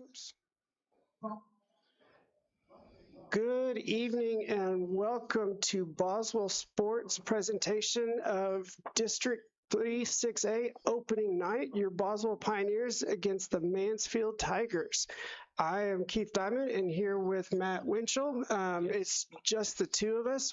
Oops. Good evening and welcome to Boswell Sports presentation of District 36A opening night, your Boswell Pioneers against the Mansfield Tigers. I am Keith Diamond and here with Matt Winchell. It's just the two of us.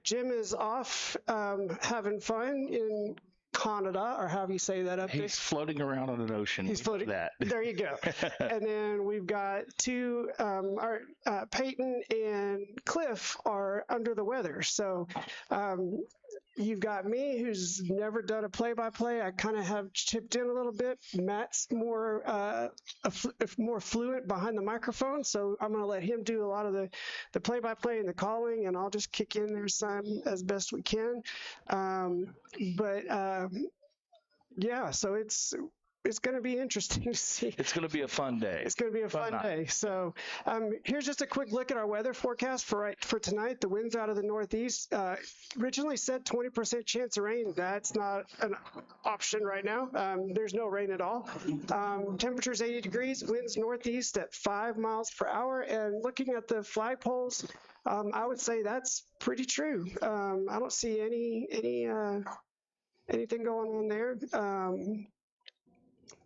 Jim is off having fun in Canada, or however you say that up there. He's floating around on an ocean. He's floating. That. There you go. And then we've got Peyton and Cliff are under the weather. So you've got me, who's never done a play-by-play. I kind of have chipped in a little bit. Matt's more fluent behind the microphone, so I'm going to let him do a lot of the play-by-play and the calling, and I'll just kick in there some as best we can. Yeah, so it's going to be interesting to see. It's going to be a fun day. It's going to be a fun day. So here's just a quick look at our weather forecast for tonight. The winds out of the northeast. Originally said 20% chance of rain. That's not an option right now. There's no rain at all. Temperature's 80 degrees. Winds northeast at 5 miles per hour. And looking at the flagpoles, I would say that's pretty true. I don't see anything going on there.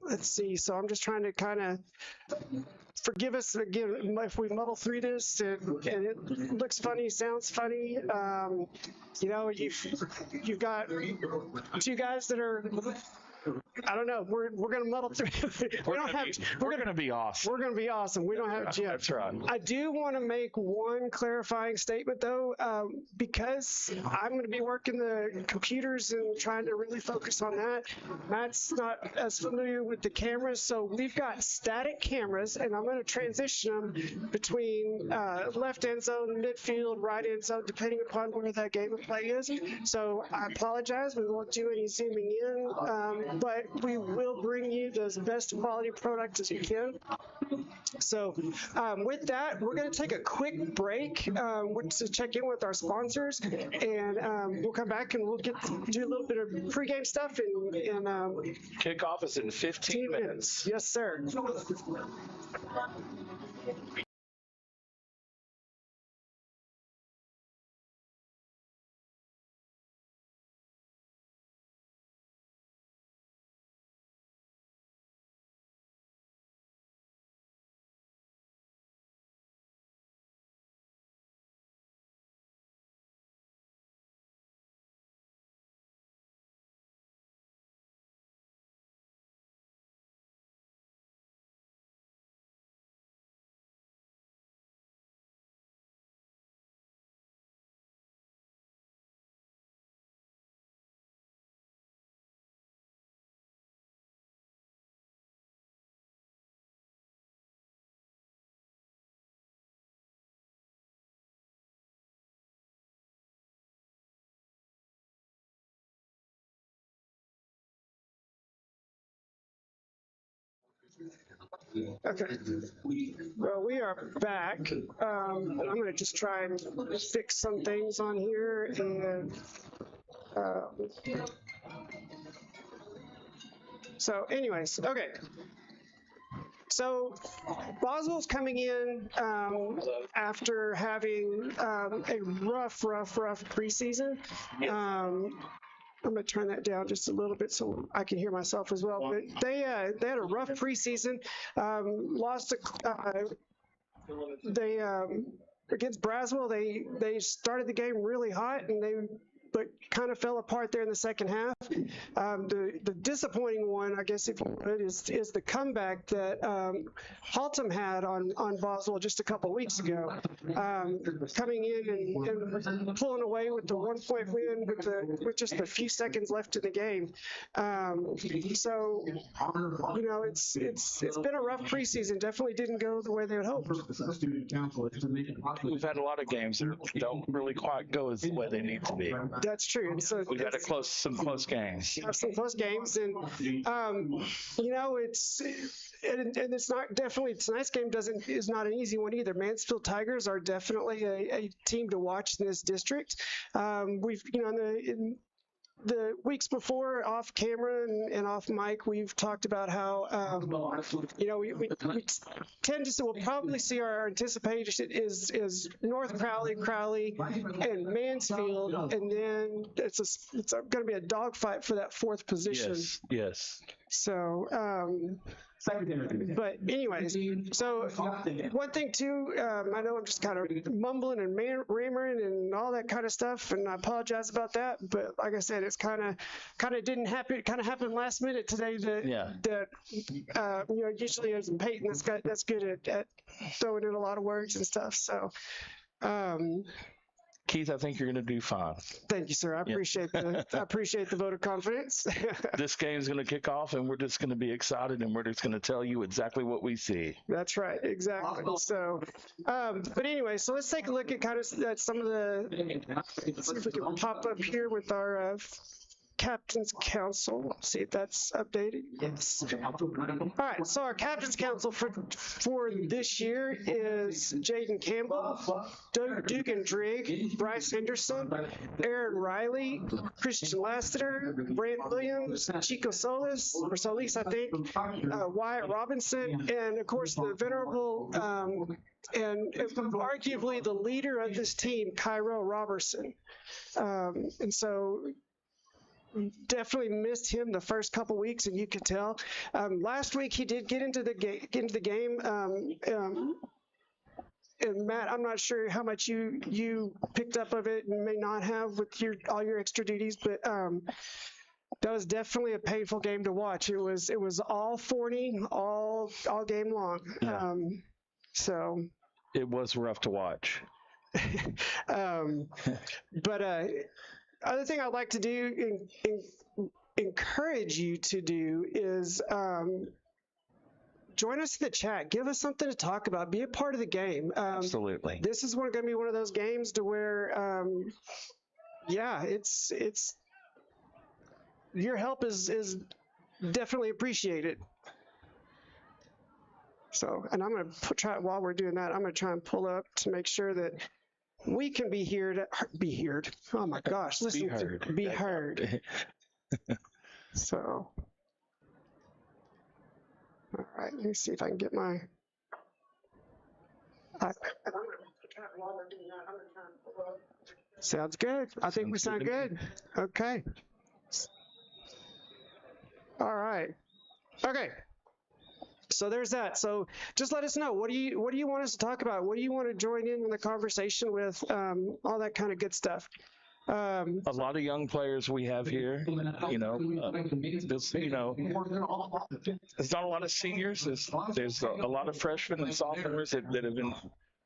Let's see. So I'm just trying to kind of forgive us again if we muddle through this and it looks funny, sounds funny. You've got two guys that are, I don't know. We're going to muddle through. We're going to be awesome. We're going to be awesome. We don't have Jim. That's right. I do want to make one clarifying statement, though, because I'm going to be working the computers and trying to really focus on that. Matt's not as familiar with the cameras, so we've got static cameras, and I'm going to transition them between left end zone, midfield, right end zone, depending upon where that game of play is. So I apologize. We won't do any zooming in. But we will bring you the best quality product as we can. So with that, we're going to take a quick break to check in with our sponsors, and we'll come back and we'll do a little bit of pregame stuff. And kickoff is in 15 minutes. Yes, sir. Okay. Well, we are back. I'm going to just try and fix some things on here. And so anyways, okay. So Boswell's coming in after having a rough preseason. I'm going to turn that down just a little bit so I can hear myself as well. But they had a rough preseason. Lost against Boswell. They started the game really hot but kind of fell apart there in the second half. The disappointing one, I guess, if you would, is the comeback that Haltom had on Boswell just a couple weeks ago, coming in and pulling away with the 1-point win with just a few seconds left in the game. So it's been a rough preseason. Definitely didn't go the way they had hoped. We've had a lot of games that don't really quite go as the way they need to be. That's true. And so we've had some close games. Some close games, and it's not definitely tonight's game is not an easy one either. Mansfield Tigers are definitely a team to watch in this district. We've the weeks before, off camera and off mic, we've talked about how, we tend to, we'll probably see our anticipation is North Crowley, and Mansfield, and then it's going to be a dogfight for that fourth position. Yes. So, but anyways, so one thing too, I know I'm just kind of mumbling and rammering and all that kind of stuff, and I apologize about that. But like I said, it's kind of didn't happen. It kind of happened last minute today. That usually as Peyton, that's good at throwing in a lot of words and stuff. So. Keith, I think you're going to do fine. Thank you, sir. I appreciate the vote of confidence. This game's going to kick off, and we're just going to be excited, and we're just going to tell you exactly what we see. That's right, exactly. So, but anyway, so let's take a look at kind of some of the. Let's see if we can pop up here with our Captain's Council. See if that's updated. Yes. All right. So our Captain's Council for this year is Jaden Campbell, Dugan Drigg, Bryce Henderson, Aaron Riley, Christian Lassiter, Brant Williams, Chico Solis, I think, Wyatt Robinson, and of course the venerable and arguably the leader of this team, Cairo Robertson. And so definitely missed him the first couple weeks, and you could tell. Last week he did get into the game. And Matt, I'm not sure how much you picked up of it and may not have with all your extra duties, but that was definitely a painful game to watch. It was all 40 all game long. Yeah. So it was rough to watch. But other thing I'd like to do, encourage you to do, is join us in the chat. Give us something to talk about. Be a part of the game. Absolutely. This is going to be one of those games to where, it's your help is definitely appreciated. So, and I'm going to try while we're doing that. I'm going to try and pull up to make sure that we can be heard. Oh my gosh! Listen, be heard. So, all right. Let me see if I can get my. Sounds good. I think we sound good. Okay. All right. Okay. So there's that. So just let us know. What do you want us to talk about? What do you want to join in the conversation with? All that kind of good stuff. A lot of young players we have here. There's not a lot of seniors. There's a lot of freshmen and sophomores that have been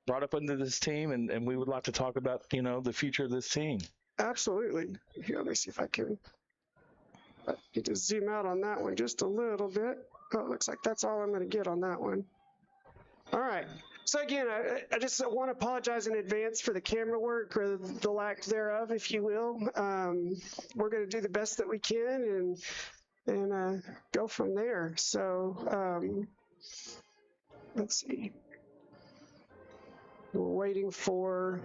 brought up into this team, and we would like to talk about the future of this team. Absolutely. Here, let me see if I can. I need to zoom out on that one just a little bit. Oh, it looks like that's all I'm going to get on that one. All right. So again, I just want to apologize in advance for the camera work or the lack thereof, if you will. We're going to do the best that we can and go from there. So let's see. We're waiting for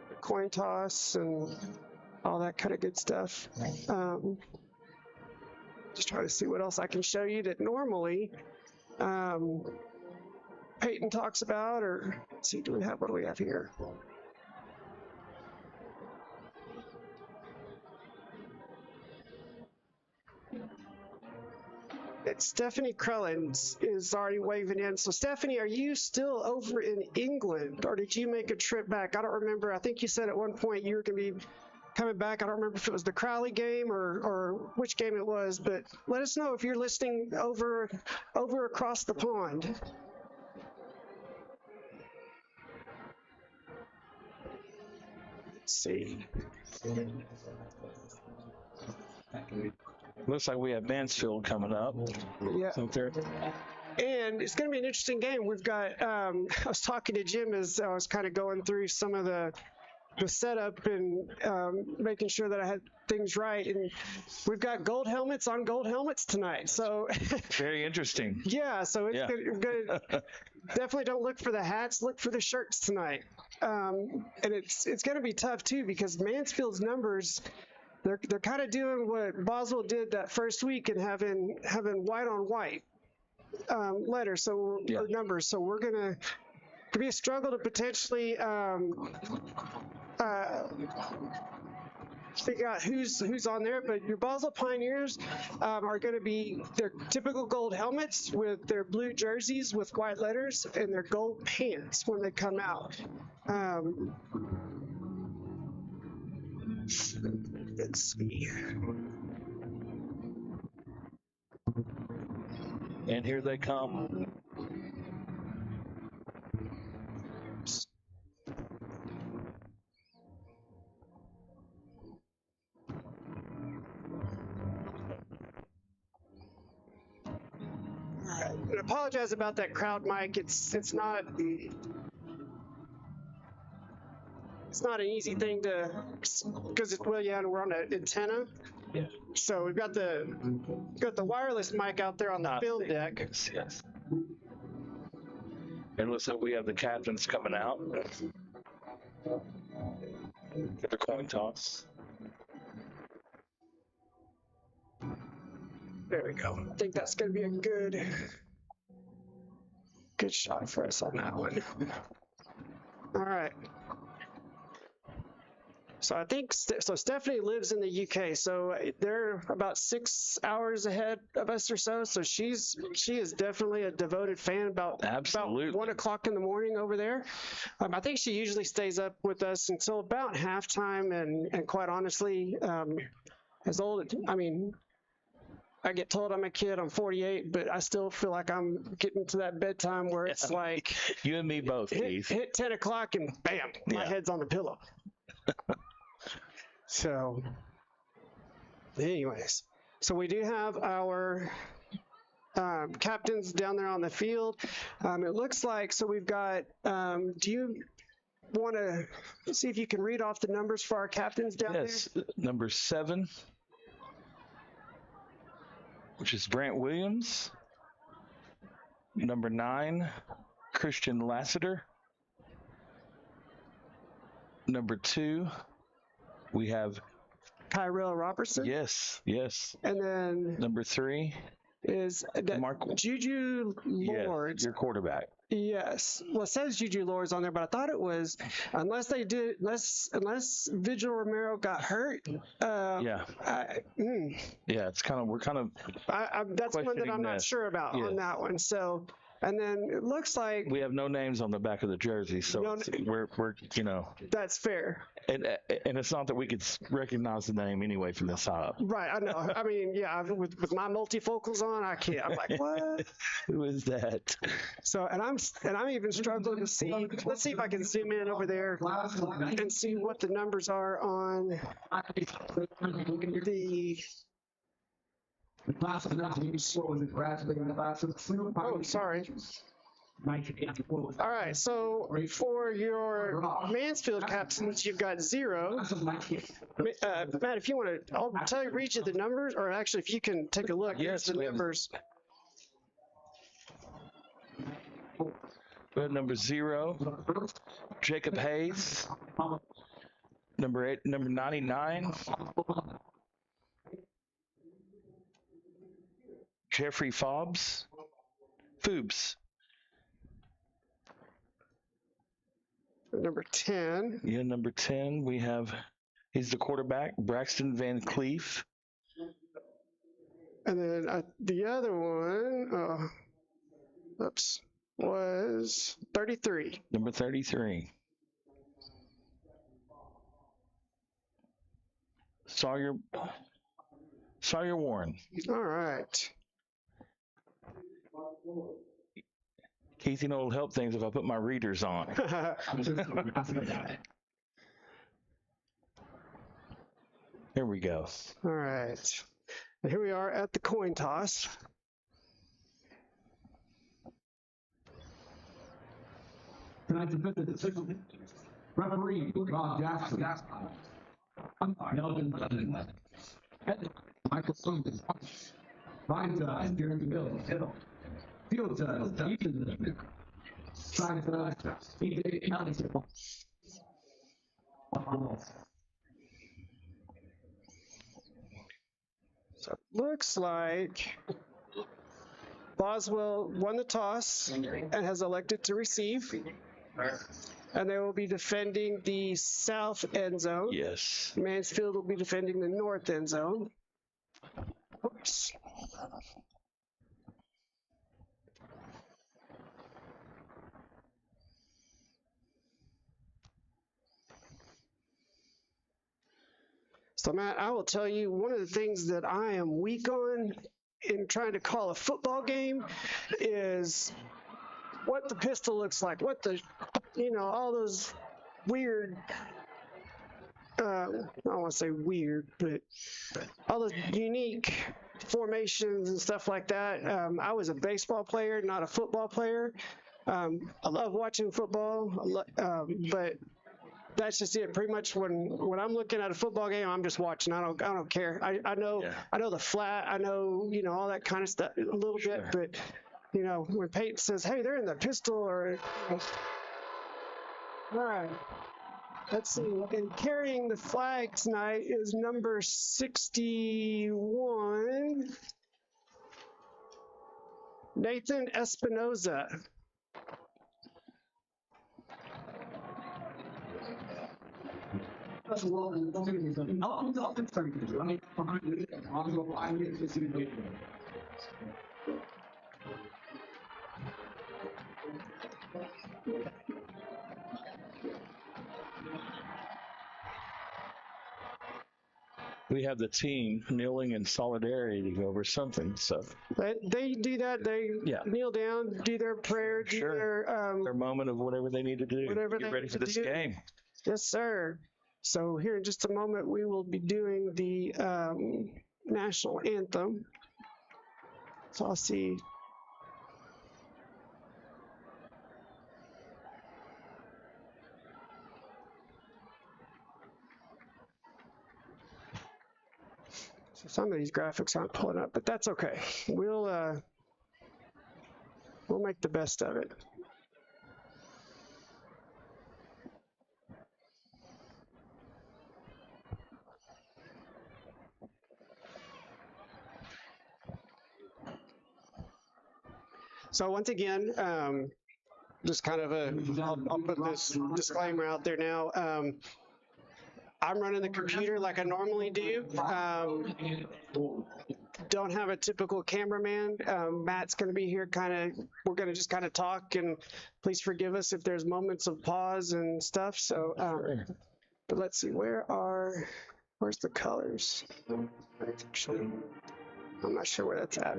the coin toss and all that kind of good stuff. Just trying to see what else I can show you that normally Peyton talks about, or let's see, what do we have here? Stephanie Krellins is already waving in. So Stephanie, are you still over in England, or did you make a trip back? I don't remember. I think you said at one point you were going to be coming back. I don't remember if it was the Crowley game or which game it was, but let us know if you're listening over across the pond. Let's see. Looks like we have Mansfield coming up. Yeah. And it's going to be an interesting game. We've got, I was talking to Jim as I was kind of going through some of the setup and making sure that I had things right. And we've got gold helmets on gold helmets tonight. So very interesting. Yeah. So it's good. Definitely don't look for the hats. Look for the shirts tonight. And it's going to be tough too, because Mansfield's numbers they're kind of doing what Boswell did that first week and having white on white letters, or numbers. So we're gonna be a struggle to potentially figure out who's on there. But your Boswell Pioneers are going to be their typical gold helmets with their blue jerseys with white letters and their gold pants when they come out. Let's see. And here they come. All right. I apologize about that crowd mic. It's not an easy thing to, because we're on an antenna. Yeah. So we've got the wireless mic out there on the film deck. Yes. And looks like we have the captains coming out. Get the coin toss. There we go. I think that's going to be a good shot for us on that one. All right. So I think Stephanie lives in the UK, so they're about 6 hours ahead of us or so. So she is definitely a devoted fan. About 1 o'clock in the morning over there. I think she usually stays up with us until about halftime, and quite honestly, I get told I'm a kid. I'm 48, but I still feel like I'm getting to that bedtime where it's like you and me both, Keith. Hit 10 o'clock and bam, my head's on the pillow. So, anyways, so we do have our captains down there on the field. It looks like, so we've got, do you want to see if you can read off the numbers for our captains down there? Yes, number 7, which is Brant Williams. Number 9, Christian Lassiter. Number 2, we have Tyrell Robertson. Yes. And then number 3 is Juju Lords. Yes, your quarterback. Yes. Well, it says Juju Lords on there, but I thought it was unless Vigil Romero got hurt. Yeah, it's kind of that's one that I'm not sure about on that one. So. And then it looks like we have no names on the back of the jersey, so we're that's fair. And it's not that we could recognize the name anyway from this high up. Right, I know. I mean, yeah, with my multifocals on, I can't. I'm like, what? Who is that? So, and I'm even struggling to see. Let's see if I can zoom in over there and see what the numbers are on the. Oh, sorry. All right, so for your Mansfield captains, you've got 0. Matt, if you want to, I'll read you the numbers, or actually, if you can take a look. Yes, the numbers. We have number 0, Jacob Hayes. Number 99. Jeffrey Fobbs. Number 10. Yeah, number 10. We have, he's the quarterback, Braxton Van Cleef. And then the other one, was 33. Number 33. Sawyer Warren. All right. Keith, it'll help things if I put my readers on. Here we go. All right. And here we are at the coin toss. Tonight's official decision. Referee Rob Jackson. Umpire Melvin Button. Head Michael Summers. Line judge Jeremy Hill. Field judge Ethan. Side judge E.J. Allison. So it looks like Boswell won the toss and has elected to receive. And they will be defending the south end zone. Yes. Mansfield will be defending the north end zone. Oops. So, Matt, I will tell you one of the things that I am weak on in trying to call a football game is what the pistol looks like, what the, all those weird, I don't want to say weird, but all those unique formations and stuff like that. I was a baseball player, not a football player. I love watching football, but that's just it. Pretty much when I'm looking at a football game, I'm just watching. I don't care. I know the flat. I know all that kind of stuff a little bit, but when Peyton says, "Hey, they're in the pistol," or all right. Let's see. And carrying the flag tonight is number 61, Nathan Espinoza. We have the team kneeling in solidarity over something. So They do that. They kneel down, do their prayer, do their moment of whatever they need to do. Whatever Get ready for this game. Yes, sir. So here in just a moment, we will be doing the national anthem. So I'll see. So some of these graphics aren't pulling up, but that's okay. We'll make the best of it. So once again, just kind of I'll put this disclaimer out there now. I'm running the computer like I normally do. Don't have a typical cameraman. Matt's going to be here we're going to just kind of talk, and please forgive us if there's moments of pause and stuff. So, but let's see, where's the colors? Actually, I'm not sure where that's at.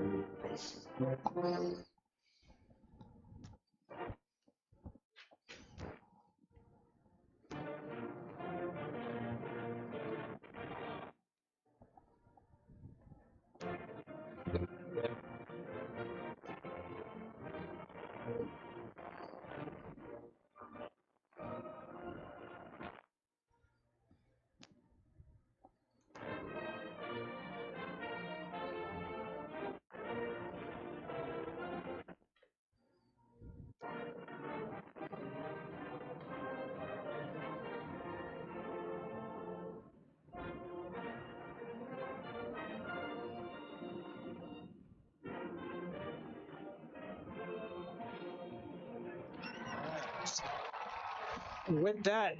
With that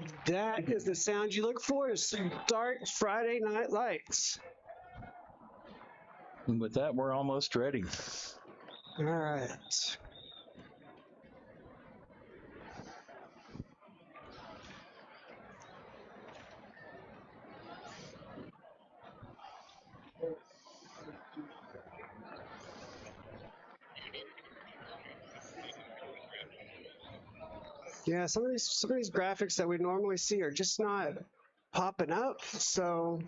is the sound you look for to start Friday Night Lights. And with that, we're almost ready. All right. Yeah, some of these graphics that we normally see are just not popping up. So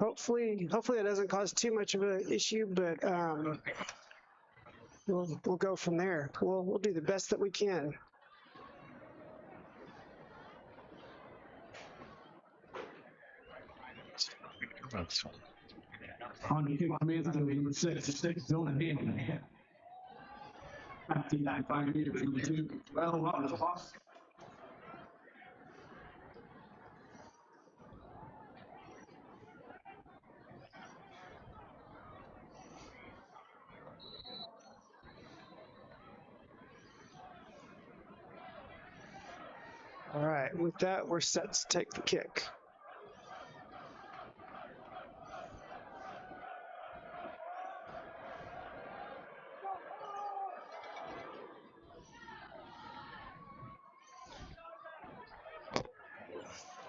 hopefully it doesn't cause too much of an issue, but we'll go from there. We'll do the best that we can. On the kick, number 6, zone in. 5 meters from the 2. Well, on the box. All right, with that, we're set to take the kick.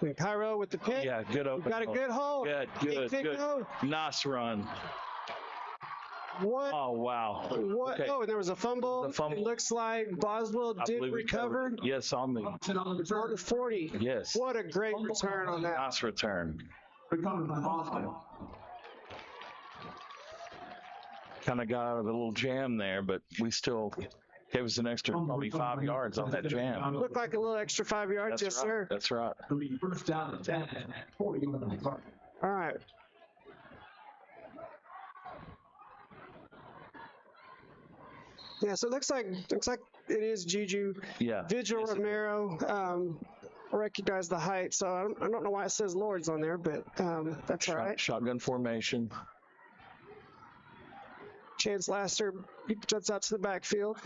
And Cairo with the pick. Yeah, good open. Got a good hold. Good. Go. Nice run. What? Oh, wow. What? Okay. Oh, and there was a fumble. The fumble. It looks like Boswell I did believe we recover. covered. Yes, on the On the 40. yes. What a great return on that. Nice return. Recovered by Boswell. Kind of got out of a little jam there, but we still gave us an extra probably 5 yards on that jam. Looked like a little extra 5 yards, yes, right. sir. That's right. First down and 10, 40 on the clock. All right. Yeah, so it looks like it is Juju. Yeah. Vigil Yes, Romero. Recognize the height, so I don't know why it says Lords on there, but that's all right. Shotgun formation. Chance Laster jumps out to the backfield.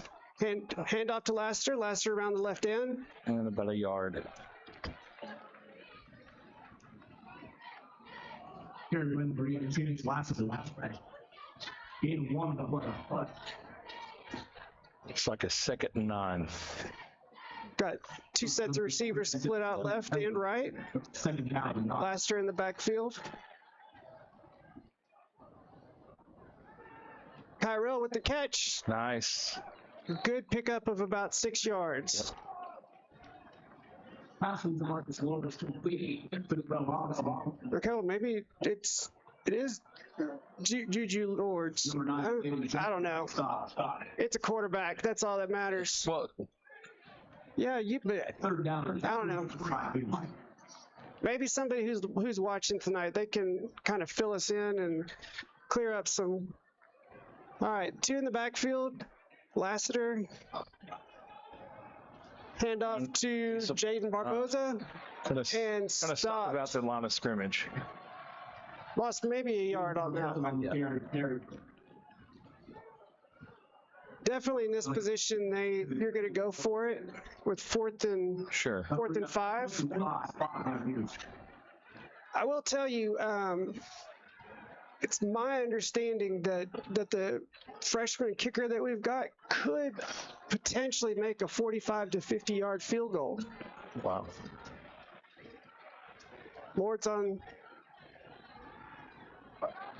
Hand off to Laster. Laster around the left end. And about a yard. Here, remember, you can see these last way. In one of what? It's like a 2nd and 9. Got two sets of receivers split out left and right. Second down. Laster in the backfield. Kyrell with the catch. Nice. Good pickup of about 6 yards. Passing to Marcus Lawrence complete. Okay, well, maybe it is Juju Lords. I don't know. It's a quarterback. That's all that matters. Well, Yeah, you bet. Third down. I don't know. Maybe somebody who's watching tonight, they can kind of fill us in and clear up some. All right, 2 in the backfield. Lassiter. Handoff to Jaden Barboza. And stop about the line of scrimmage. Lost maybe a yard on that. Definitely in this position, you're going to go for it with 4th and Sure. 5. I will tell you, it's my understanding that the freshman kicker that we've got could potentially make a 45 to 50 yard field goal. Wow. Lord's on.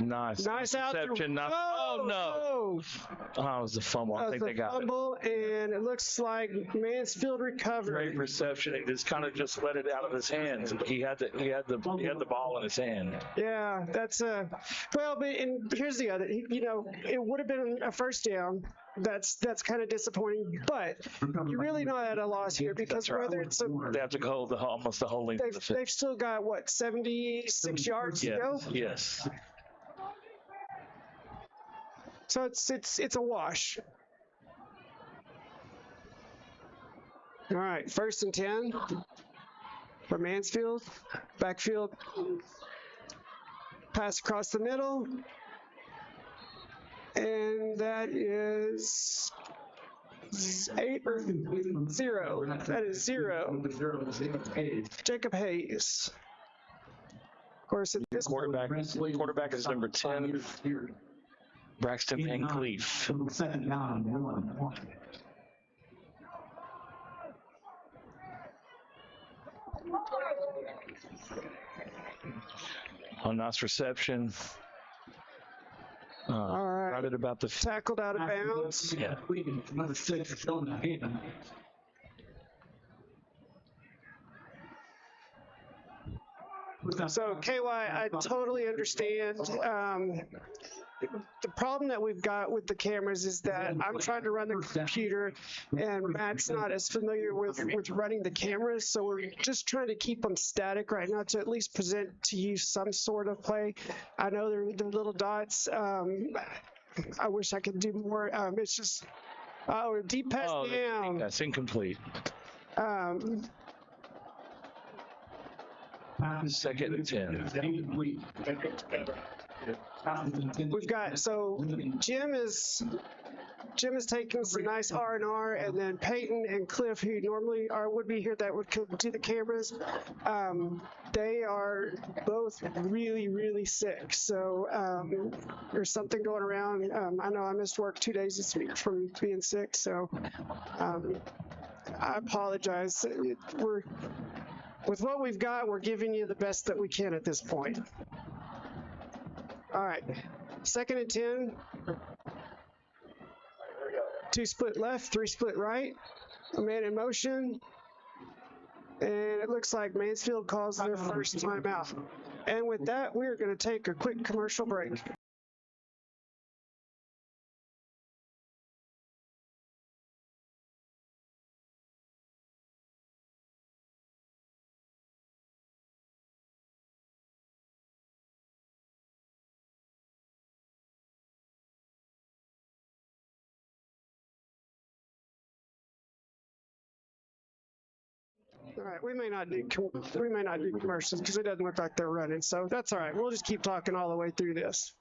Nice. Nice out. Reception. Oh, no. Oh, it was a fumble. I think they got it. Fumble, and it looks like Mansfield recovered. Great reception. He just kind of just let it out of his hands. He had the ball in his hand. Yeah, that's well, but and here's the other. It would have been a first down. That's kind of disappointing, but you're really not at a loss here because whether it's they have to go almost the whole length of the field. they've still got what 76 yards to go. Yes. So it's a wash. All right, 1st and 10 for Mansfield. Backfield pass across the middle. And that is 0. That is 0. Jacob Hayes. Of course, this Quarterback is number 10. Braxton Van Cleef. Second down. A nice reception. all right. Right at about the Tackled out of bounds. Yeah. Number 6 showing the hand. So, KY, I totally understand. The problem that we've got with the cameras is that I'm trying to run the computer, and Matt's not as familiar with running the cameras, so we're just trying to keep them static right now to at least present to you some sort of play. I know they're little dots. I wish I could do more. It's just, deep pass down. That's incomplete. 2nd and 10. We've got, so Jim is Jim is taking some nice R&R, and then Peyton and Cliff, who normally would be here that would come to the cameras, they are both really, really sick. So there's something going around. I know I missed work 2 days this week from being sick, so I apologize. With what we've got, we're giving you the best that we can at this point. All right, 2nd and 10. 2 split left, 3 split right. A man in motion. And it looks like Mansfield calls their first timeout. And with that, we're going to take a quick commercial break. All right, we may not do commercials because it doesn't look like they're running, so that's all right. We'll just keep talking all the way through this.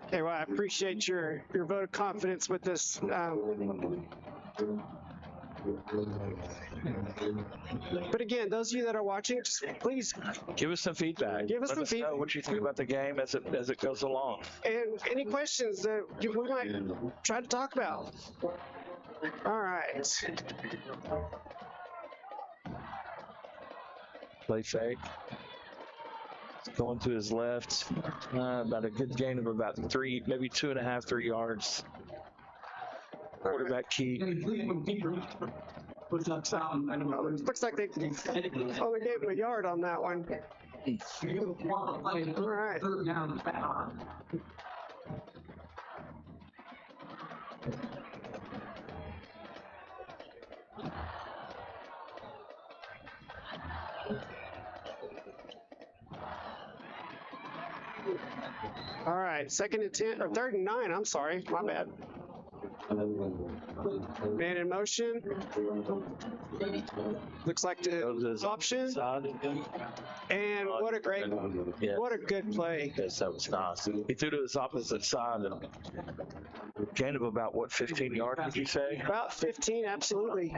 Okay, well, I appreciate your vote of confidence with this. But again, those of you that are watching, just please give us some feedback. Give us some feedback. Know what you think about the game as it goes along. And any questions that we might try to talk about. All right. Play fake. Going to his left. About a good gain of about 3, maybe 2.5, 3 yards. Quarterback key. Looks like they only gave him a yard on that one. All right. All right, 2nd and 10, or 3rd and 9. I'm sorry, my bad. Man in motion. Looks like the option. And what a good play. Yes, that was nice. He threw to his opposite side and gain of about, 15 yards, did you say? About 15, absolutely.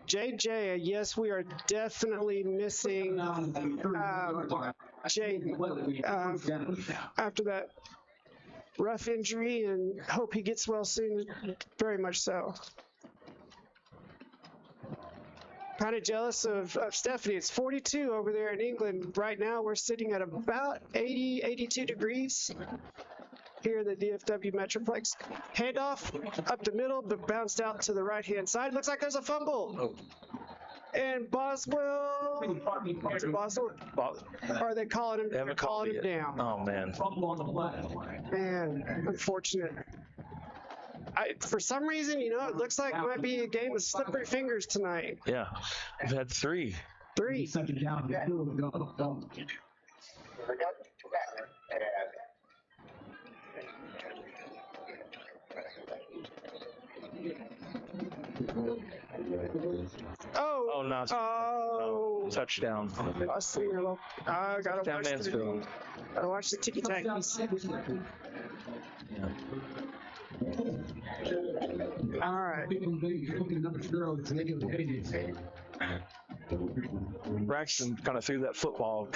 JJ, yes, we are definitely missing Jaden after that rough injury, and hope he gets well soon, very much so. Kind of jealous of Stephanie. It's 42 over there in England. Right now, we're sitting at about 80, 82 degrees here in the DFW Metroplex. Handoff up the middle, but bounced out to the right-hand side. Looks like there's a fumble. And Boswell, are they calling him? They're calling him down. Oh, man. Man, unfortunate. For some reason, it looks like it might be a game of slippery fingers tonight. Yeah, we've had 3. 3. Oh, nice. Oh, Touchdown. I see you. I gotta Down Mansfield. Gotta watch the ticky tack. All right. Braxton kind of threw that football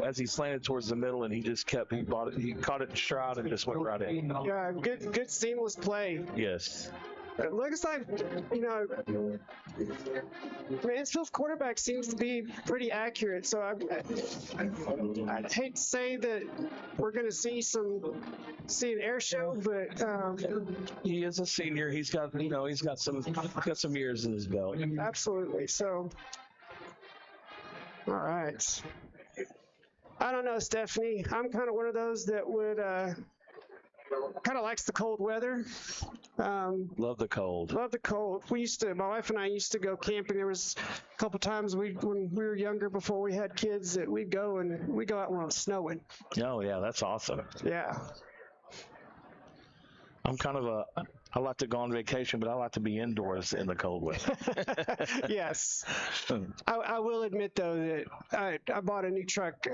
as he slanted towards the middle, and he caught it in stride and just went right in. Yeah, good seamless play. Yes. It looks like, Mansfield's quarterback seems to be pretty accurate. So I'd hate to say that we're going to see an air show, but he is a senior. He's got some years in his belt. Absolutely. So, all right. I don't know, Stephanie. I'm kind of one of those that would kind of likes the cold weather. Love the cold. Love the cold. My wife and I used to go camping. There was a couple times when we were younger, before we had kids, that we'd go out when it was snowing. Oh yeah, that's awesome. Yeah. I'm kind of I like to go on vacation, but I like to be indoors in the cold weather. Yes. I will admit though that I bought a new truck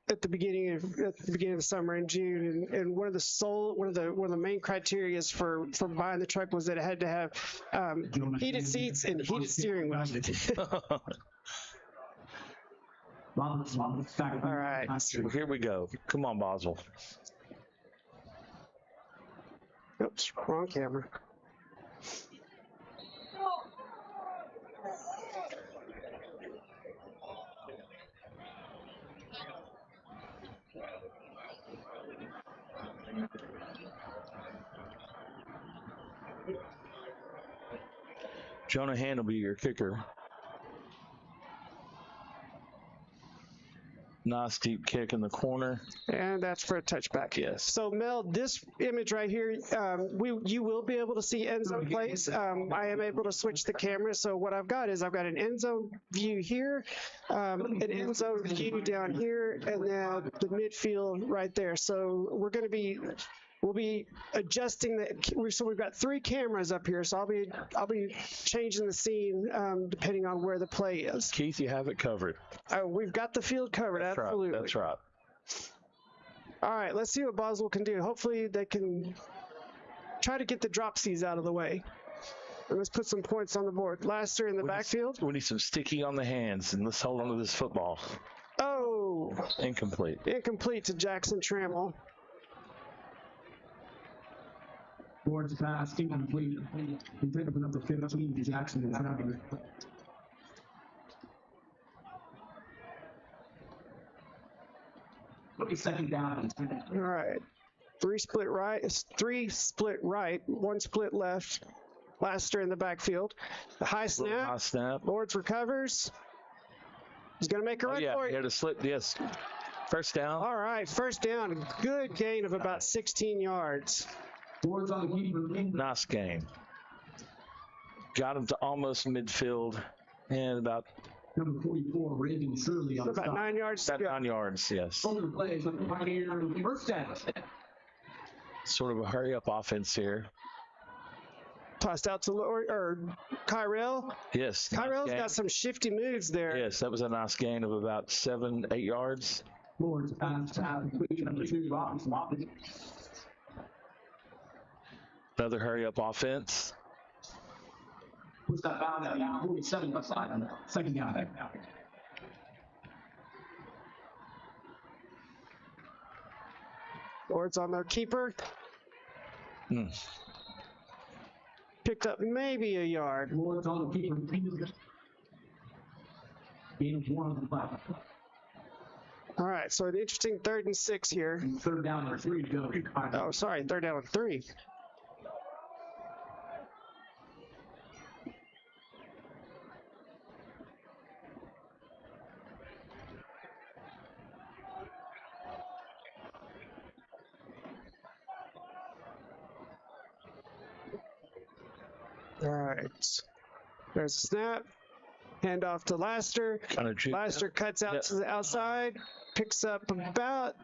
at the beginning of the summer in June, and one of the main criteria for buying the truck was that it had to have heated seats and heated steering wheel. All right. Here we go. Come on, Boswell. Oops, wrong camera. Jonah Hand will be your kicker. Nice deep kick in the corner. And that's for a touchback. Yes. So Mel, this image right here, you will be able to see end zone plays. I am able to switch the camera. So what I've got is I've got an end zone view here, an end zone view down here, and then the midfield right there. So we'll be adjusting so we've got 3 cameras up here. So I'll be changing the scene depending on where the play is. Keith, you have it covered. We've got the field covered. That's absolutely. Right. That's right. All right, let's see what Boswell can do. Hopefully they can try to get the dropsies out of the way. And let's put some points on the board. Laster in the backfield. We need some sticky on the hands, and let's hold on to this football. Oh. Incomplete. Incomplete to Jackson Trammell. Towards pass, incomplete. He picked up number 15, Jackson. Second down. All right. 3 split right, 1 split left. Laster in the backfield. The high snap. High snap. Lords recovers. He's going to make a run for it. He had a slip. Yes. First down. All right. First down. Good gain of about 16 yards. Nice game. Got him to almost midfield and about number 44, Reagan Shirley. About 9 yards. About 9 yards, yes. First down. Sort of a hurry-up offense here. Tossed out to Kyrell. Yes. Kyrell's got some shifty moves there. Yes, that was a nice gain of about 7, 8 yards. Lord's pass, number 2, Another hurry-up offense. Who's that bound out now? 47 left side on the second down. Lord's on their keeper. Picked up maybe a yard. Lord's on the keeper. Gain of 1 on the left. All right, so an interesting 3rd and 6 here. Third down or 3 to go. Oh, sorry, 3rd down and 3. All right. There's a snap. Hand off to Laster. Laster cuts out to the outside. Picks up about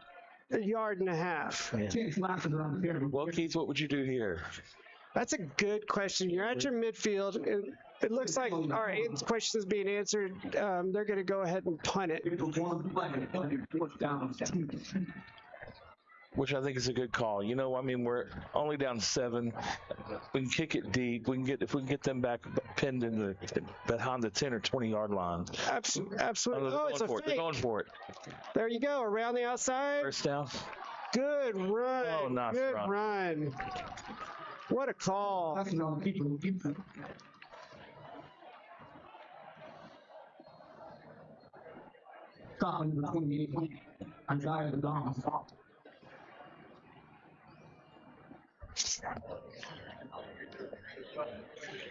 1.5 yards. Yeah. Well, Keith, what would you do here? That's a good question. You're at your midfield. It looks like our question is being answered. They're going to go ahead and punt it. Which I think is a good call. You know, I mean, we're only down 7. We can kick it deep. If we can get them back pinned in behind the 10 or 20 yard line. Absolutely. Oh, it's a fake. They're going for it. There you go. Around the outside. First down. Good run. Oh, nice Good run. What a call.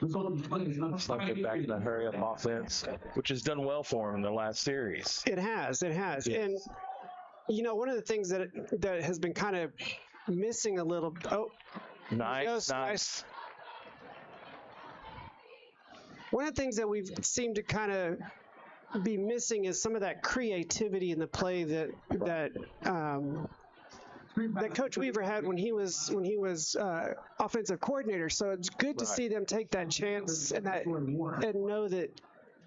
Looks like they're back in the hurry-up offense, which has done well for them in the last series. It has. Yes. And, you know, one of the things that has been kind of missing a little. Oh, nice. One of the things that we've seemed to kind of be missing is some of that creativity in the play that that Coach Weaver had when he was offensive coordinator. So it's good to see them take that chance and know that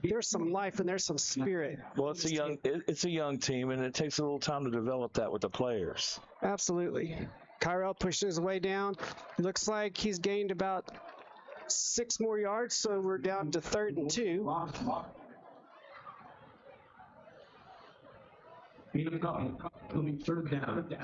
there's some life and there's some spirit. Well, it's a young team, and it takes a little time to develop that with the players. Absolutely. Kyrell pushes his way down. Looks like he's gained about 6 more yards, so we're down to 3rd and 2. It'll be 3rd down.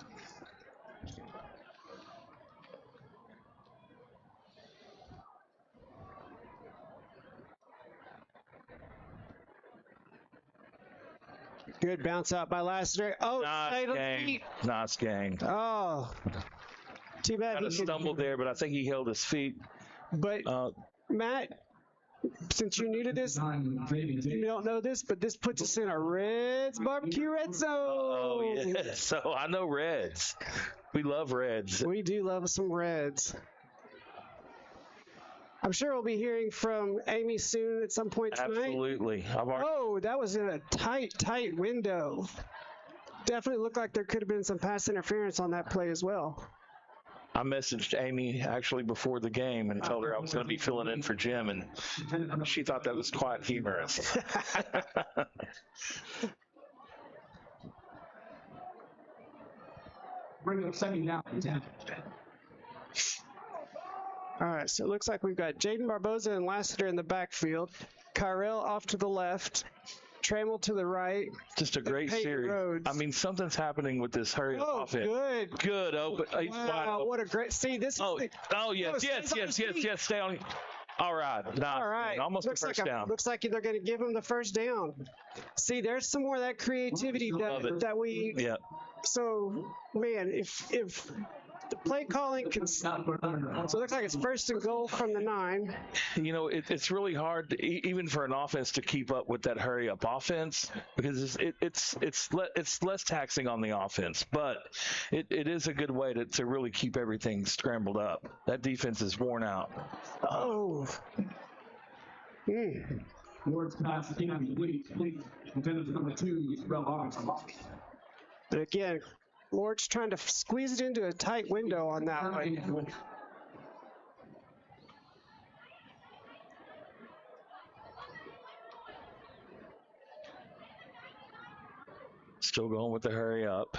Good bounce out by Lassiter. Oh, Nice game. Oh, too bad Kind of stumbled there, but I think he held his feet. But Matt, since you're new to this, you don't know this, but this puts us in a Reds barbecue red zone. Oh, yeah. So I know Reds. We love Reds. We do love some Reds. I'm sure we'll be hearing from Amy soon at some point tonight. Absolutely. Oh, that was in a tight window. Definitely looked like there could have been some pass interference on that play as well. I messaged Amy actually before the game and told her I was going to be filling in for Jim, and she thought that was quite humorous. Bring up 2nd down. All right, so it looks like we've got Jaden Barboza and Lassiter in the backfield. Kyrell off to the left. Trammell to the right. Just a great series. Rhodes. I mean, something's happening with this hurry-up offense. Good. Open. Wow, what a great. See, this is. Yes. Stay on. All right. All right. Almost a first down. Looks like they're going to give him the first down. See, there's some more of that creativity that we. Yeah. So, man, if the play calling can. So it looks like it's 1st and goal from the 9. You know, it's really hard, even for an offense, to keep up with that hurry-up offense because it's less taxing on the offense, but it is a good way to really keep everything scrambled up. That defense is worn out. Oh. Lord's pass came complete. Intended to number 2, Rel Armstrong. But again, Lord's trying to squeeze it into a tight window on that one. Still going with the hurry up.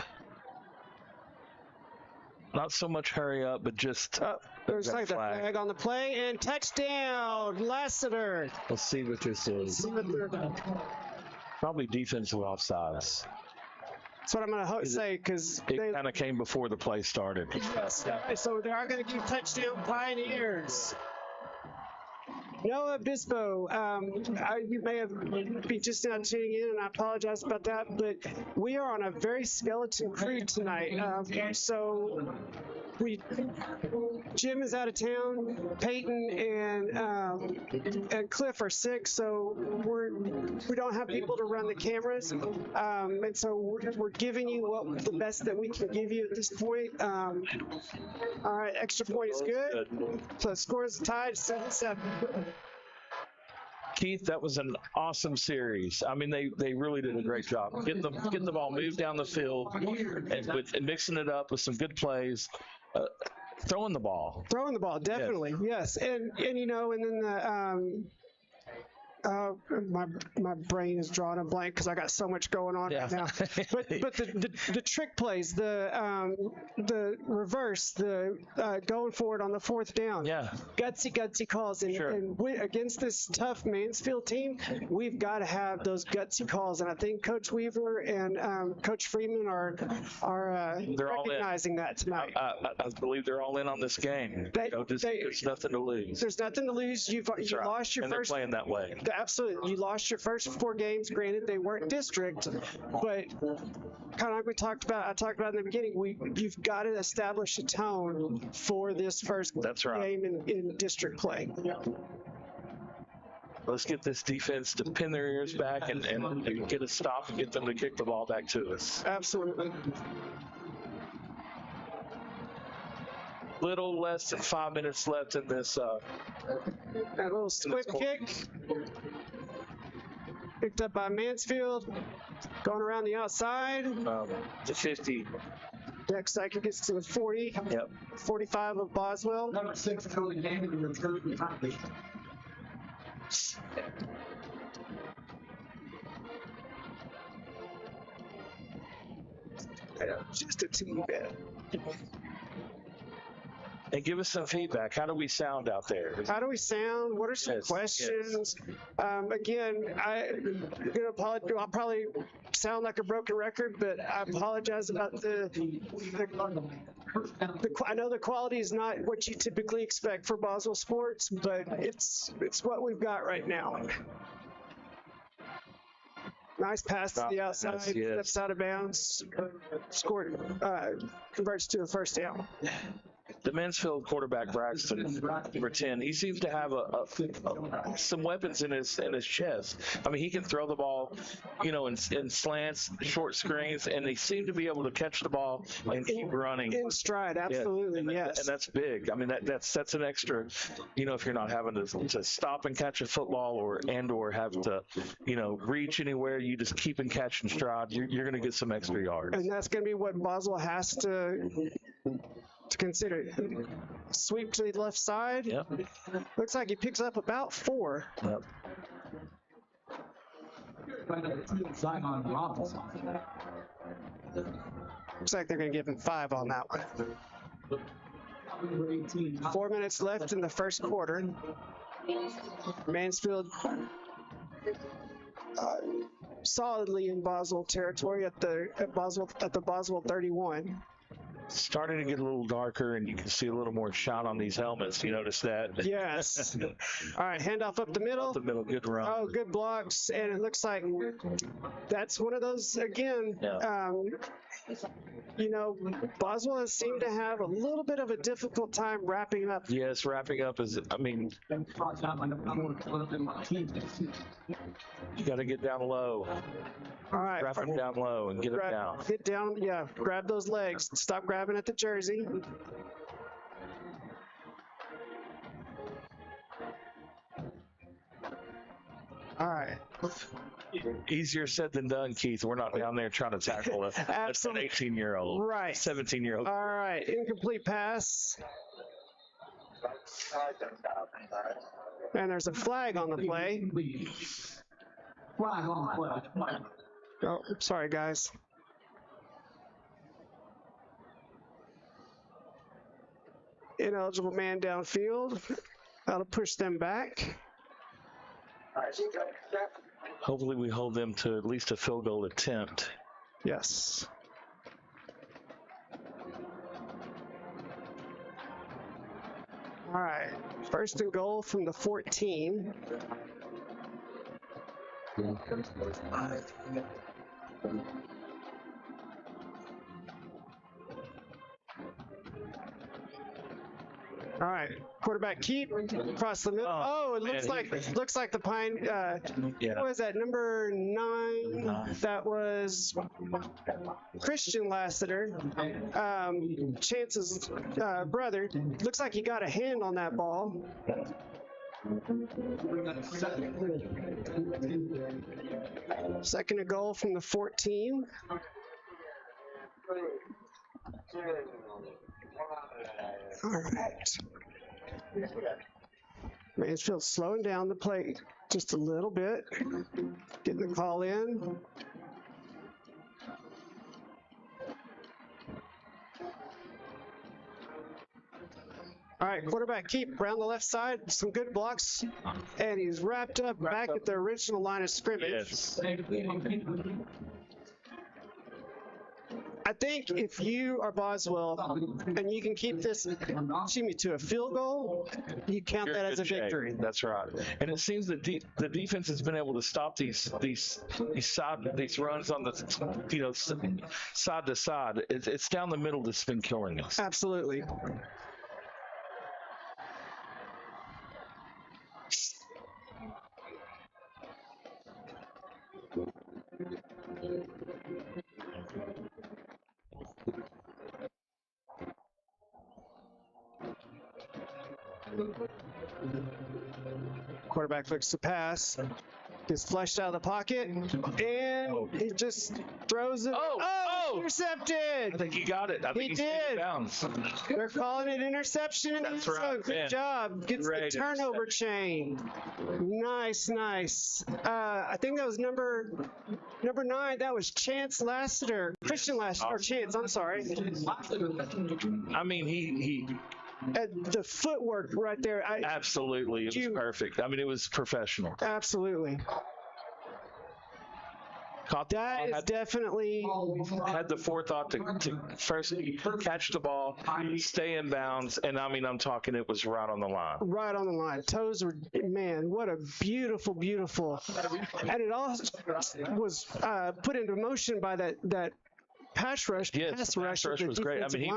Not so much hurry up, but just there's like the flag on the play and touchdown, Lassiter. Let's see what this is. Probably defensive offsides. That's what I'm going to say because it kind of came before the play started. Yes. So they are going to give touchdown Pioneers. Noah Bispo, you may have been just now tuning in, and I apologize about that, but we are on a very skeleton crew tonight. So Jim is out of town, Peyton and Cliff are sick, so we don't have people to run the cameras, and so we're giving you the best that we can give you at this point. All right, extra point is good. So the score is tied 7-7. Keith, that was an awesome series. I mean, they really did a great job getting the ball moved down the field and mixing it up with some good plays. Throwing the ball, definitely, yes. And you know, and then my brain is drawing a blank because I got so much going on right now. But the trick plays, the reverse, the going forward on the 4th down. Yeah. Gutsy calls, and against this tough Mansfield team, we've got to have those gutsy calls. And I think Coach Weaver and Coach Freeman are recognizing that tonight. I believe they're all in on this game. There's nothing to lose. There's nothing to lose. You lost your first. They're playing that way. Absolutely. You lost your first 4 games. Granted, they weren't district, but kind of like I talked about in the beginning, you've got to establish a tone for this first game in district play. Let's get this defense to pin their ears back and get a stop and get them to kick the ball back to us. Absolutely. Little less than 5 minutes left in this. That little squib kick. Picked up by Mansfield. Going around the outside. To 50. Next cycle gets to the 40. Yep. 45 of Boswell. Number 6, Cody Hammond, and Cody Conley. Just a teeny bit. And give us some feedback. How do we sound out there? How do we sound? What are some Yes, questions? Again, I'll probably sound like a broken record, but I apologize about I know the quality is not what you typically expect for Boswell Sports, but it's what we've got right now. Nice pass to the outside, steps out of bounds, scored, converts to a first down. The Mansfield quarterback, Braxton, number 10, he seems to have some weapons in his chest. I mean, he can throw the ball, in slants, short screens, and they seem to be able to catch the ball and keep running. In stride, absolutely, yes. And that's big. I mean, that's an extra, if you're not having to stop and catch a football or have to, reach anywhere, you just keep and catch and stride, you're going to get some extra yards. And that's going to be what Boswell has to consider. Sweep to the left side. Yep. Looks like he picks up about 4. Yep. Looks like they're going to give him 5 on that one. 4 minutes left in the first quarter. Mansfield solidly in Boswell territory at the Boswell 31. Starting to get a little darker, and you can see a little more shine on these helmets. You notice that? Yes. All right, handoff up the middle. Up the middle, good run. Oh, good blocks, and it looks like that's one of those again. Yeah. Boswell has seemed to have a little bit of a difficult time wrapping up. Yes, wrapping up is. I mean, you got to get down low. All right. Wrap him down low and get him down. Get down, yeah. Grab those legs. Stop grabbing at the jersey. All right. Easier said than done, Keith. We're not down there trying to tackle an 18-year-old, right, 17-year-old. All right, incomplete pass. And there's a flag on the play. Flag on the play. Oh, sorry, guys. Ineligible man downfield. That'll push them back. Hopefully we hold them to at least a field goal attempt. Yes. All right. First and goal from the 14. All right, quarterback keep across the middle. Oh, it looks like the Pine. What was that, number 9? That was Christian Lassiter, Chance's brother. Looks like he got a hand on that ball. Second and goal from the 14. All right. Mansfield slowing down the play just a little bit, getting the call in. All right, quarterback keep around the left side, some good blocks, and he's wrapped up back at the original line of scrimmage. Yes. I think if you are Boswell and you can keep this, to a field goal, you count that as a victory. That's right. And it seems that the defense has been able to stop these runs on the side to side. It's down the middle that's been killing us. Absolutely. Quarterback looks to pass, gets flushed out of the pocket, and he just throws it. I intercepted. think he got it. I think He he stayed did. in bounds. They're calling it interception in the end That's right, zone. Good man. job. Gets Great the turnover chain. Nice. I think that was number 9. That was Chance Lassiter. Christian Lassiter. Or Chance, I'm sorry. I mean, he The footwork right there. absolutely, it was perfect. I mean, it was professional. Absolutely. Caught the That ball, is definitely. had the forethought to first catch the ball, stay in bounds, and I mean, I'm talking it was right on the line. Right on the line. Toes were, man, what a beautiful. And it all was put into motion by that pass rush. Yes, pass the pass rush was great. I mean,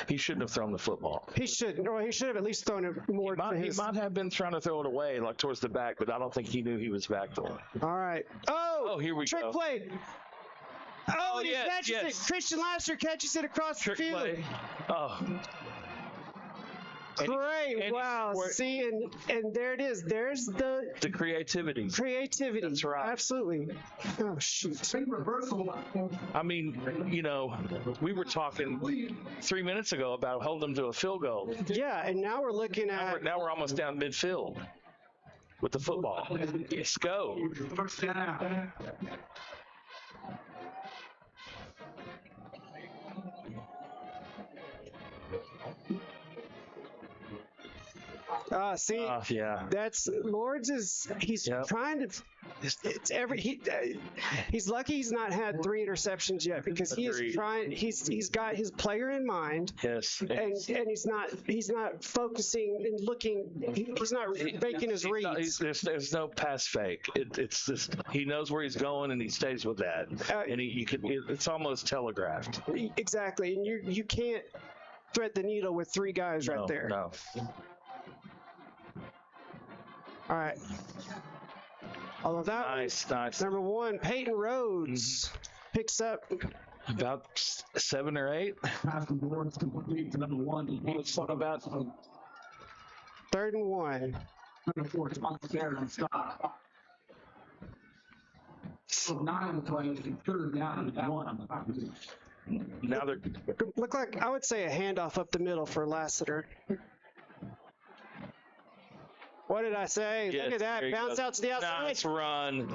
he shouldn't have thrown the football. He should have at least thrown it more to He his. might have been trying to throw it away, like towards the back, but I don't think he knew he was back there. All right. Oh, here we trick go. Play. Oh, and he yes, catches yes. it. Christian Lassiter catches it across Trick the field. play. Oh. Great. Wow. See, and there it is. There's the creativity. That's right. Absolutely. Oh, shoot. I mean, we were talking 3 minutes ago about holding them to a field goal. Yeah, and now we're looking at. Now we're almost down midfield with the football. Let's go. See, yeah. that's Lords he's trying to. He's lucky he's not had 3 interceptions yet because he is trying. He's got his player in mind. Yes. And he's not focusing and looking. He's not making his reads. There's no pass fake. It's just he knows where he's going and he stays with that. And it's almost telegraphed. Exactly, and you can't thread the needle with 3 guys right there. No. All right. All of that. Nice. Number 1, Peyton Rhodes picks up about 7 or 8. It's about 3rd and 1. Now they're look like I would say a handoff up the middle for Lassiter. What did I say? Yes, look at that. Bounce out to the outside. Nice run.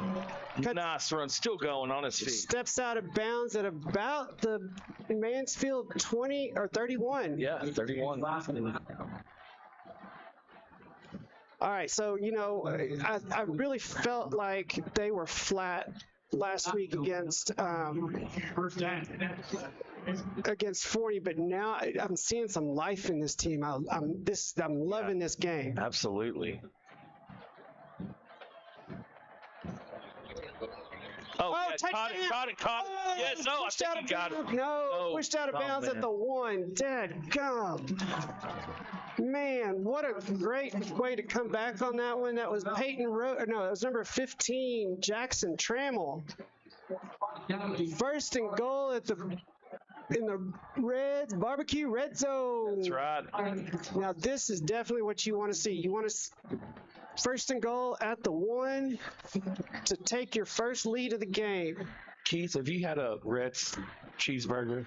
Still going on his feet. Steps out of bounds at about the Mansfield 20 or 31. Yeah, 31. All right, so, I really felt like they were flat last week against 40, but now I'm seeing some life in this team. I'm loving this game. Absolutely. Caught it. Oh, yes, no, I think he got it. No, pushed out of bounds at the 1. Dadgum. Man, what a great way to come back on that one. That was Peyton Rhodes. No, that was number 15, Jackson Trammell. 1st and goal in the barbecue red zone. That's right. Now this is definitely what you want to see. You want to 1st and goal at the 1 to take your first lead of the game. Keith, have you had a Red's cheeseburger?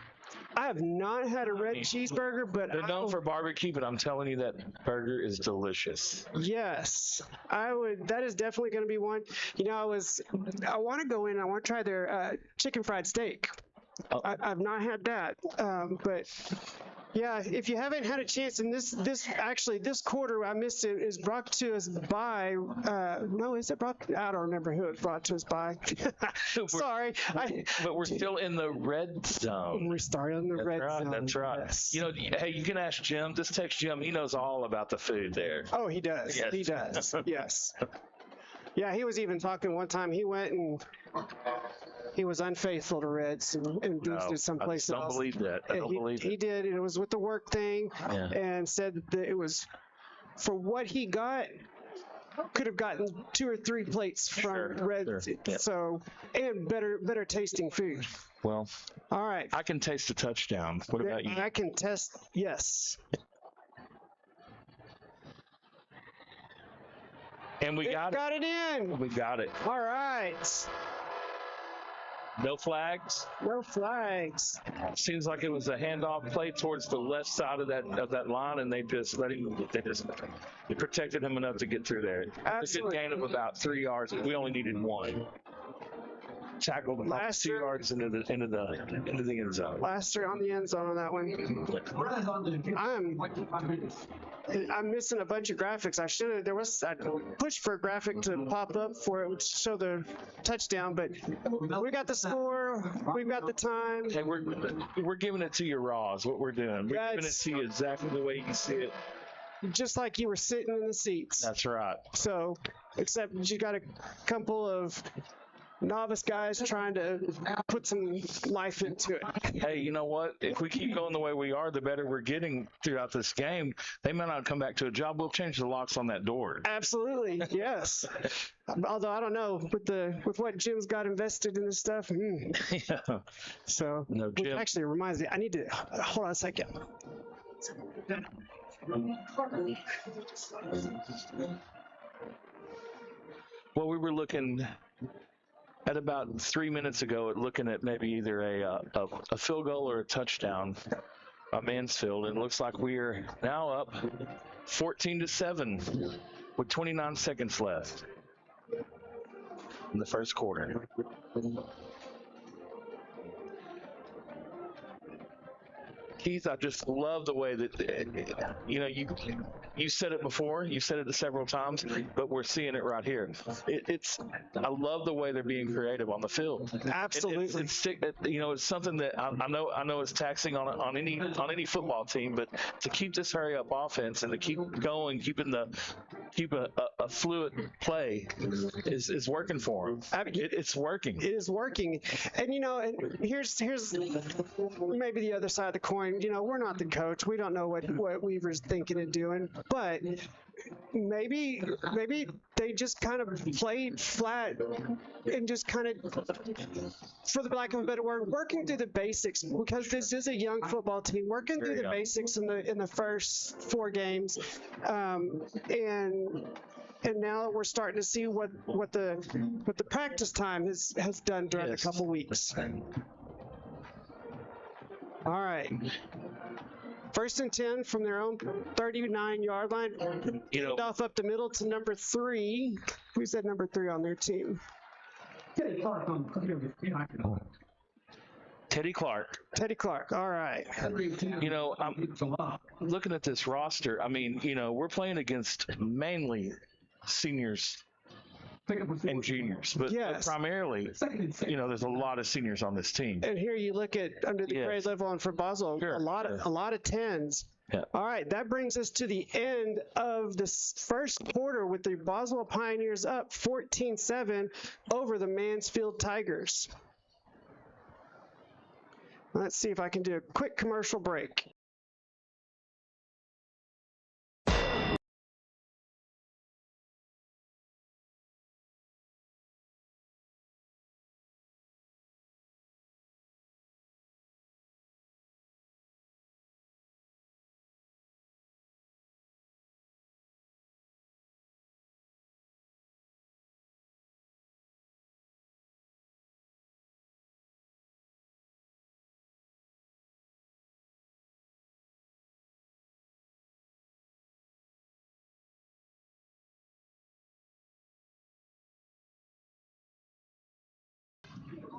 I have not had a red cheeseburger, but they're known for barbecue, but I'm telling you that burger is delicious. Yes, I would. That is definitely going to be one. I want to go in. I want to try their chicken fried steak. Oh. I've not had that, but yeah, if you haven't had a chance, and this quarter I missed it, is brought to us by no, is it brought? I don't remember who it brought to us by. Sorry, but we're still in the red zone. We're starting in the red zone. That's right. Yes. Hey, you can ask Jim. Just text Jim. He knows all about the food there. Oh, he does. Yes. He does. Yes. Yeah, he was even talking one time. He went and he was unfaithful to Reds and boosted someplace else. I don't believe that. I don't believe it. He did, and it was with the work thing, and said that it was for what he got. Could have gotten 2 or 3 plates from Reds, so and better tasting food. Well, all right. I can taste the touchdown. What about you? I can test. Yes. And we got it in. We got it. All right. No flags. No flags. Seems like it was a handoff play towards the left side of that line, and they just let him. They protected him enough to get through there. Absolutely. A good gain of about 3 yards. We only needed one. Tackled about 2 yards into the end zone. Laster on the end zone on that one. I'm missing a bunch of graphics. I pushed for a graphic to pop up for it would show the touchdown, but we got the score, we've got the time. Hey, we're giving it to you raw is what we're doing. We're giving it to you exactly the way you see it. Just like you were sitting in the seats. That's right. So, except you got a couple of novice guys trying to put some life into it. Hey, you know what? If we keep going the way we are, the better we're getting throughout this game. They may not come back to a job. We'll change the locks on that door. Absolutely, yes. Although I don't know with what Jim's got invested in this stuff. Yeah. So, No, which Jim. actually reminds me, I need to hold on a second. Well, we were looking at about 3 minutes ago at looking at maybe either a field goal or a touchdown by Mansfield, and it looks like we are now up 14-7 with 29 seconds left in the first quarter. Keith, I just love the way that, you said it before, you said it several times, but we're seeing it right here. I love the way they're being creative on the field. Absolutely. It's something that I know it's taxing on any football team, but to keep this hurry up offense and to keep going, keep a fluid play is working for them. It's working. It is working. And, and here's maybe the other side of the coin. We're not the coach. We don't know what Weaver's thinking and doing, but maybe they just kind of played flat and just kind of, for the lack of a better word, working through the basics, because this is a young football team working through the basics in the first 4 games, and now we're starting to see what the practice time has done during a couple weeks. All right. 1st and 10 from their own 39-yard line. Off up the middle to number 3. Who's that number 3 on their team? Teddy Clark. Teddy Clark. All right. I'm looking at this roster. We're playing against mainly seniors and juniors, but primarily, there's a lot of seniors on this team. And here you look at under the grade level, and for Boswell, a lot of 10s. Yeah. All right, that brings us to the end of this first quarter with the Boswell Pioneers up 14-7 over the Mansfield Tigers. Let's see if I can do a quick commercial break.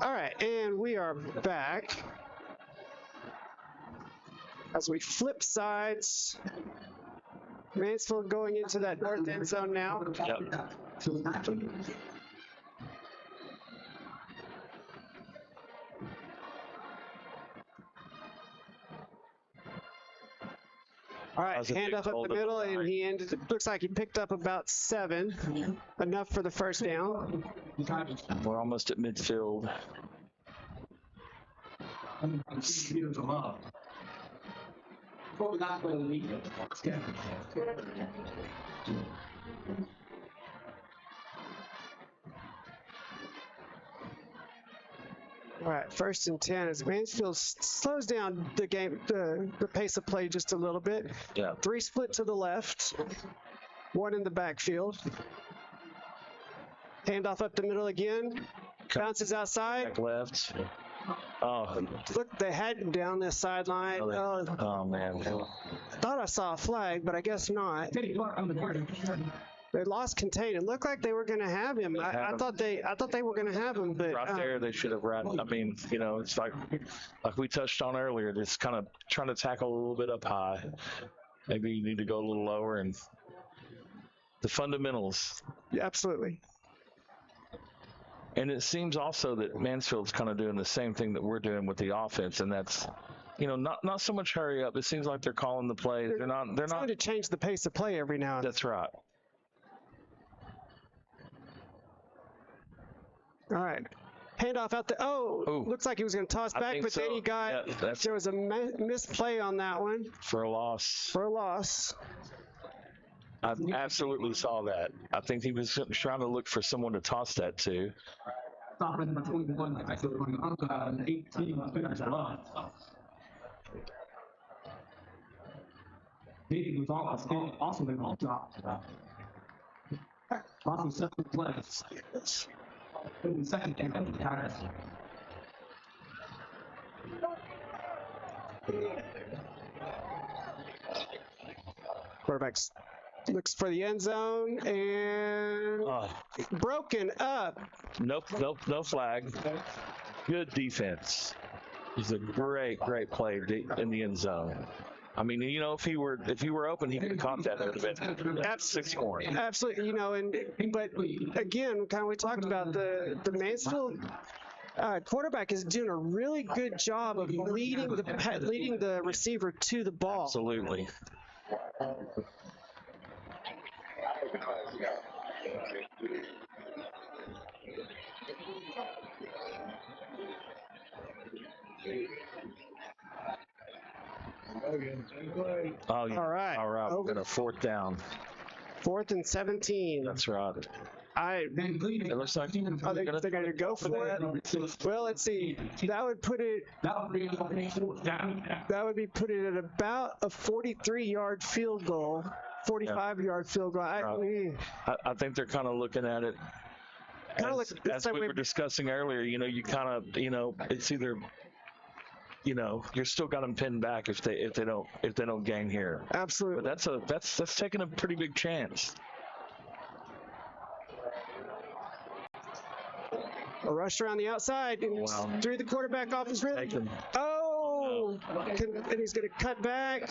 All right, and we are back as we flip sides. Mansfield going into that north end zone now. Yep. All right, hand up the middle, and looks like he picked up about 7, enough for the first down. We're almost at midfield. All right, 1st and 10 as Mansfield slows down the game, the pace of play just a little bit. Yeah. 3 split to the left, 1 in the backfield. Handoff up the middle again. Bounces outside. Back left. Oh, Look, they had him down this sideline. oh man. Thought I saw a flag, but I guess not. They lost contain. It looked like they were going to have him. I thought they were going to have him, but Right there, they should have run. I mean, it's like we touched on earlier, just kind of trying to tackle a little bit up high. Maybe you need to go a little lower and the fundamentals. Yeah, absolutely. And it seems also that Mansfield's kind of doing the same thing that we're doing with the offense, and that's, not so much hurry up. It seems like they're calling the plays. They're not trying to change the pace of play every now and then. That's right. All right. Handoff out there. Oh, looks like he was going to toss back, but then he got, there was a misplay on that one. For a loss. I absolutely saw that. I think he was trying to look for someone to toss that to. He was also been on top. Boston second place. Second game of the Tigers. Quarterbacks looks for the end zone and broken up. Nope, no flag. Good defense. It's a great play in the end zone. I mean, if he were open, he could have caught that. It would have been 6 more. Absolutely, but again, kind of we talked about the Mansfield quarterback is doing a really good job of leading the receiver to the ball. Absolutely. All right. We're going to 4th down. 4th and 17. That's right. It looks like they're going to go for it. Well, let's see. That would put it. That would be put it at about a 43-yard field goal, 45-yard field goal. I think they're kind of looking at it. As we were discussing earlier, you kind of, it's either. You're still got them pinned back if they don't gain here. Absolutely. But that's taking a pretty big chance. A rush around the outside and threw the quarterback off his rhythm. Oh, and he's going to cut back.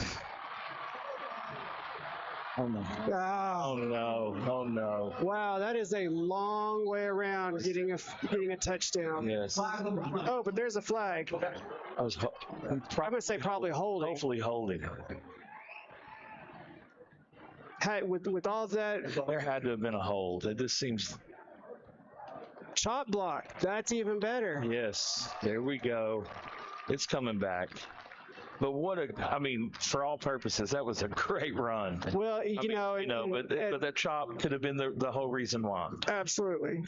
Oh no. Oh no. Wow, that is a long way around getting a touchdown. Yes. Oh, but there's a flag. I'm going to say probably holding. Hopefully holding. With all that. There had to have been a hold. It just seems. Chop block. That's even better. Yes. There we go. It's coming back. But for all purposes, that was a great run. Well, but that chop could have been the whole reason why. Absolutely.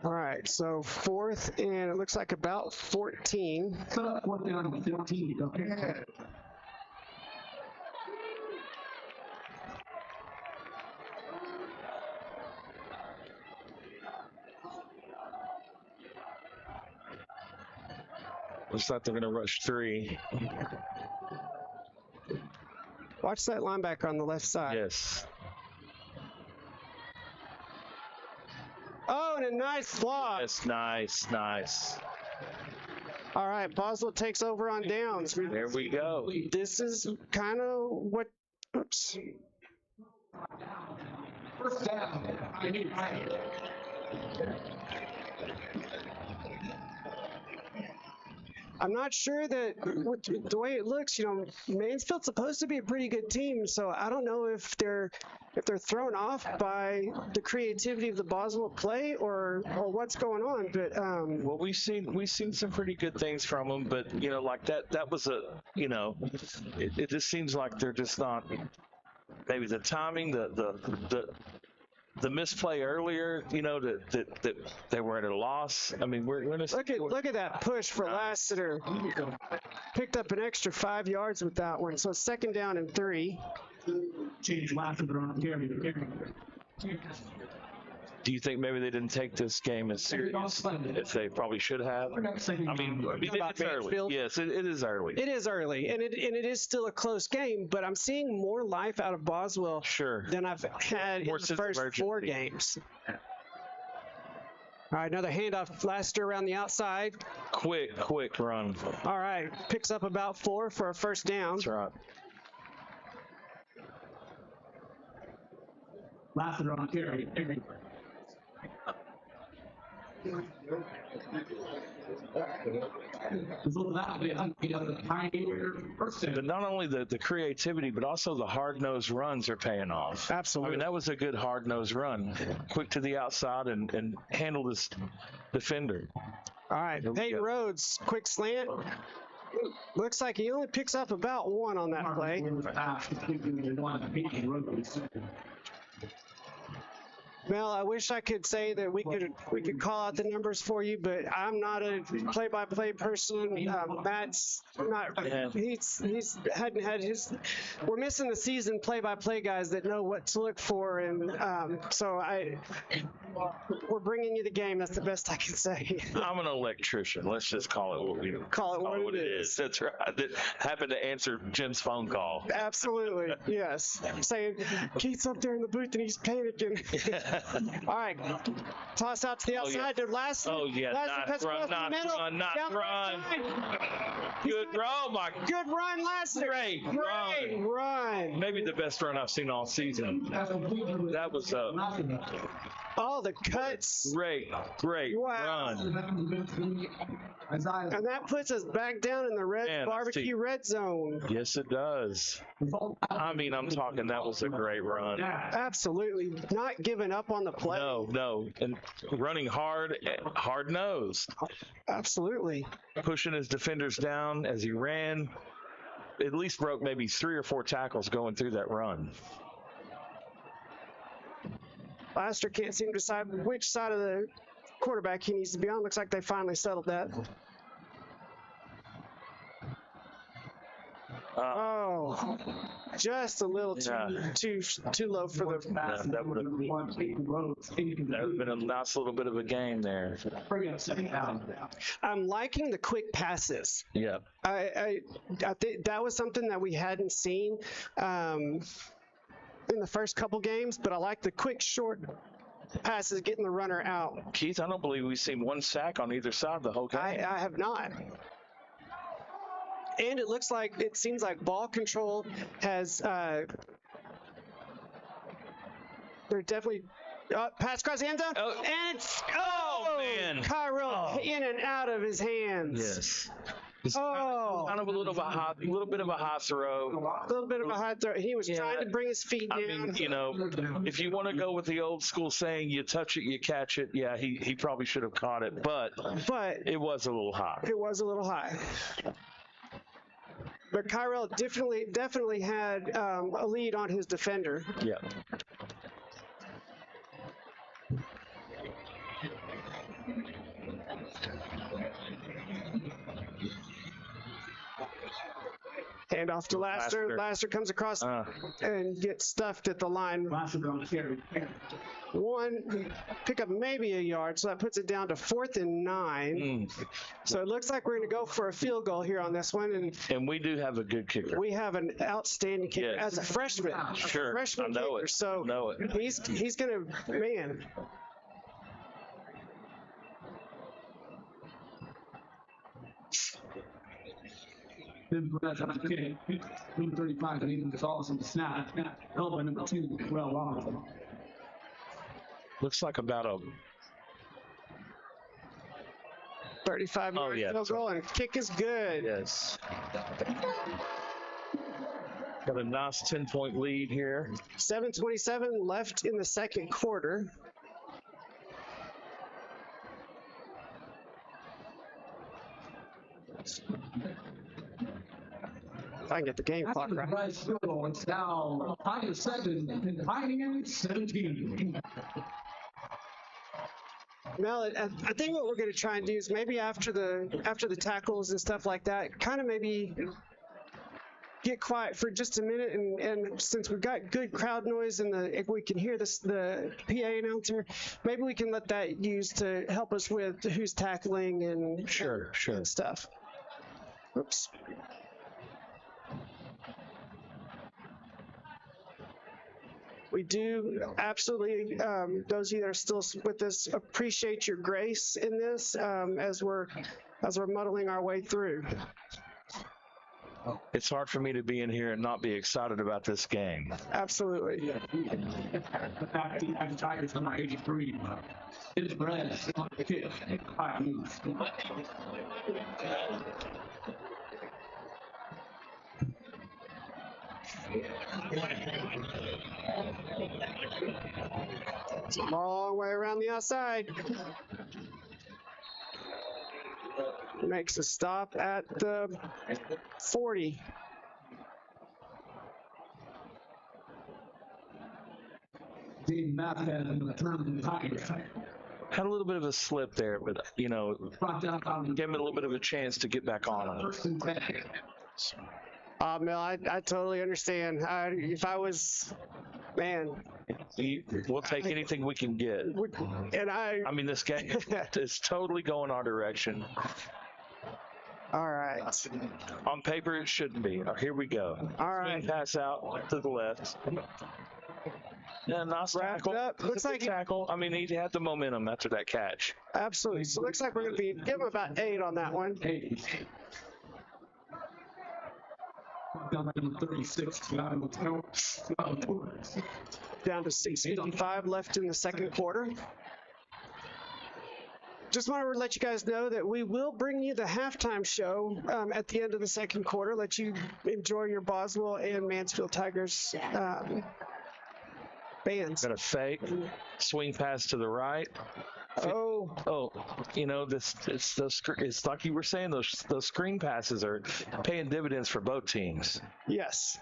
All right, so 4th and it looks like about 14. 4th down 14. Looks like they're going to rush 3. Watch that linebacker on the left side. Yes. Oh, and a nice block. Yes, nice. All right, Boswell takes over on downs. There we go. This is kind of what. Oops. First down. I'm not sure that the way it looks, Mansfield's supposed to be a pretty good team, so I don't know if they're thrown off by the creativity of the Boswell play or what's going on. But well, we've seen some pretty good things from them, but like that was it just seems like they're just not. Maybe the timing, the the misplay earlier, that they were at a loss. I mean, we're in a Look at that push for Lassiter. Picked up an extra 5 yards with that one. So 2nd down and 3. Change Lassiter on carry. Do you think maybe they didn't take this game as serious as they probably should have? I mean, it's early. Yes, it is early. It is early, and it is still a close game, but I'm seeing more life out of Boswell than I've had More in the first 4 games. All right, another handoff. Lassiter around the outside. Quick run. All right, picks up about 4 for a 1st down. That's right. Lassiter on carry. But not only the creativity, but also the hard-nosed runs are paying off. Absolutely. I mean, that was a good hard-nosed run. Quick to the outside and handle this defender. All right, Peyton Rhodes, quick slant. Looks like he only picks up about 1 on that play. Well, I wish I could say that we could call out the numbers for you, but I'm not a play-by-play person. Matt's not. He's hadn't had his. We're missing the seasoned play-by-play guys that know what to look for, and so we're bringing you the game. That's the best I can say. I'm an electrician. Let's just call it what we call it what it is. That's right. That happened to answer Jim's phone call. Absolutely, yes. Saying Keith's up there in the booth and he's panicking. All right, toss out to the outside to Lassiter. Oh yeah, not run. Good run, Good run, Lassiter. Great run. Maybe the best run I've seen all season. That was all the cuts. Great run. And that puts us back down in the barbecue red zone. Yes, it does. I mean, I'm talking that was a great run. Absolutely. Not giving up on the play. No. And running hard-nosed. Absolutely. Pushing his defenders down as he ran. At least broke maybe 3 or 4 tackles going through that run. Lassiter can't seem to decide which side of the quarterback he needs to be on. Looks like they finally settled that. Just a little too low for the. That would have been a nice little bit of a game there. I'm liking the quick passes. Yeah. I think that was something that we hadn't seen in the first couple games, but I like the quick short passes getting the runner out. Keith, I don't believe we've seen 1 sack on either side the whole game. I have not. And it seems like ball control has, they're definitely, pass across the end zone, and it's, man. Cairo in and out of his hands. Yes. Kind of a little bit of a high throw. A little bit of a high throw. He was trying to bring his feet down. I mean, if you want to go with the old school saying, you touch it, you catch it, yeah, he probably should have caught it, but it was a little high. It was a little high. But Kyrell definitely had a lead on his defender. Yeah. Hand off to Lassiter. Lassiter comes across and gets stuffed at the line. One pickup maybe a yard, so that puts it down to 4th and 9. So it looks like we're going to go for a field goal here on this one. And we do have a good kicker. We have an outstanding kicker as a freshman. Sure, freshman I know kicker. it. So know it. he's going to, man. Number 35, and even this awesome snap. Elbow number 2, well on. Looks like about a 35-yard field goal, and kick is good. Yes. Got a nice 10-point lead here. 7:27 left in the second quarter. If I can get the game clock right. It's now Tigers 7 and Pioneers 17. Mel, I think what we're going to try and do is maybe after the tackles and stuff like that, kind of maybe get quiet for just a minute, and since we've got good crowd noise and if we can hear the PA announcer, maybe we can let that use to help us with who's tackling and Sure. and stuff. Oops. We do absolutely, those of you that are still with us, appreciate your grace in this as we're muddling our way through. It's hard for me to be in here and not be excited about this game. Absolutely. The Tigers number 83. It's Brad on the kick. Pioneers. It's a long way around the outside. Makes a stop at the 40. Dean Math has been returned to the Tigers. Had a little bit of a slip there, but, gave him a little bit of a chance to get back on it. First and 10. Mel, I totally understand. If I was, man. We'll take anything we can get. And I mean, this game is totally going our direction. All right. On paper, it shouldn't be. Here we go. All right. Swing pass out to the left. Yeah, nice tackle. Up. Looks like tackle. I mean, he had the momentum after that catch. Absolutely. So it looks like we're going to be give him about 8 on that one. 8. Down to 36. Down to 6:55 left in the second quarter. Just want to let you guys know that we will bring you the halftime show at the end of the second quarter. Let you enjoy your Boswell and Mansfield Tigers bands. Got a fake swing pass to the right. It's like you were saying, those screen passes are paying dividends for both teams. Yes.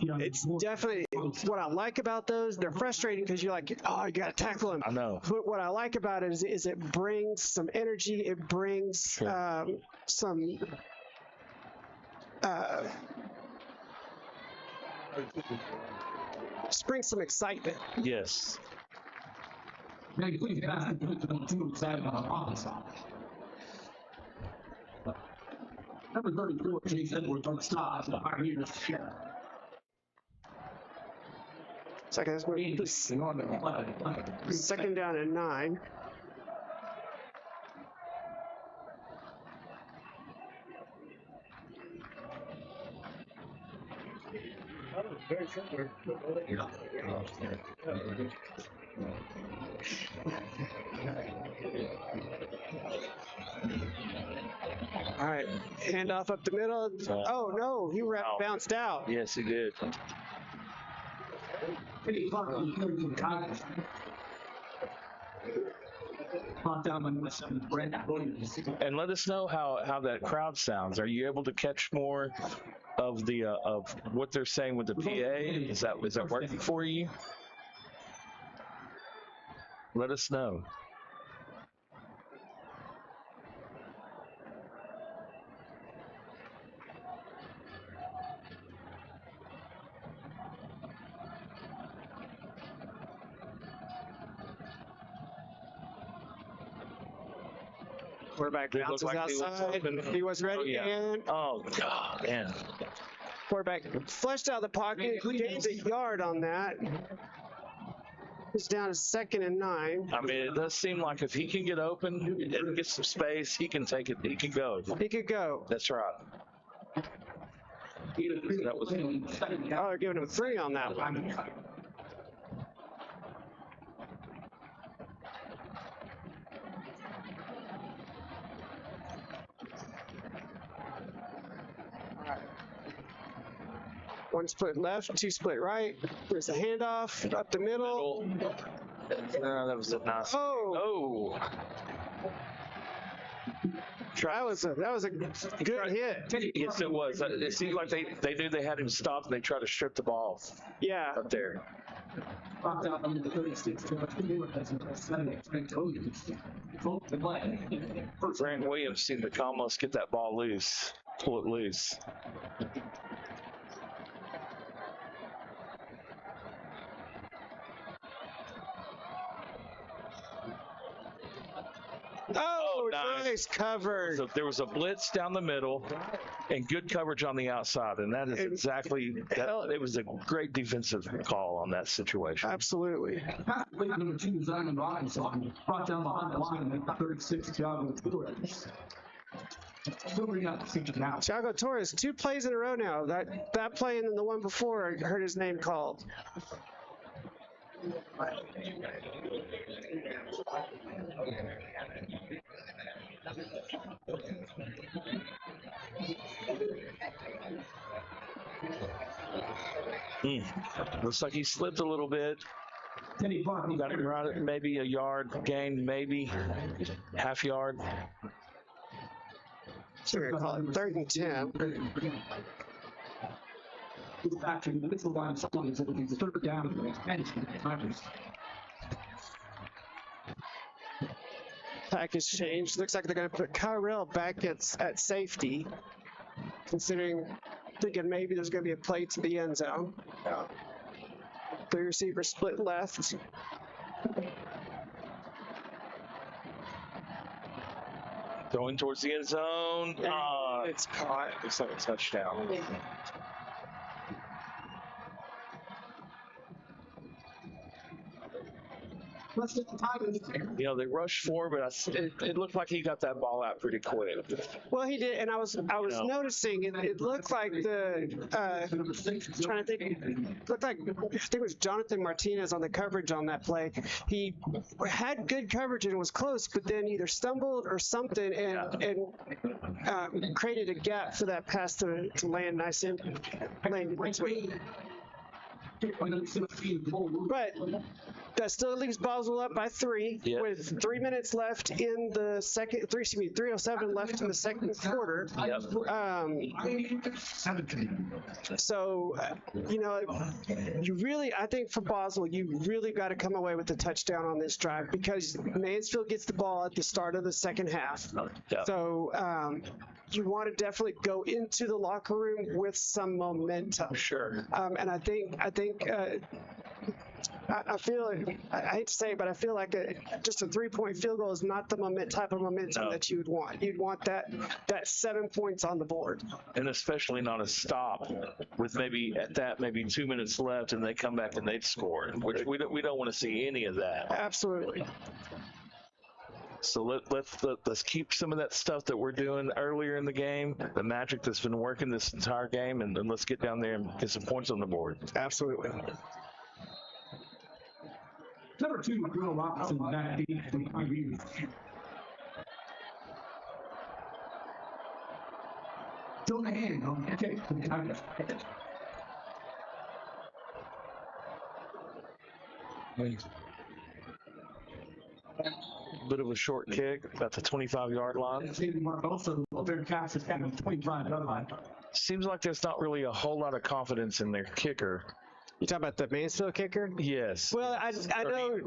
It's definitely what I like about those. They're frustrating because you're like, oh, you got to tackle him. I know. But what I like about it is it brings some energy. It brings some brings some excitement. Yes. Number 34, Chase Edwards on the stop for the Pioneers. Second down and 9. Very similar. All right, handoff up the middle. Oh no, he bounced out. Yes, he did. And let us know how that crowd sounds. Are you able to catch more of the of what they're saying with the PA? Is that working for you? Let us know. Quarterback bounces outside. He was ready. And oh, God, man. Quarterback flushed out of the pocket. Gains a yard on that. He's down to 2nd and 9. I mean, it does seem like if he can get open and get some space, he can take it. He can go. He could go. That's right. That was. Oh, they're giving him 3 on that one. One split left, 2 split right. There's a handoff up the middle. No, that was a nice. Oh. That was a good hit. Yes, it was. It seemed like they knew they had him stopped, and they tried to strip the ball Yeah. up there. Popped out on the 36 to Grant Williams seemed to almost get that ball loose, pull it loose. Oh, nice cover. So there was a blitz down the middle and good coverage on the outside, and that is exactly that. It was a great defensive call on that situation. Absolutely. Number 2, Zion Robinson, brought down behind the line at 36, Thiago Torres. Thiago Torres, 2 plays in a row now. That play and then the one before, I heard his name called. Looks like he slipped a little bit. Got him right at maybe a yard gain, maybe half yard. So we're going to call it 3rd and 10. Back to the middle line, something is looking to third down. Package change. Looks like they're going to put Kyrell back at safety, thinking maybe there's going to be a play to the end zone. 3 receivers split left. Going towards the end zone. It's caught. Looks like a touchdown. You know, they rushed forward, but it looked like he got that ball out pretty quick. Well, he did, and I was noticing it looked like trying to think, looked like I think it was Jonathan Martinez on the coverage on that play. He had good coverage and was close, but then either stumbled or something and created a gap for that pass to land nice in lane between. But that still leaves Boswell up by 3 with 3 minutes left in the second. 3:07 left in the second quarter. So I think for Boswell, you really got to come away with the touchdown on this drive because Mansfield gets the ball at the start of the second half. So you want to definitely go into the locker room with some momentum. Sure. And I think I feel like, I hate to say it, but I feel like just a 3-point field goal is not the type of momentum that you would want. You'd want that 7 points on the board. And especially not a stop with maybe 2 minutes left and they come back and they'd score, which we don't want to see any of that. Absolutely. So let's keep some of that stuff that we're doing earlier in the game, the magic that's been working this entire game, and let's get down there and get some points on the board. Absolutely. Number 2, Will Robinson, back deep from Pioneers. Still in the hand on the kick for the Tigers. Bit of a short kick, about the 25-yard line. Seems like there's not really a whole lot of confidence in their kicker. You talking about the Mansfield kicker? Yes. Well, I know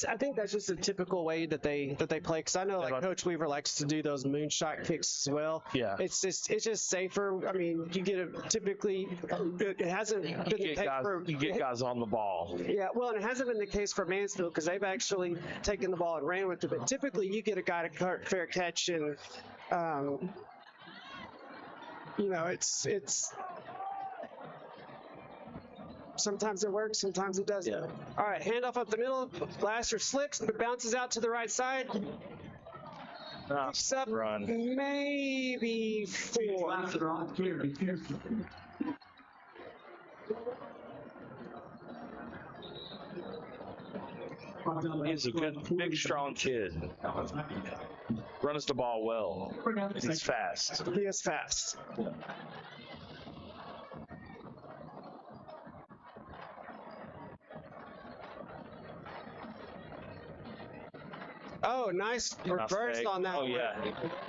I think that's just a typical way that they play. Because I know Coach Weaver likes to do those moonshot kicks as well. Yeah. It's just safer. I mean, you get it typically. It hasn't been the case for you get guys on the ball. Yeah. Well, and it hasn't been the case for Mansfield because they've actually taken the ball and ran with it. But typically, you get a guy to fair catch and it's. Sometimes it works, sometimes it doesn't. Yeah. All right, handoff up the middle. Blaster slicks, but bounces out to the right side. Picks up run. Maybe 4. He's a good, big, strong kid. Runs the ball well. He's fast. He is fast. Oh, nice reverse fake. on that. Oh, yeah.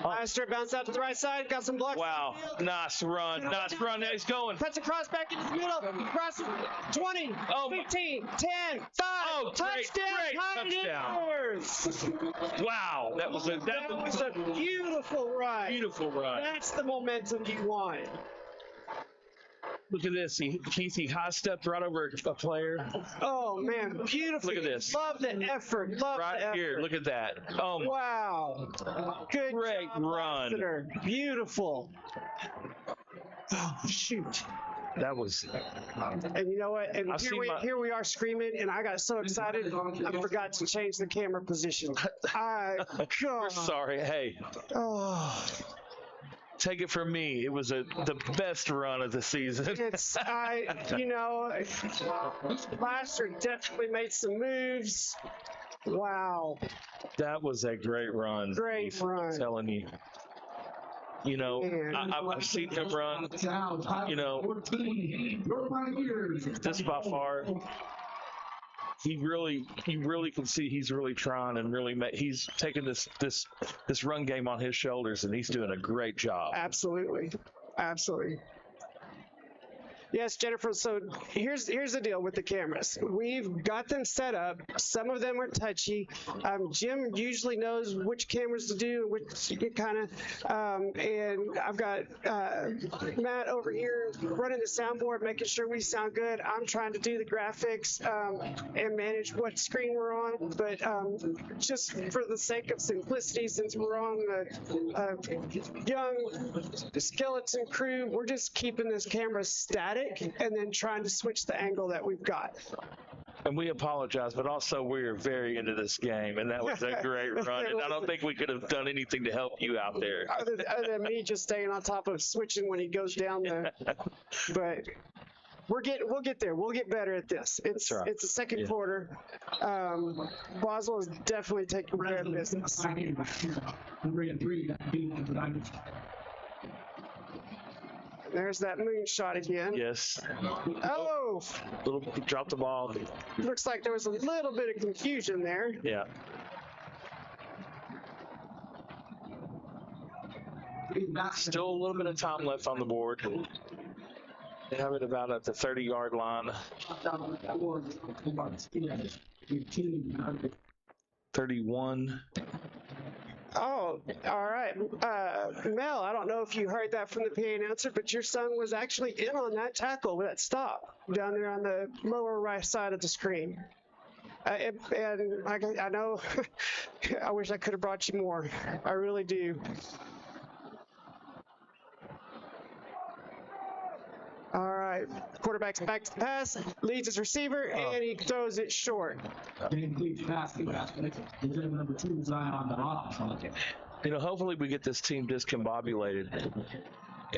Master bounce out to the right side. Got some blocks. Wow. Nice run. Nice run. He's going. Cuts across back into the middle. Cross 20, 15, 10, 5. Oh, touchdown. great touchdown. Wow. That was a beautiful run. beautiful run. That's the momentum you want. Look at this. He high-stepped right over a player. Oh, man. Beautiful. Look at this. Love the effort. Love Right the effort. here. Look at that. Oh, Wow. Good great job, run. Lassiter. Beautiful. Oh, shoot. That was. And you know what? And I've seen here we are screaming, and I got so excited, I forgot to change the camera position. We're sorry. Hey, Oh, take it from me. It was the best run of the season. Lassiter definitely made some moves. Wow. That was a great run. Great I'm run. telling you. You know, I've seen him run. You know, this by far. You really can see he's really trying and he's taking this run game on his shoulders, and he's doing a great job. Absolutely. Yes, Jennifer. So here's the deal with the cameras. We've got them set up. Some of them are touchy. Jim usually knows which cameras to do, which kind of. And I've got Matt over here running the soundboard, making sure we sound good. I'm trying to do the graphics and manage what screen we're on. But just for the sake of simplicity, since we're on the young skeleton crew, we're just keeping this camera static and then trying to switch the angle that we've got. And we apologize, but also we're very into this game, and that was a great run. And I don't think we could have done anything to help you out there. Other than me just staying on top of switching when he goes down there. But we'll get there. We'll get better at this. It's the second quarter. Boswell is definitely taking care of business. There's that moonshot again. Yes. Oh! Dropped the ball. Looks like there was a little bit of confusion there. Yeah. Still a little bit of time left on the board. They have it about at the 30-yard line. 31. Oh, all right. Mel, I don't know if you heard that from the PA announcer, but your son was actually in on that tackle with that stop down there on the lower right side of the screen. And I know, I wish I could have brought you more. I really do. All right, quarterback's back to the pass, leads his receiver, and he throws it short. You know, hopefully we get this team discombobulated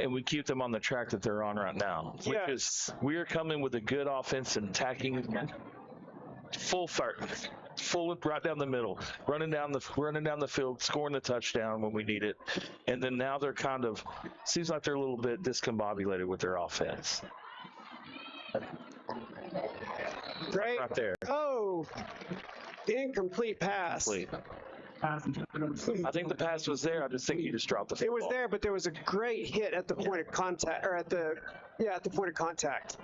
and we keep them on the track that they're on right now. Yes. Because we are coming with a good offense and attacking full right down the middle, running down the field, scoring the touchdown when we need it. And then now they're seems like they're a little bit discombobulated with their offense. Great. Right there. Oh, incomplete pass. Complete. I think the pass was there. I just think he just dropped the football. It was there, but there was a great hit at the point of contact, or at the point of contact.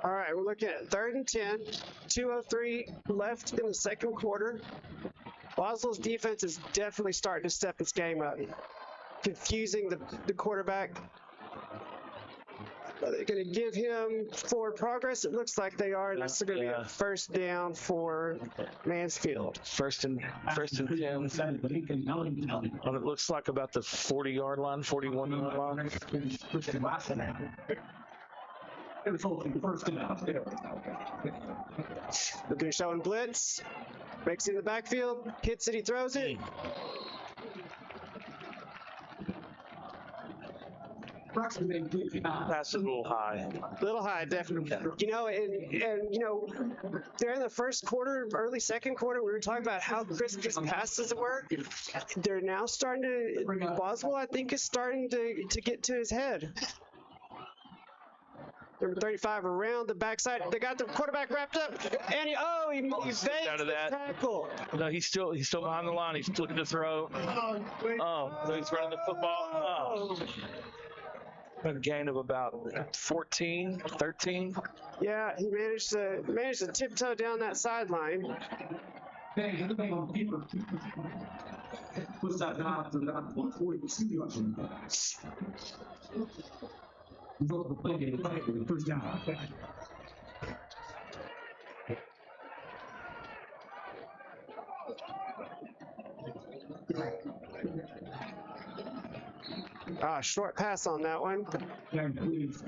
All right, we're looking at 3rd and 10, 2:03 left in the second quarter. Boswell's defense is definitely starting to step its game up, confusing the quarterback. Are they going to give him forward progress? It looks like they are, and that's going to be a first down for Mansfield. First and 10. And it looks like about the 40-yard line, 41-yard line. Looking to show him blitz. Breaks in the backfield, hits it, he throws it. approximately Pass is a little high. Little high, definitely. You know, and you know, during the first quarter, early second quarter, we were talking about how crisp his passes were. They're now starting to. Boswell, I think, is starting to get to his head. Number 35 around the backside. They got the quarterback wrapped up, and he faked out of the that. tackle. No, he's still behind the line. He's looking to throw. Oh, so he's running the football. Oh. A gain of about 14, 13. Yeah, he managed to tiptoe down that sideline. Puts that down to about 40%. Result of the play, the first down. Short pass on that one. Brings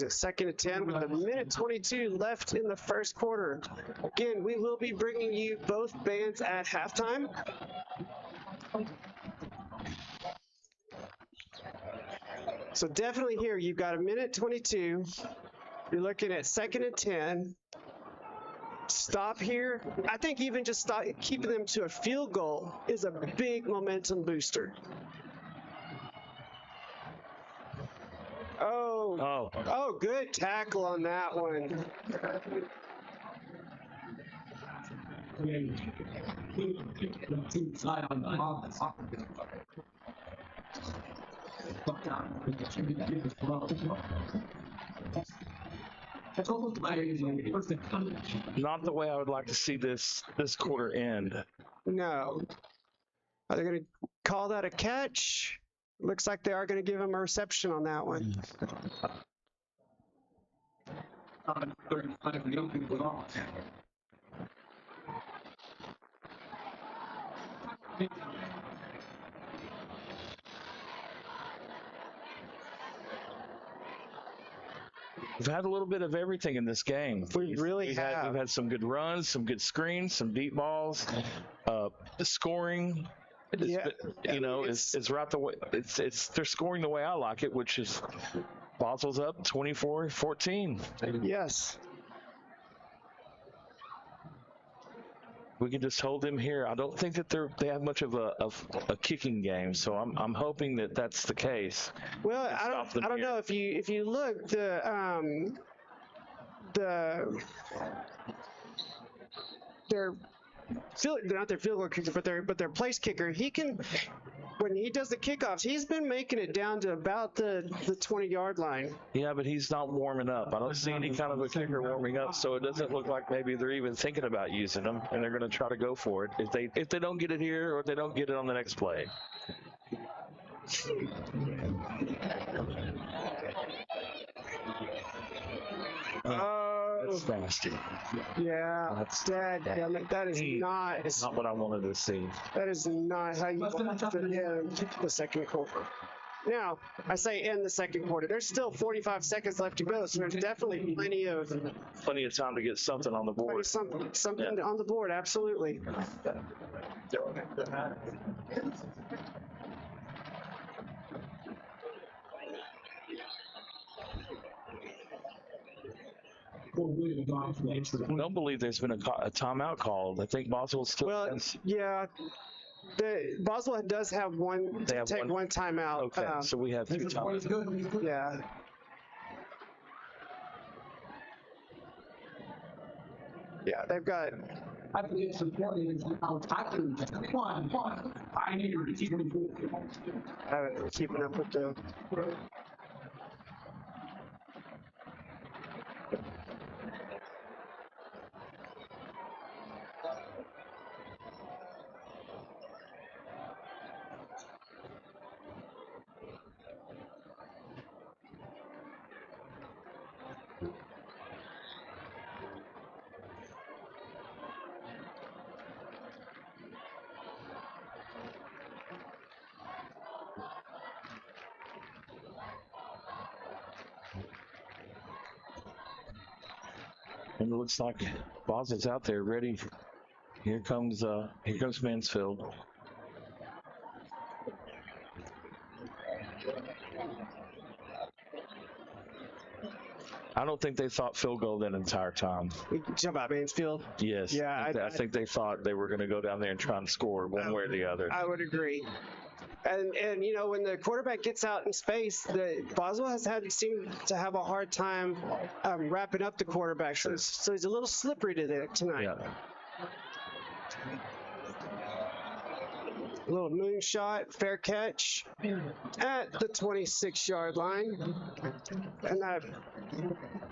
it 2nd and 10 with a minute 22 left in the first quarter. Again, we will be bringing you both bands at halftime. So definitely here, you've got a minute 22. You're looking at 2nd and 10. Stop here. I think even just keeping them to a field goal is a big momentum booster. Oh, good tackle on that one. Not the way I would like to see this quarter end. No. Are they going to call that a catch? Looks like they are going to give him a reception on that one. We've had a little bit of everything in this game. We really have. We've had some good runs, some good screens, some deep balls, scoring. It's right the way. They're scoring the way I like it, which is Boswell's up 24-14. Yes. We can just hold them here. I don't think that they have much of a kicking game, so I'm hoping that that's the case. Well, I don't know if you look they're not their field goal kicker, but their place kicker. He can, when he does the kickoffs, he's been making it down to about the 20-yard line. Yeah, but he's not warming up. I don't see any kind of a kicker warming up, so it doesn't look like maybe they're even thinking about using him, and they're going to try to go for it if they don't get it here or if they don't get it on the next play. That's nasty. Yeah, that is not what I wanted to see. That is not how you want to end the second quarter. Now, I say end the second quarter. There's still 45 seconds left to go, so there's definitely plenty of time to get something on the board. Something on the board, absolutely. I don't believe there's been a timeout called. I think Boswell still. Well, yeah. Boswell does have one. They have one timeout. Okay, so we have 2 timeouts. Yeah. Yeah, they've got. I think it's important how Tigers I need to keep keeping up with the. And it looks like Boswell's out there ready. Here comes Mansfield. I don't think they thought field goal that entire time. You talking about Mansfield? Yes. Yeah, I think they thought they were going to go down there and try and score one way or the other. I would agree. And you know, when the quarterback gets out in space, the Boswell seemed to have a hard time wrapping up the quarterback. So he's a little slippery tonight. Yeah. A little moonshot, fair catch at the 26-yard line. And that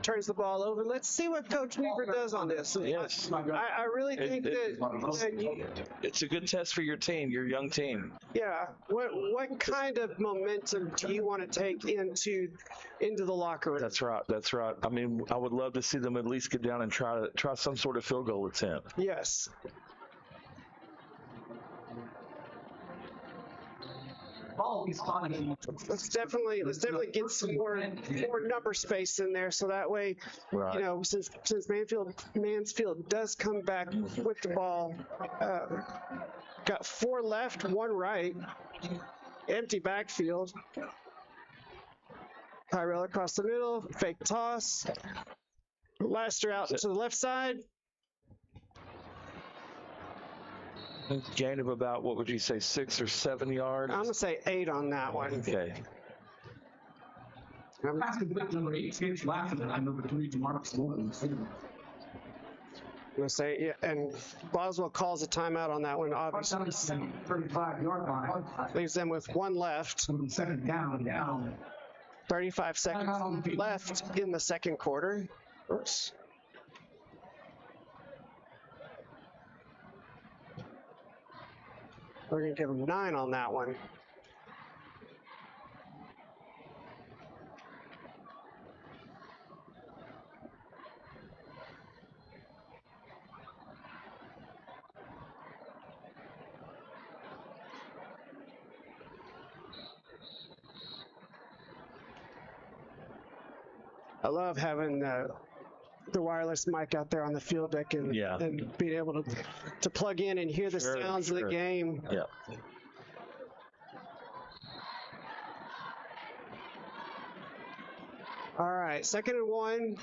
turns the ball over. Let's see what Coach Weaver does on this. Yes. I really think It's a good test for your team, your young team. yeah. What kind of momentum do you want to take into the locker room? That's right. That's right. I mean, I would love to see them at least get down and try some sort of field goal attempt. Yes. Let's definitely get some more number space in there, so that way, Right. you know, since Mansfield does come back with the ball, got 4 left, 1 right, empty backfield. Tyrell across the middle, fake toss. Laster out to the left side. Gain of about, what would you say, 6 or 7 yards? I'm gonna say 8 on that one. Okay. Pass complete number 8, James Laughlin, and number 3, Demarcus Morton. I'm gonna say, yeah, and Boswell calls a timeout on that one, obviously. 35-yard line. Leaves them with 1 left. Second down. 35 seconds left in the second quarter. Oops. We're going to give them 9 on that one. I love having the wireless mic out there on the field deck and being able to plug in and hear the sounds of the game. Yeah. All right, 2nd and 1.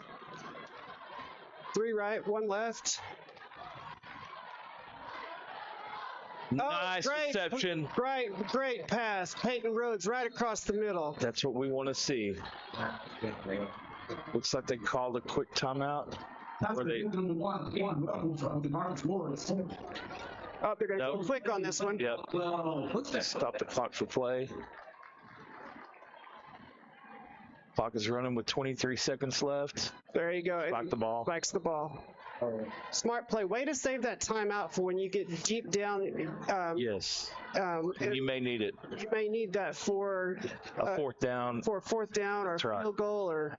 3 right, 1 left. Nice reception. Great pass. Peyton Rhodes right across the middle. That's what we want to see. Looks like they called a quick timeout. That's number 1, Demarcus Morton. Oh, they're going to go quick on this one. Yep. Stop the clock for play. Clock is running with 23 seconds left. There you go. Spike the ball. Spikes the ball. Smart play. Way to save that timeout for when you get deep down. Yes. You may need it. You may need that for a 4th down. For a 4th down or field goal or.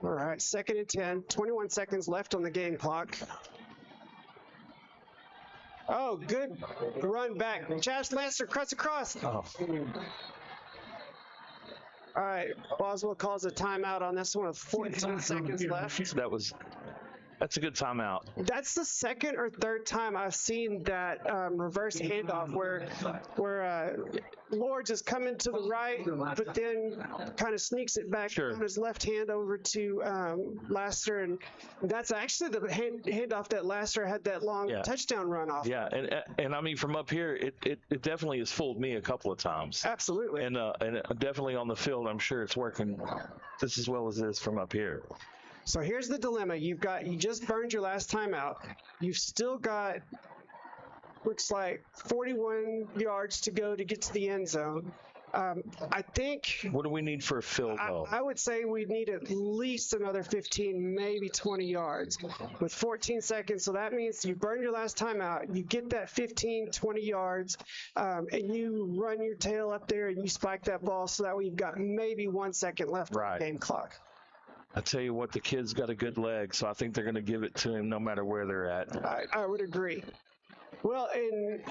All right, 2nd and 10. 21 seconds left on the game clock. Oh, good run back. Chaz Lancer cuts across. Oh. All right, Boswell calls a timeout on this one with 14 seconds left. That's a good timeout. That's the 2nd or 3rd time I've seen that reverse handoff where Lords is coming to the right, but then kind of sneaks it back on his left hand over to Laster, and that's actually the handoff that Laster had that long touchdown run off. Yeah, and I mean from up here, it definitely has fooled me a couple of times. Absolutely. And definitely on the field, I'm sure it's working just as well as it is from up here. So here's the dilemma. You just burned your last timeout. You've still got, looks like 41 yards to go to get to the end zone. I think. What do we need for a field goal? I would say we need at least another 15, maybe 20 yards with 14 seconds. So that means you burn your last timeout. You get that 15, 20 yards, and you run your tail up there and you spike that ball. So that way you've got maybe 1 second left on the game clock. I tell you what, the kid's got a good leg, so I think they're going to give it to him no matter where they're at. I would agree. Well, and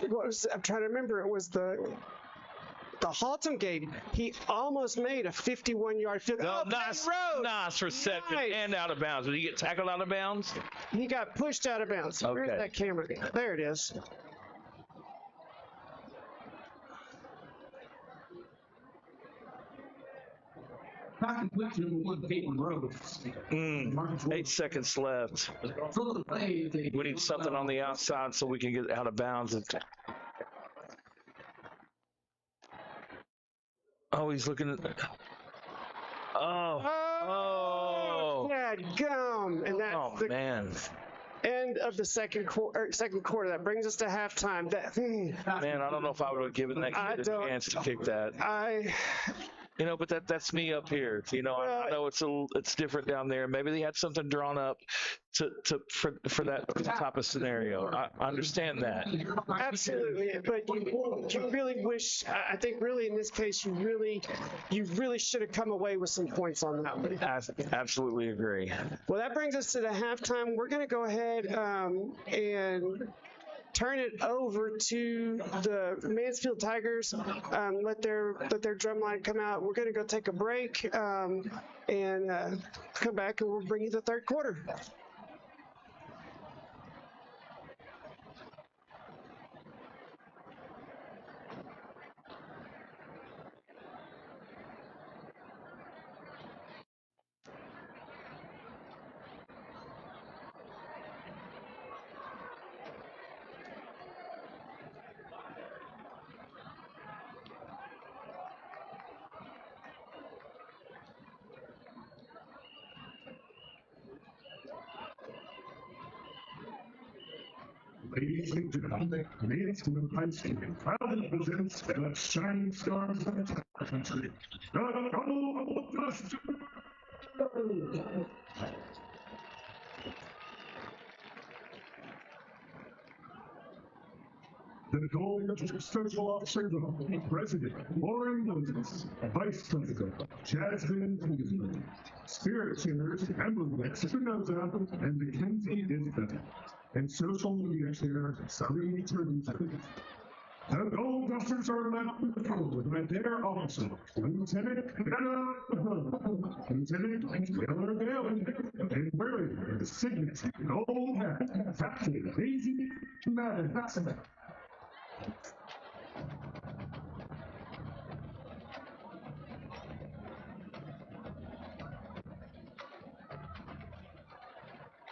I'm trying to remember, it was the the Haltom game, he almost made a 51-yard field goal. No, nice reception and out of bounds. Did he get tackled out of bounds? He got pushed out of bounds. Okay. Where's that camera? There it is. Not completion of one Peyton Rose. 8 seconds left. We need something on the outside so we can get out of bounds. Oh, he's looking at. Oh. Gum. And that's the man. end of the second quarter. That brings us to halftime. Man, I don't know if I would have given that kid a chance to kick that. But that's me up here. I know it's different down there. Maybe they had something drawn up for that type of scenario. I understand that. Absolutely, but you really wish. I think really in this case you really should have come away with some points on that one. I absolutely agree. Well, that brings us to the halftime. We're going to go ahead and turn it over to the Mansfield Tigers. Let their drum line come out. We're going to go take a break and come back, and we'll bring you the third quarter. Ladies and gentlemen, Mansfield High School proudly presents the Shining Stars of the Country, the Goldbusters! The Goldbusters Special Officer, President Lauren Moses, Vice President Jasmine Kingsman, Spirit Singers Emily Espinoza, and Mackenzie Isbell, and social media chair Sabrina Turner. The Goldbusters are now in the field with their officer, Lieutenant Taylor Bailey, and wearing the signature gold hat, Captain Daisy Madden.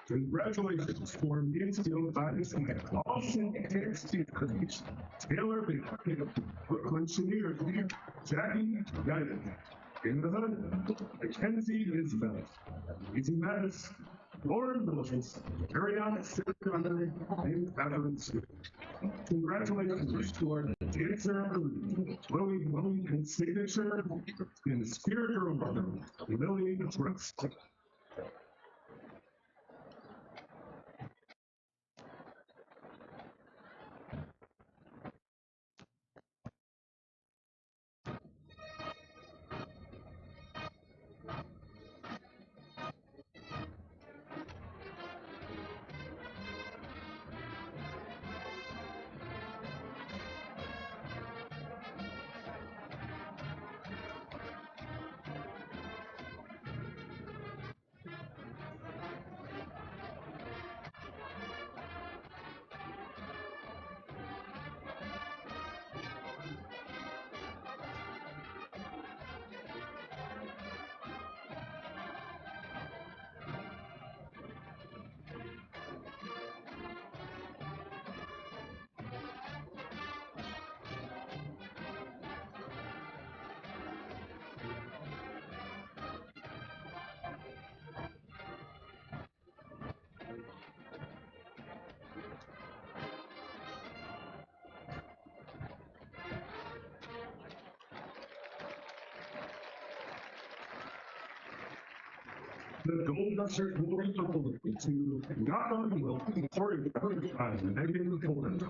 Congratulations for Mansfield Tigers and Austin Tennessee Coach Taylor Bailey, Brooklyn Chenier, Jackie Guided, in the hood, Mackenzie Isbell, Easy Mattis, Lauren Moses, Ariana Sitter, and Catherine Stewart. Congratulations to our dancer, Chloe and signature, and spirit girl, Lily Trust. The Goldbusters will be to not only will be supported by the negative Poland.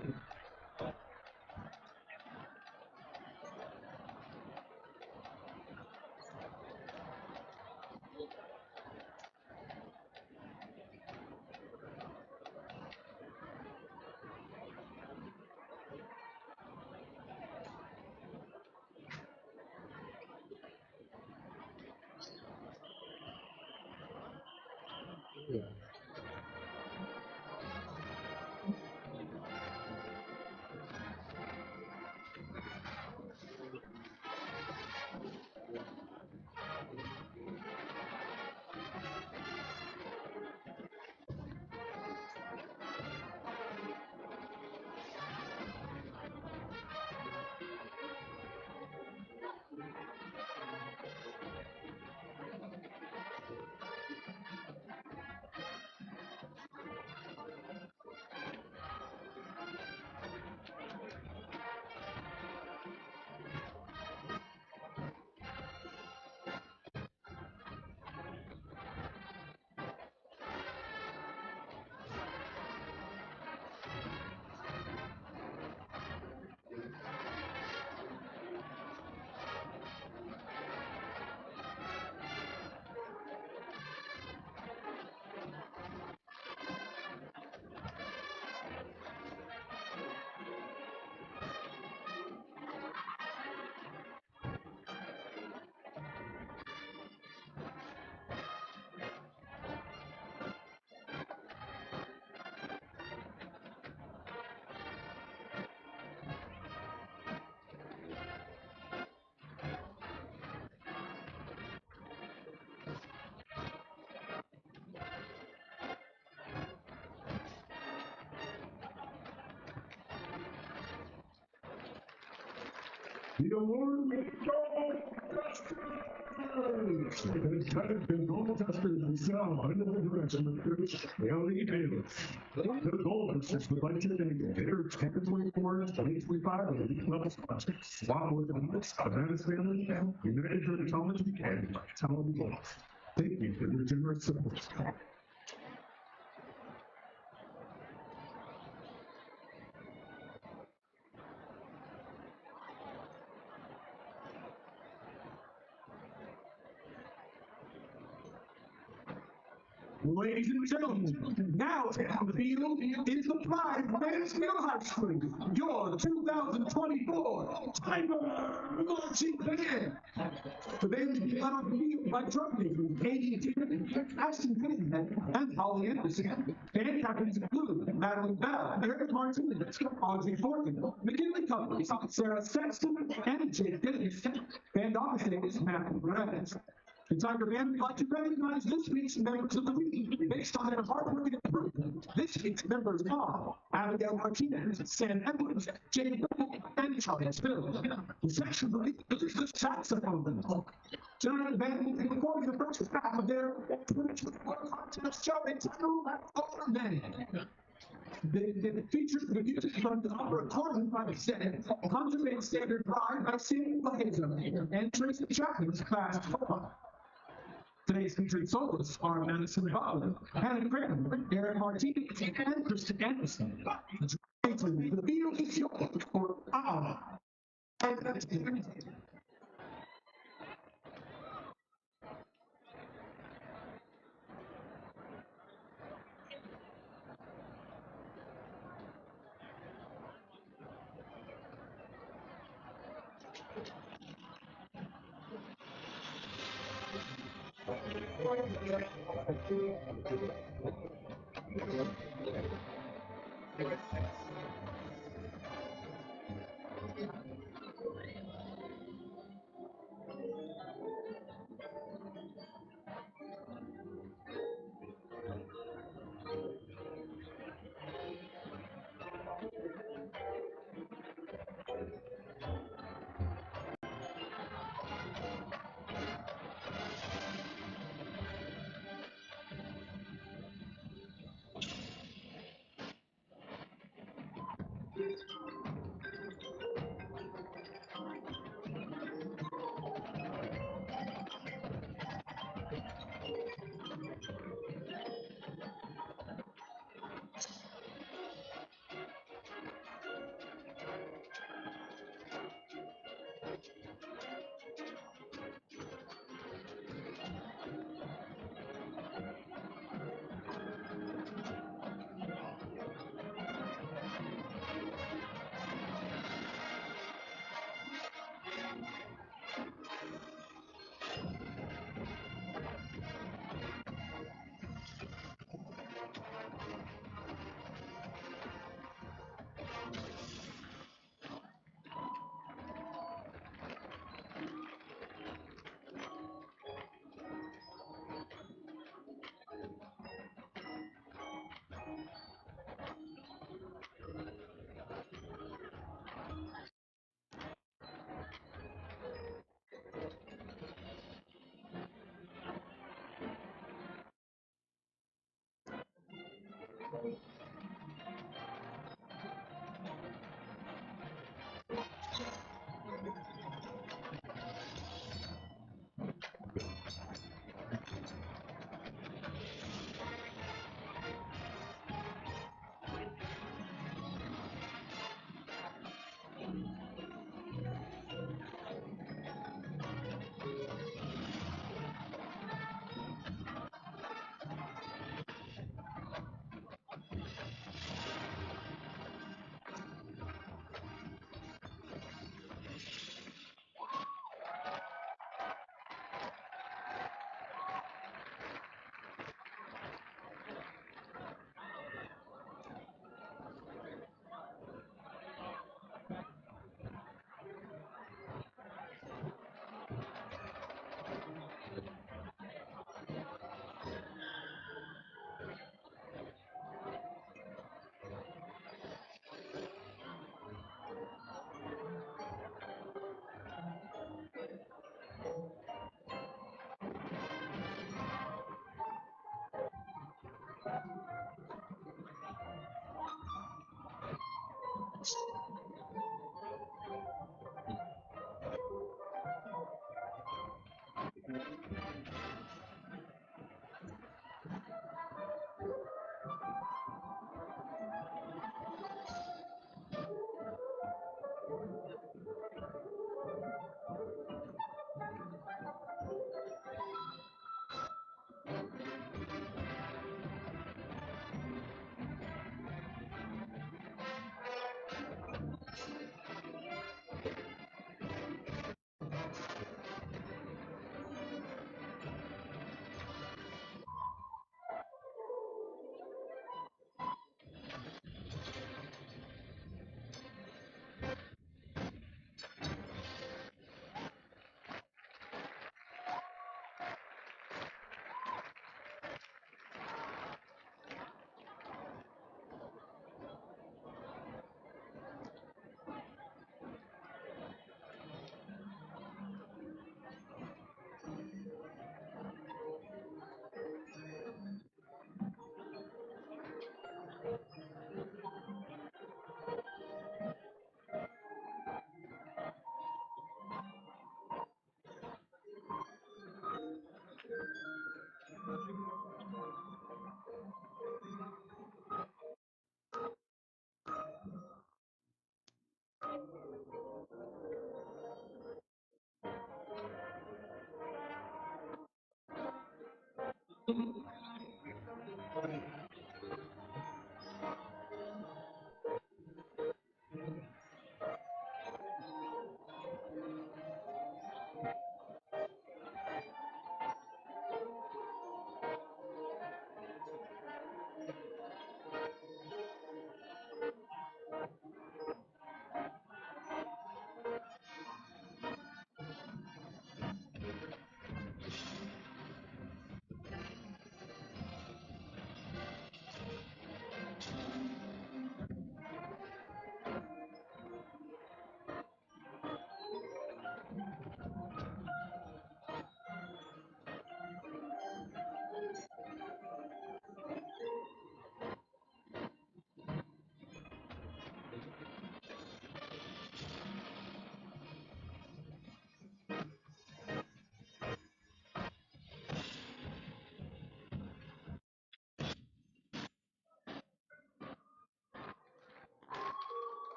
The award may go Dusters! The Tigers and Gold Dusters themselves under the direction of Coach Ellie Davis. The Gold Dusters would like to thank their 1024 2025 Elite Level sponsors, along with the Mix of Mansfield United Dermatology and Vitality Box. Thank you for your generous support. Ladies and gentlemen, now on the field is the pride of Mansfield High School, your 2024 Tiger Marching Band. The band to be led on the field by drum majors Katie Tierney, Ashton Cunningham, and Holly Anderson. Band captains include Madeline Bell, Eric Martinez, Audrey Fortin, McKinley Cummings, Sarah Sexton, and Jake Dennis. Band officer is Matthew Perez. The Tiger Band would like to recognize this week's members of the league based on their hard work and improvement. This week's members are Abigail Martinez, Sam Edwards, Jay Bennett, and Charles Hill. The section of the league is the saxophone. Tonight, the band will be recording the first half of their 2024 contest show entitled Older Men. The features the music from the recording by the set Conservate Standard Pride by Sam Blazer and Tracy Chapman's Fast 4. Today's featured soloists are Madison Butler, Hannah Craven, Eric Martinez, and Kristen Anderson. The field is yours for our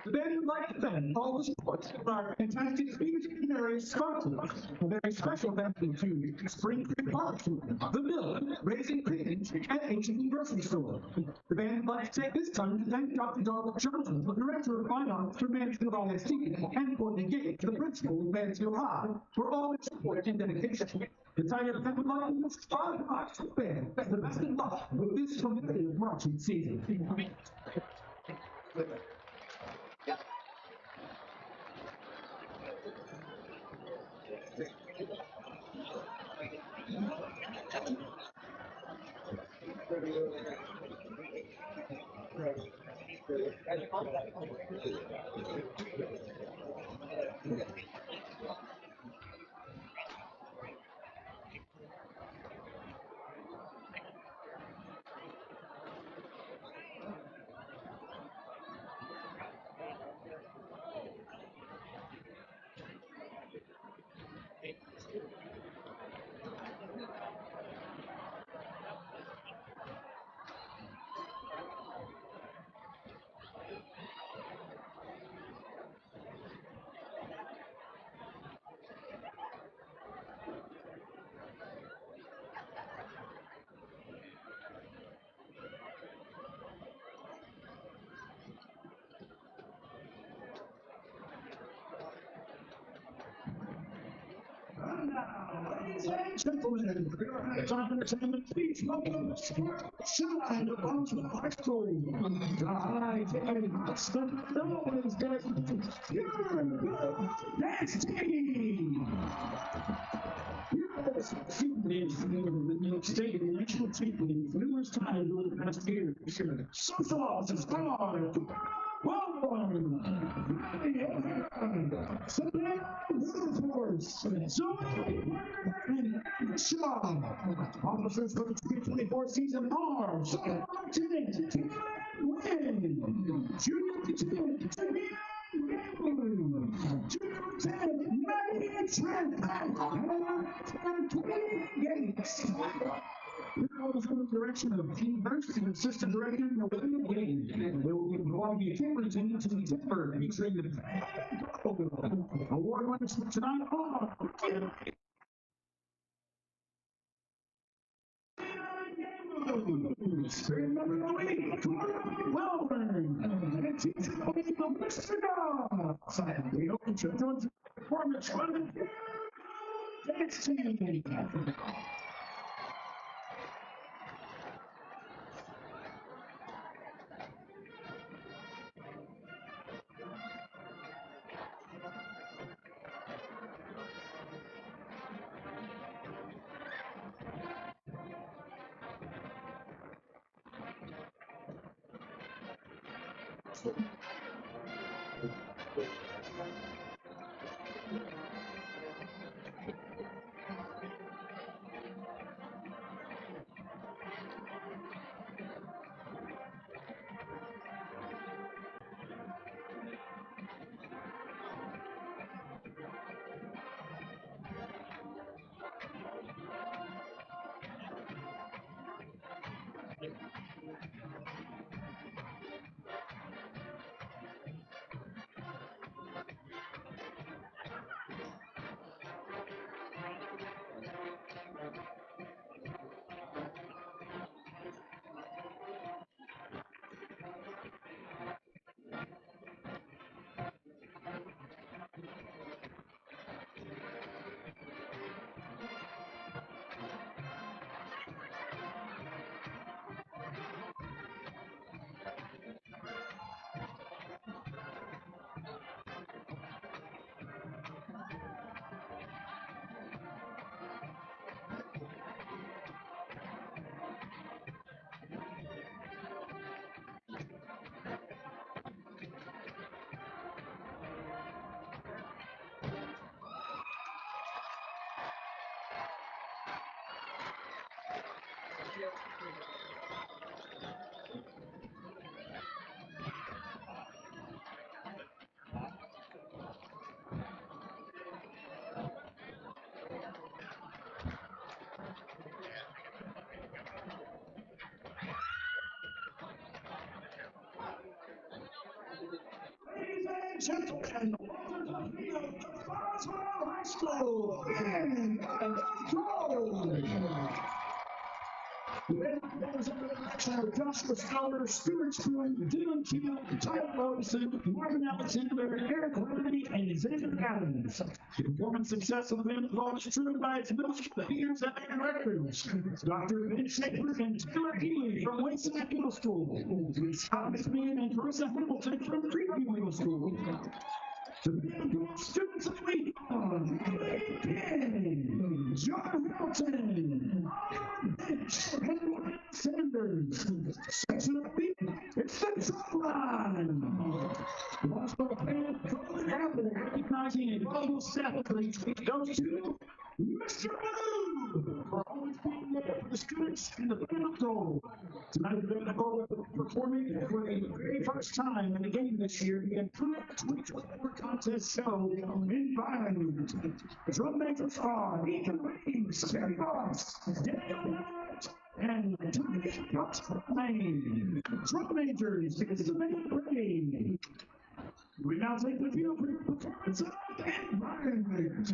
The band would like to thank all the sports of our fantastic Swedish Canary sponsors. A very special thank you to Spring Creek Park, The Mill, Raising Pigeons, and Ancient Grocery Store. The band would like to take this time to thank Dr. Donald Johnson, the Director of Fine Arts for Mansfield ISD, and Courtney Gates, the Principal of Mansfield High, for all their support and dedication. The Tiger band would like to wish all the Arts band the best of luck with this competitive marching season. Ladies and gentlemen, for your hands-on entertainment, please welcome the Shine of Boswell High School. The High-Tigers, the Philippines dance team. Yes, students in New York State and national champions numerous times over the past years. Socialize and star. Welcome. Boswellsports. Zoe and Shaw. Officers for the 2024 season are Lieutenant Win. Junior Lieutenant Gates. Under the direction of Team Burst and Assistant Director William Gates. They will be providing a camera team to the Timber featuring the award winners for tonight are remember the week, Welburn, and teacher of Mr. Dobbs. We hope you enjoy the performance from the dance team. Gentlemen, welcome to Boswell High School and control. Members of the direction of Joshua Stoller, Stuart Stewart, Dylan Keel, Tyler Robertson, Marvin Alexander, Eric Liberty, and Xavier Adams. The performance success of the men's ball is driven by its middle school leaders and their directors. Dr. Vince Shaper and Taylor Healy from Wayside Middle School. Thomas Mann and Carissa Hamilton from Preview Middle School. The students of the week are John Hamilton, Henry Sanders, section of the it's the top line. The Boswell Pioneers golden apple recognizing a valuable staff for each week goes to Mr. Blue for always being there for the students in the final goal. Tonight we're going to go performing for the very first time in the game this year, the improved 2024 contest show in Byron. Drum makers are Ethan Reeves, Terry Boss, Daniel Knight, and Tony Lane. Drum majors is the main brain. We now take the field for your performance of environment.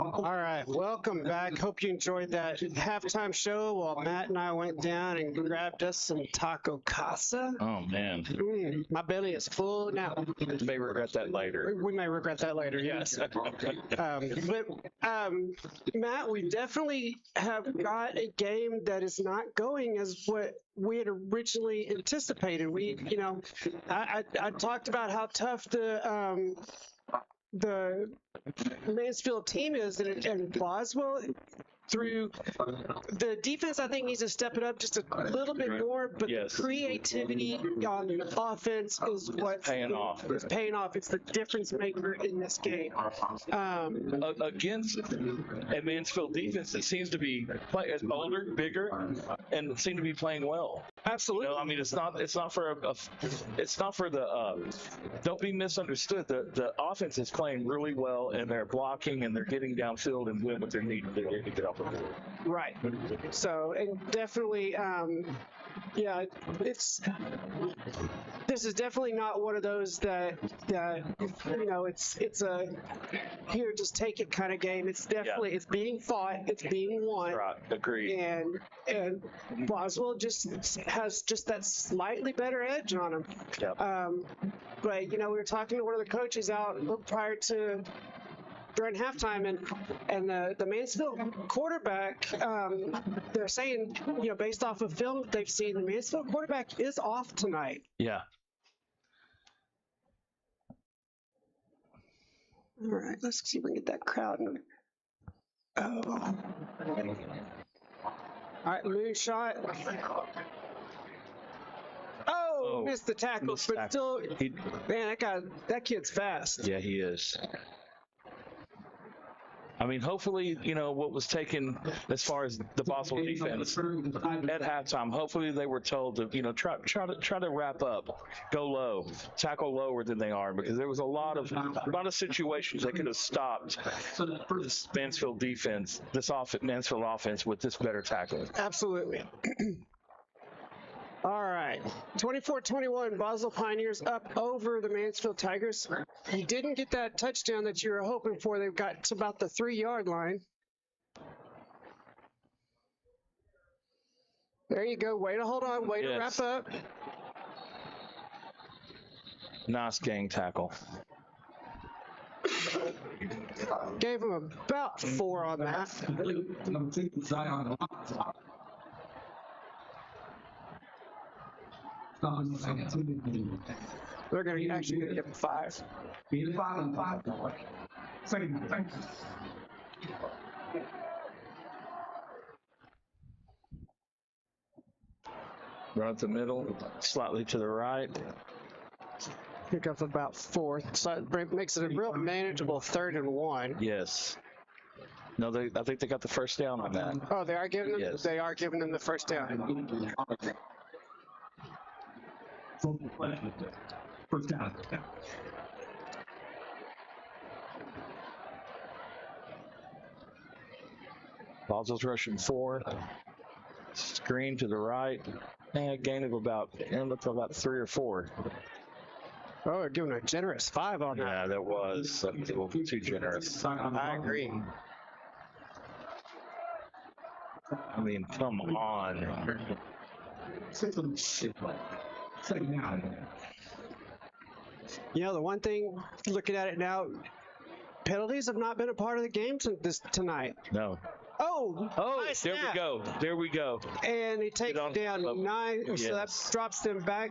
All right, welcome back. Hope you enjoyed that halftime show while Matt and I went down and grabbed us some taco casa. Oh man, My belly is full now. you may regret that later. We may regret that later, yes. Matt, we definitely have got a game that is not going as what we had originally anticipated. I talked about how tough the Mansfield team is, and Boswell, through the defense, I think needs to step it up just a little bit more. But Yes. the creativity on the offense is what's Paying off. It's paying off. It's the difference maker in this game. Against a Mansfield defense that seems to be as older, bigger, and seem to be playing well. Absolutely. I mean, it's not for the. Don't be misunderstood. The offense is playing really well, and they're blocking and they're getting downfield and doing what they need to do to get off the board. Right. So, and definitely, this is definitely not one of those that it's a here, just take it kind of game. It's definitely it's being fought, it's being won. Right. Agreed. And Boswell has just that slightly better edge on him. Yep. But we were talking to one of the coaches out prior to during halftime, and the Mansfield quarterback, they're saying, based off of film that they've seen, the Mansfield quarterback is off tonight. Yeah. All right, let's see if we can get that crowd. All right, moonshot. Oh, missed the tackle, but still, man, that kid's fast. Yeah, he is. I mean, hopefully, what was taken as far as the Boswell defense at halftime, hopefully they were told to, try to wrap up, go low, tackle lower than they are, because there was a lot of situations that could have stopped this Mansfield defense, Mansfield offense with this better tackling. Absolutely. All right, 24-21, Boswell Pioneers up over the Mansfield Tigers. You didn't get that touchdown that you were hoping for. They've got to about the 3-yard line. To hold on, way to wrap up. Nice gang tackle. Gave him about 4 on that. They're going to actually give him 5. Being 5 and 5. Second, thanks. Run up the middle, slightly to the right. Pick up about 4th, so it makes it a real manageable 3rd and 1. Yes. No, I think they got the first down on that. Oh, they are giving them. Yes. They are giving them the first down. First down. Boswell's rushing 4. Screen to the right. And gain of about 3 or 4. Oh, they're giving a generous 5 on that. Yeah, that was a little too generous. I agree. I mean, come on. Second down. You know, the one thing, looking at it now, penalties have not been a part of the game tonight. No. Oh, nice there snap. we go. There we go. And he takes down 9, so that Yes. drops them back.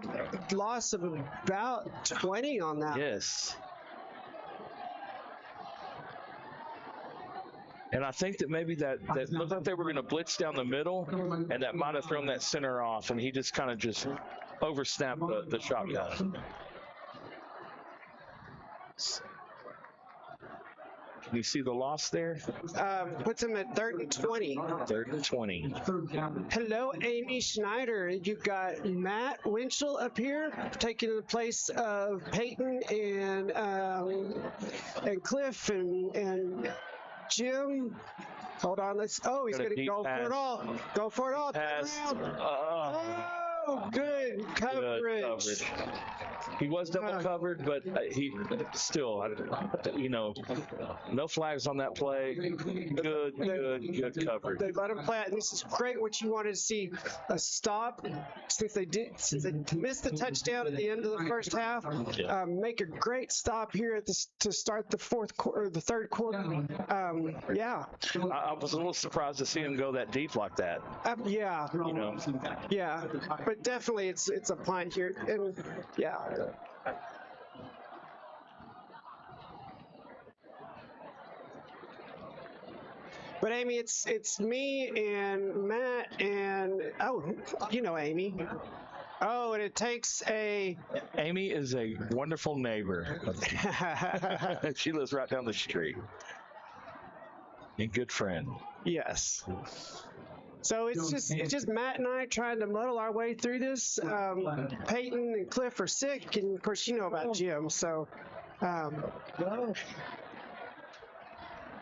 Loss of about 20 on that. Yes. And I think that maybe that looked like they were going to blitz down the middle, and that might have thrown that center off, and he just kind of just oversnapped the shotgun. Can you see the loss there? Puts him at 3rd and 20. 3rd and 20. Third down. Hello, Amy Schneider. You've got Matt Winchell up here, taking the place of Peyton and Cliff and Jim. Hold on, he's going to go for it all. Go for it all. Pass. Turn around. Oh, good coverage. Good coverage. He was double covered, but he still, no flags on that play. Good coverage. They let him play it, and this is great. What you wanted to see, a stop, since they missed the touchdown at the end of the first half. Make a great stop here to start the 3rd quarter. Yeah. I was a little surprised to see him go that deep like that. Yeah. Yeah. But definitely, it's a punt here, and yeah. But Amy, it's me and Matt and Amy. Oh, and it takes a. Amy is a wonderful neighbor. She lives right down the street. And good friend. Yes. So it's just Matt and I trying to muddle our way through this. Peyton and Cliff are sick, and of course you know about Jim. So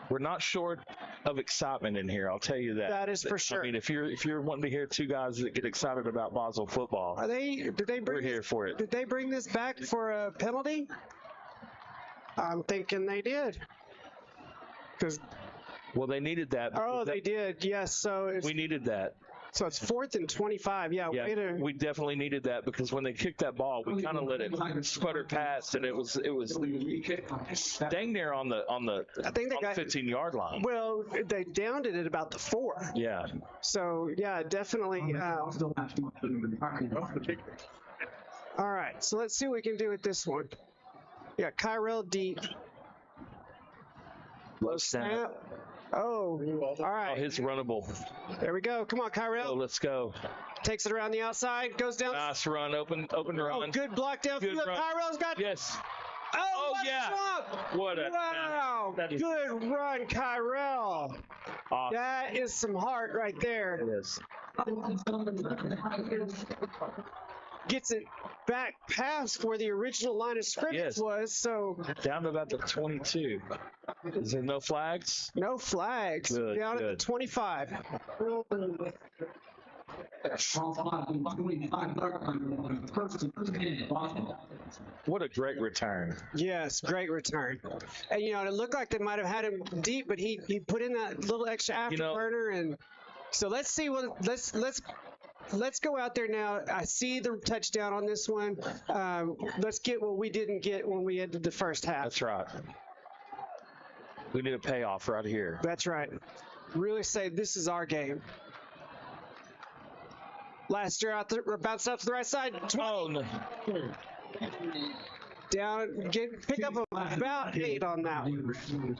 we're not short of excitement in here. I'll tell you that. That is for sure. I mean, if you're wanting to hear 2 guys that get excited about Boswell football, we're here for it. Did they bring this back for a penalty? I'm thinking they did. Well, they needed that. Oh, they did. Yes. So we needed that. So it's 4th and 25. Yeah. We definitely needed that, because when they kicked that ball, we kind of let it sputter past, and it was dang near on the 15-yard line. Well, they downed it at about the 4. Yeah. So yeah, definitely. All right. So let's see what we can do with this one. Yeah, Kyrell deep. Low snap. Oh, all right. Oh, his runnable. There we go. Come on, Kyrell. Oh, let's go. Takes it around the outside, goes down. Nice run, open run. Oh, good block down. Good run. Kyrell's got. Yes. Oh, yeah. Stop. What a. Wow. That is, good run, Kyrell. awesome. That is some heart right there. It is. Gets it back past where the original line of scrimmage was. So down to about the 22. Is there no flags? No flags. Good, down good. at the 25. What a great return. Yes, great return. And it looked like they might have had him deep, but he put in that little extra afterburner, and so let's see what let's go out there now. I see the touchdown on this one. Let's get what we didn't get when we ended the first half. That's right. We need a payoff right here. That's right. Really say this is our game. Last year out there, bounced out to the right side. 20. Oh, no. Pick up about 8 on that one.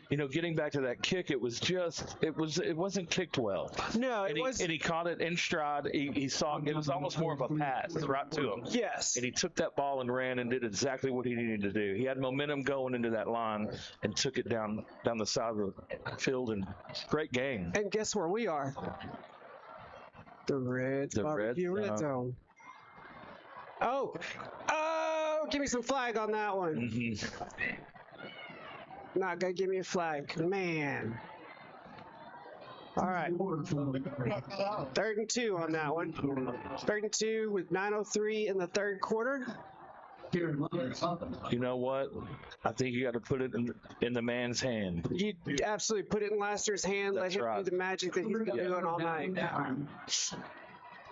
You know, getting back to that kick, it wasn't kicked well. No, And he caught it in stride. He saw it was almost more of a pass right to him. Yes. And he took that ball and ran and did exactly what he needed to do. He had momentum going into that line and took it down the side of the field, and great game. And guess where we are? The red zone. Oh, give me some flag on that one. Mm-hmm. Not gonna give me a flag, man. All right, 3rd and 2 on that one. 3rd and 2 with 9:03 in the third quarter. You know what? I think you got to put it in the man's hand. You absolutely put it in Laster's hand. That's let him right. do the magic that he's been doing all night.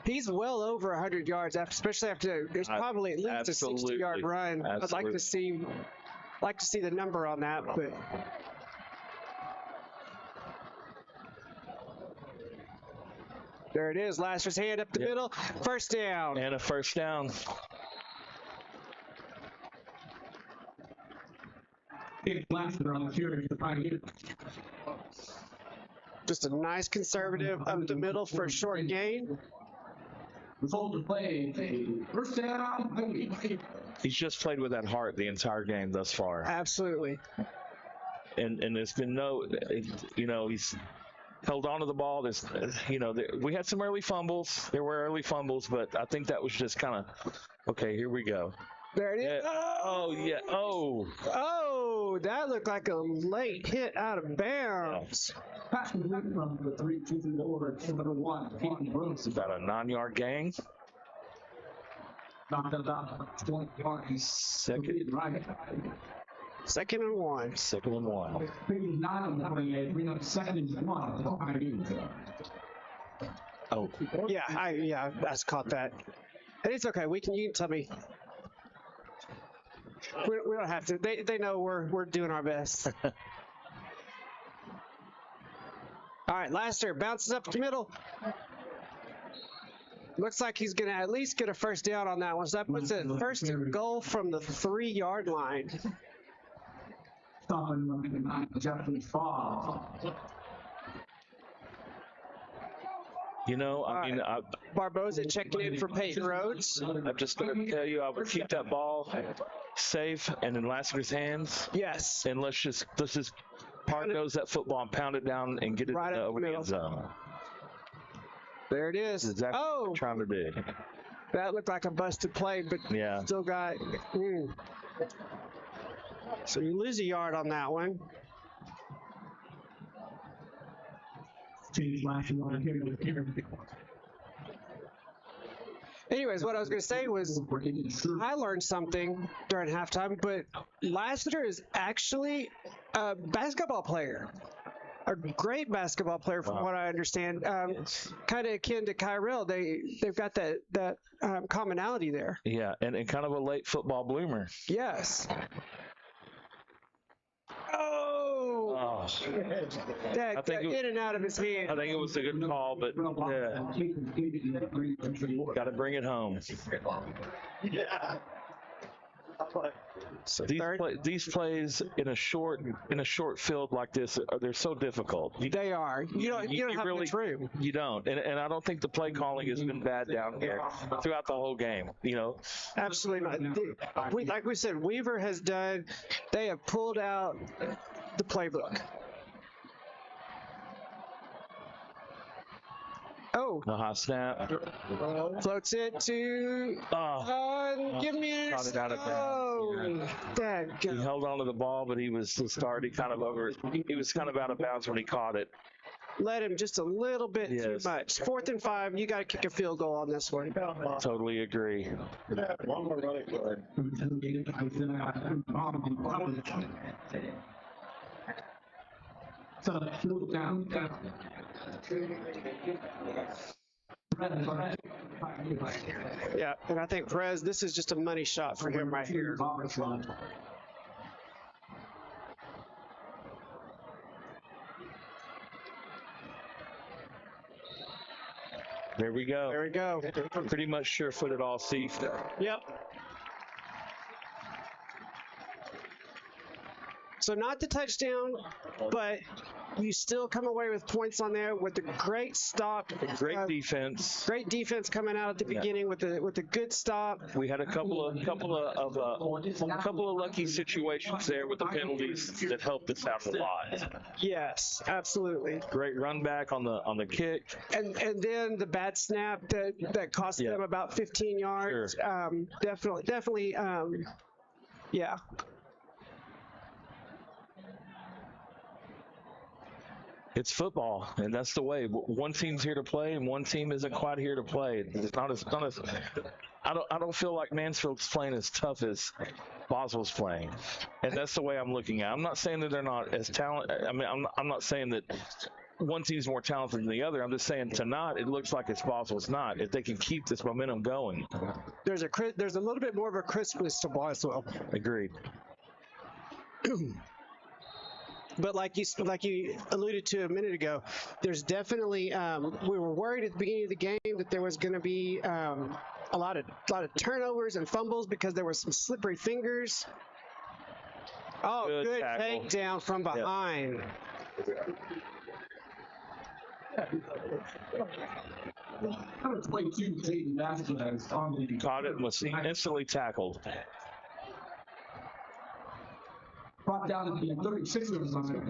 He's well over 100 yards, especially after there's probably at least Absolutely. a 60-yard run. Absolutely. I'd like to see the number on that, but there it is. Laster's hand up the middle. First down. And a first down. Just a nice conservative up the middle for a short gain. Result of play, first down. He's just played with that heart the entire game thus far. Absolutely. And there's been he's held on to the ball. We had some early fumbles. There were early fumbles, but I think that was just kind of, okay, here we go. There it is. Yeah. Oh, that looked like a late hit out of bounds. Pass from the 3 to the over number 1. It's about a 9-yard gain. Knocked about 20 yards. Second and 1. Second and 1. Maybe 9 on the 28. We know second and 1. Oh. Yeah, I caught that. And it's okay. You can tell me. We don't have to. They know we're doing our best. All right, Laster bounces up the middle. Looks like he's going to at least get a first down on that one. So that puts it first and goal from the 3-yard line. You know, I mean, Barboza checking in for Peyton Rhodes. I'm just going to tell you, I would keep that ball safe and in Laster's hands. Yes. And let's just park those that football and pound it down and get it right over the end zone. There it is. That's exactly what we're trying to do. That looked like a busted play, but yeah, still got. So you lose a yard on that one. Anyways, what I was going to say was I learned something during halftime, but Lassiter is actually a basketball player. A great basketball player, from what I understand. Kind of akin to Kyrell. They've got that commonality there. Yeah, and kind of a late football bloomer. Yes. Oh. That in and out of his hand. I think it was a good call, but got to bring it home. Yeah. So these plays in a short field like this, they're so difficult. They are. You don't have much room. You don't, and I don't think the play calling has been bad down here throughout the whole game. Absolutely not. Like we said, Weaver has done. They have pulled out the playbook. Oh. The high snap. Floats it to. Give me Got it out of bounds. He held on to the ball, but he was kind of out of bounds when he caught it. Let him just a little bit too much. 4th and 5. You got to kick a field goal on this one. Totally agree. Yeah, one more running play. Yeah, and I think Perez, this is just a money shot for him right here. There we go. There we go. Pretty much sure-footed all season. Yep. So not the touchdown, but you still come away with points on there with a great stop. Great defense. Great defense coming out at the beginning with a good stop. We had a couple of lucky situations there with the penalties that helped us out a lot. Yes, absolutely. Great run back on the kick. And then the bad snap that cost them about 15 yards. Sure. Definitely. Yeah. It's football, and that's the way. One team's here to play, and one team isn't quite here to play. It's not as. I don't feel like Mansfield's playing as tough as Boswell's playing, and that's the way I'm looking at it. I'm not saying that they're not as talented. I mean, I'm not saying that one team's more talented than the other. I'm just saying tonight it looks like it's Boswell's not. If they can keep this momentum going, there's a little bit more of a crispness to Boswell. Agreed. But like you alluded to a minute ago, there's definitely we were worried at the beginning of the game that there was going to be a lot of turnovers and fumbles because there were some slippery fingers. Oh, good takedown from behind. Caught it and was instantly tackled. Brought down to the 36 or something.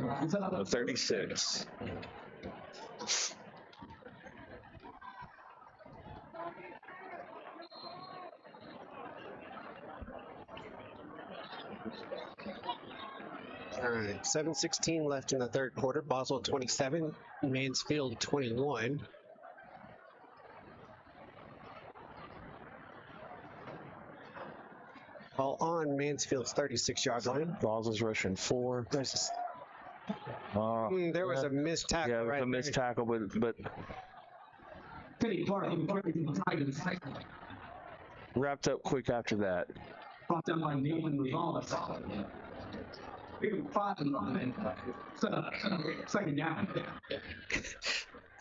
36. All right, 7:16 left in the third quarter. Boswell 27, Mansfield 21. Ball on Mansfield's 36-yard line. Boswell's rushing 4. There was a missed tackle. Yeah, right a missed tackle, but wrapped up quick after that. Brought down by Nathan Gonzalez. Second down.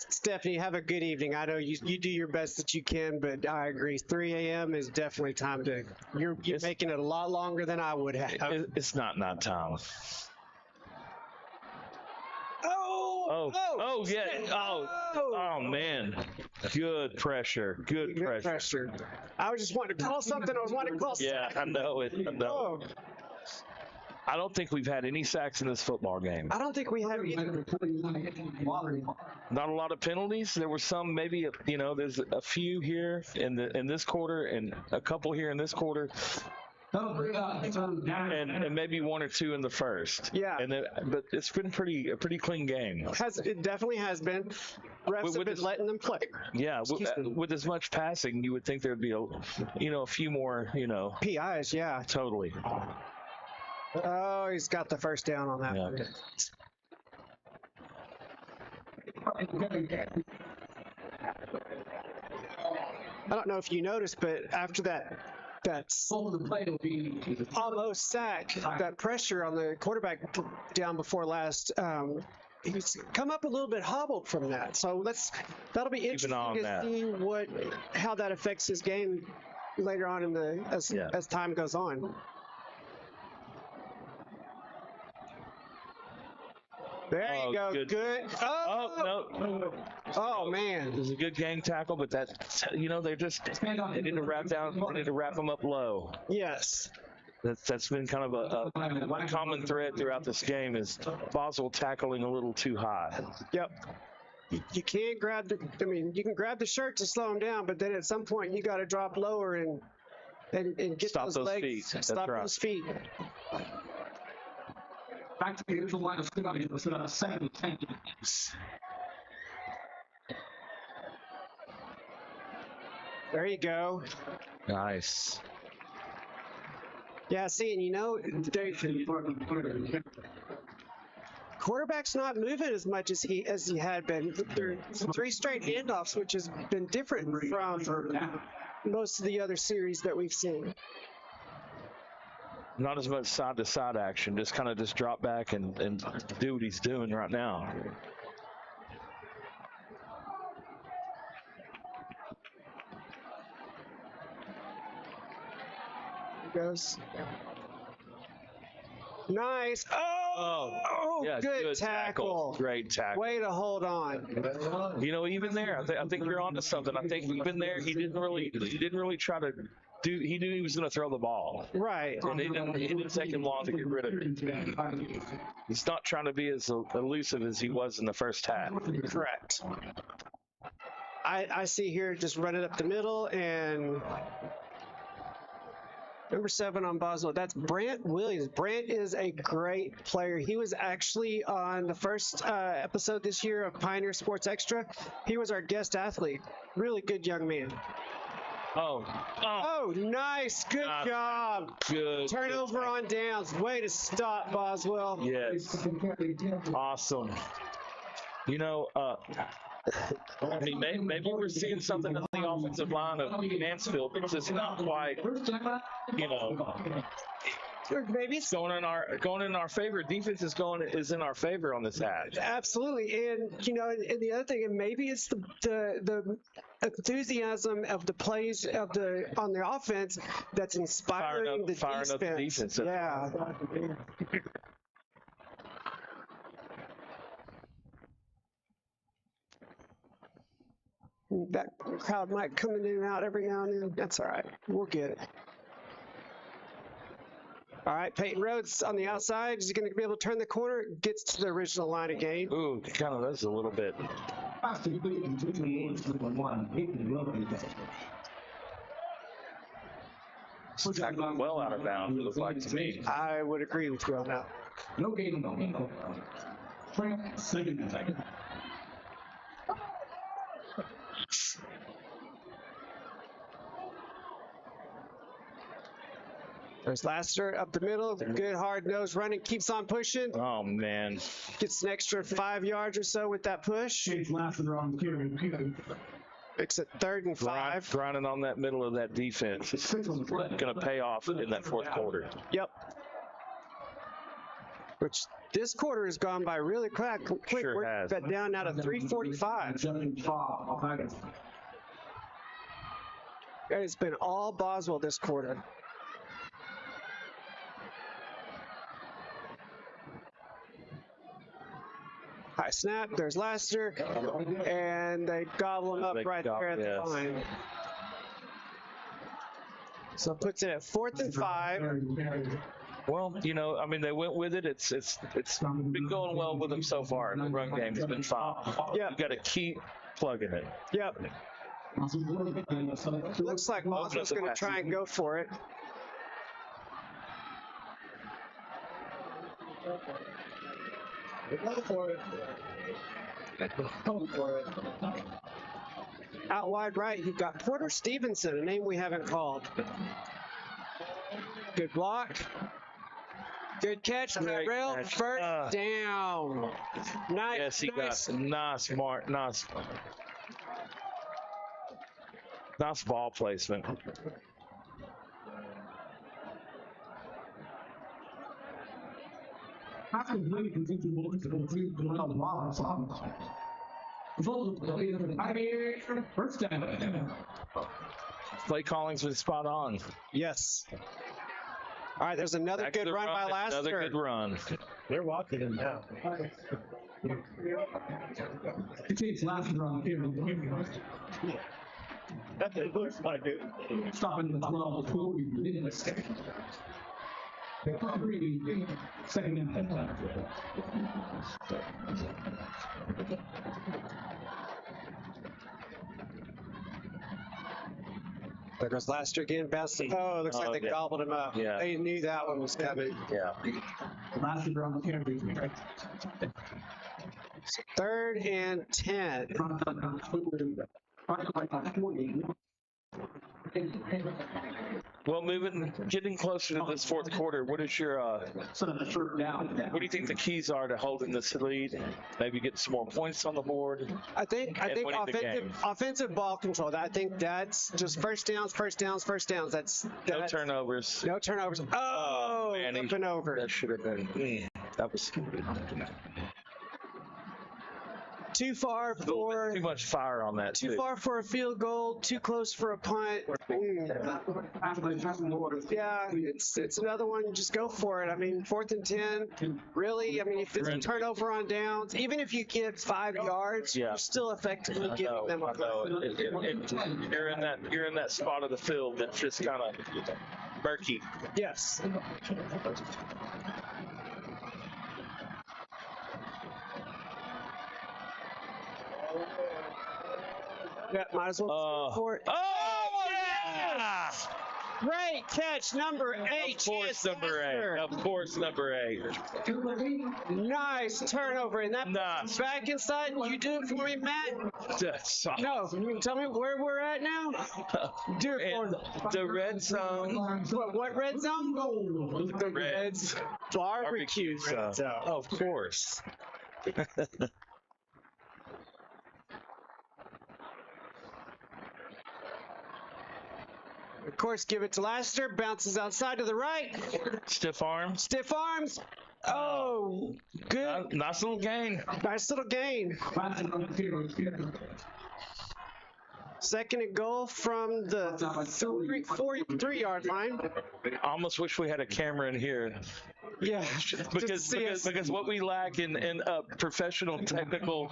Stephanie, have a good evening. I know you do your best that you can, but I agree. 3 a.m. is definitely time to. You're making it a lot longer than I would have. It's not time. Oh man. Good pressure. Good pressure. I was just wanting to call something. Yeah, I know it. I don't think we've had any sacks in this football game. I don't think we have either. Not a lot of penalties. There were some, maybe, there's a few here in this quarter and a couple here in this quarter. And maybe 1 or 2 in the first. Yeah. But it's been a pretty clean game. It definitely has been. Refs have been letting them play. Yeah. With as much passing, you would think there'd be a few more, PIs. Yeah. Totally. Oh, he's got the first down on that one. I don't know if you noticed, but after that almost sack, that pressure on the quarterback down before last, he's come up a little bit hobbled from that. So that'll be interesting to see how that affects his game later on as time goes on. There you go. Good. No. Oh man. It was a good gang tackle, but they need to wrap them up low. Yes. That's been kind of a one common thread throughout this game is Boswell tackling a little too high. Yep. You can't you can grab the shirt to slow him down, but then at some point you got to drop lower and get Stop those legs, feet. stop those feet. Back to the usual line of scrimmage. It was 2nd and 10. There you go. Nice. Yeah, see, and quarterback's not moving as much as he had been. 3 straight handoffs, which has been different from most of the other series that we've seen. Not as much side-to-side action. Just kind of drop back and do what he's doing right now. Goes. Nice. Oh, Oh, yeah, good tackle. Great tackle. Way to hold on. You know, even there, I think you're onto something. I think even there, he didn't really try to do. He knew he was going to throw the ball, Right. and it didn't take him long to get rid of it. He's not trying to be as elusive as he was in the first half. Correct. I see here just run it up the middle, and number 7 on Boswell. That's Brant Williams. Brant is a great player. He was actually on the first episode this year of Pioneer Sports Extra. He was our guest athlete. Really good young man. Oh, nice. Good job. Good. Turnover on downs. Way to stop, Boswell. Yes. Awesome. You know, I mean, maybe we're seeing something in the offensive line of Mansfield because it's not quite, you know, Maybe it's going in our favor. Defense is in our favor on this half. absolutely, and you know, and the other thing, and maybe it's the enthusiasm of the plays on the offense that's inspiring the firing up the defense. Yeah. That crowd might come in and out every now and then. That's all right. We'll get it. All right, Peyton Rhodes on the outside. Is he going to be able to turn the corner? Gets to the original line of game. Ooh, kind of does a little bit. It's tackled well out of bounds, it looks like to me. I would agree with you on that. No game, no. Second. There's Lassiter up the middle. Good hard nose running. Keeps on pushing. Oh, man. Gets an extra 5 yards or so with that push. Lassiter on the carry. Makes it 3rd and 5. Grinding on that middle of that defense. It's going to pay off in that fourth quarter. Yep. Which this quarter has gone by really quick. Sure We're has. down now to 3:45. It's been all Boswell this quarter. High snap. There's Lassiter, and they gobble him up right there at the line. So it puts it at 4th and 5. Well, you know, I mean, they went with it. It's been going well with them so far. The run game has been fine. Yeah. You got to keep plugging it. Yep. Looks like Boswell's going to try and go for it. Go for it. Go for it. Out wide right, you've got Porter Stevenson, a name we haven't called. Good block. Good catch. Great Rail. catch. First down. Nice. Yes, he got nice ball placement. First down. Play calling's been spot on. Yes. All right, there's another Back to good the run by Lassiter. Another good run. They're walking him now. It takes Lassiter on the field. It looks like it. Stopping the 12 second and There goes Lassiter again. Bouncing. Oh, looks like they gobbled him up. Yeah. They knew that one was coming. Yeah. Lassiter on the carry. 3rd and 10. Well, getting closer to this fourth quarter, what is your what do you think the keys are to holding this lead? Maybe getting some more points on the board. I think offensive ball control. I think that's just first downs. No turnovers. No turnovers. Oh, man, up and over. That should have been. That was. Too far for Too much fire on that. too far for a field goal. Too close for a punt. Yeah, it's another one. Just go for it. I mean, 4th and 10. Really, I mean, if it's a turnover on downs, even if you get 5 yards, you're still effectively giving them a punt. You're in that spot of the field that's just kind of murky. Yes. Yeah, might as well go for it. Oh, yeah! Great catch, number 8. Of course, number 8. Of course, number 8. Nice turnover. And that back inside. You do it for me, Matt? No, you can tell me where we're at now? Do it for me. The red zone. What red zone? The Reds. Barbecue zone. Of course. Of course, give it to Lassiter. Bounces outside to the right. Stiff arm. Stiff arms. Oh, good. Nice little gain. Nice little gain. 2nd and goal from the 3-yard line. I almost wish we had a camera in here. Yeah, because what we lack in professional technical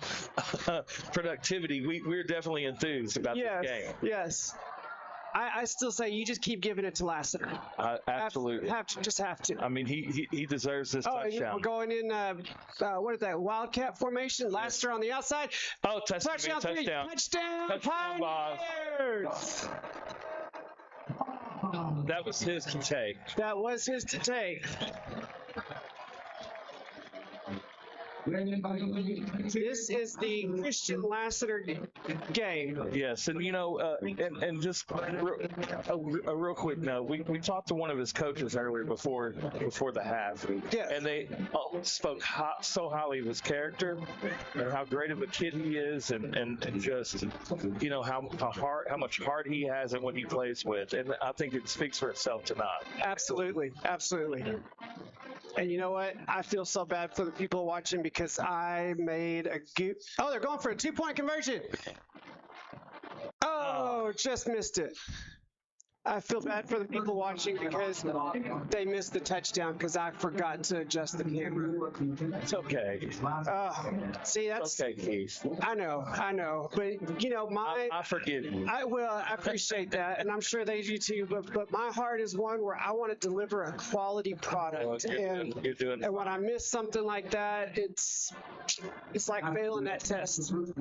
productivity, we're definitely enthused about this game. Yes. I still say you just keep giving it to Lassiter. Absolutely. Have to. I mean, he deserves this touchdown. We're going in, what is that, Wildcat formation? Lassiter on the outside. Oh, touchdown. Touchdown, Pioneers! That was his to take. That was his to take. This is the Christian Lassiter game. Yes, and and just a real quick note. We talked to one of his coaches earlier before the half, and they spoke so highly of his character and how great of a kid he is, and just how much heart he has and what he plays with, and I think it speaks for itself tonight. Absolutely. And you know what? I feel so bad for the people watching because I made a goof. Oh, they're going for a 2-point conversion. Oh, just missed it. I feel bad for the people watching because they missed the touchdown because I forgot to adjust the camera. It's okay. See, that's okay, Keith. I know, but I forgive you. I appreciate that, and I'm sure they do too. But my heart is one where I want to deliver a quality product, and when I miss something like that, it's like failing that test. But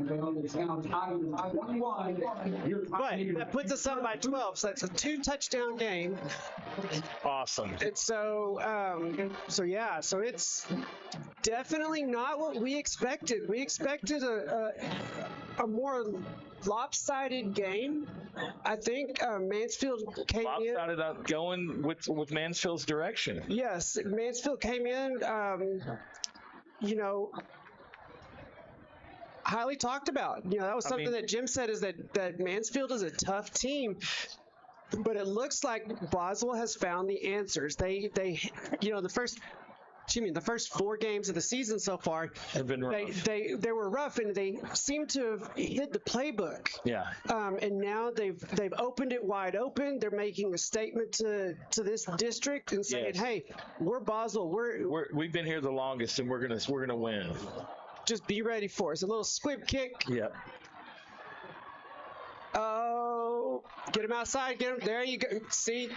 that puts us up by 12, so that's a 2-touchdown game. Awesome. And so it's definitely not what we expected. We expected a more lopsided game. I think Mansfield came in. Lopsided out going with Mansfield's direction. Yes, Mansfield came in. Highly talked about. That was something that Jim said, is that Mansfield is a tough team. But it looks like Boswell has found the answers. They the first 4 games of the season so far have been rough. They were rough, and they seem to have hit the playbook. Yeah. And now they've opened it wide open. They're making a statement to this district and saying, "Hey, we're Boswell. We've been here the longest, and we're gonna win. Just be ready for us." A little squib kick. Yep. Oh, get him outside. Get him. There you go. See?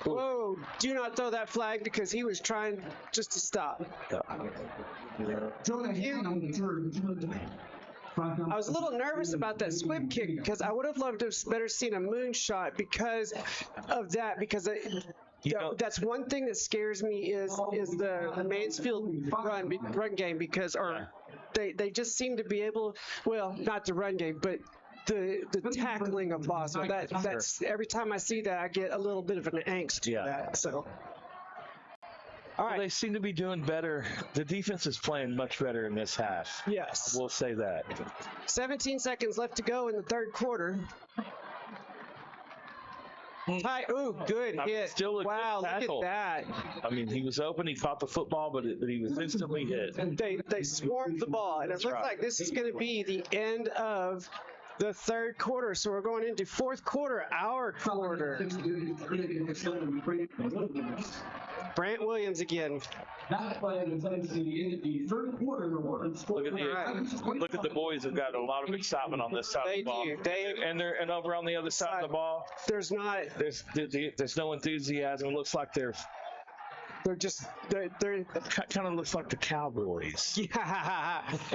Whoa. Do not throw that flag because he was trying just to stop. I was a little nervous about that squib kick because I would have loved to have better seen a moonshot because of that. Because that's one thing that scares me is the Mansfield run game they just seem to be able, well, not the run game, but the tackling of Boswell. That's every time I see that, I get a little bit of an angst to that. So, all right. Well, they seem to be doing better. The defense is playing much better in this half. Yes. We'll say that. 17 seconds left to go in the third quarter. Ooh, good hit. Still a good wow, tackle. look at that. I mean, he was open. He caught the football, but he was instantly hit. They swarmed the ball, and it looks like this is going to be the end of the third quarter. So we're going into fourth quarter, our quarter. Brant Williams again. That play was in the third quarter. Look at the boys have got a lot of excitement on this side of the ball. And over on the other side of the ball, there's no enthusiasm. It looks like they're kind of looks like the Cowboys.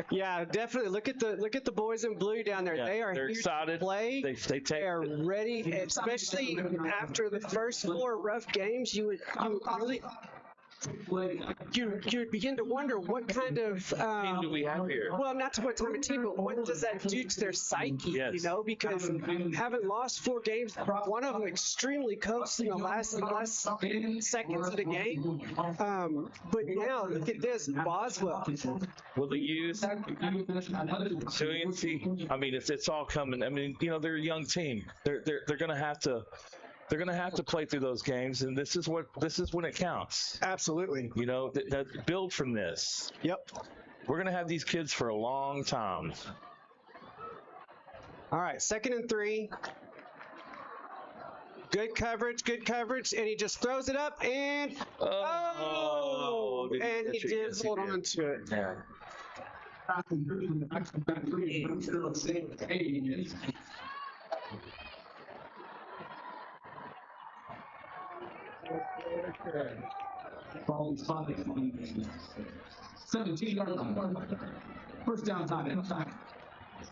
Yeah, definitely. Look at the boys in blue down there. Yeah, they're excited. To play. They are ready, especially after the first 4 rough games. You begin to wonder what kind of team do we have here? Well, not to what type of team, but what does that do to their psyche? Yes. You know, because having lost 4 games, one of them extremely close in the last seconds of the game. But now look at this, Boswell. Will they use resiliency? I mean, it's all coming. I mean, you know, they're a young team. They're going to have to. They're going to have to play through those games, and this is when it counts. Absolutely. You know, that build from this. Yep. We're going to have these kids for a long time. All right, 2nd and 3. Good coverage, and he just throws it up, and and he did hold on to it. Yeah. Ball is 17 yards. First down time.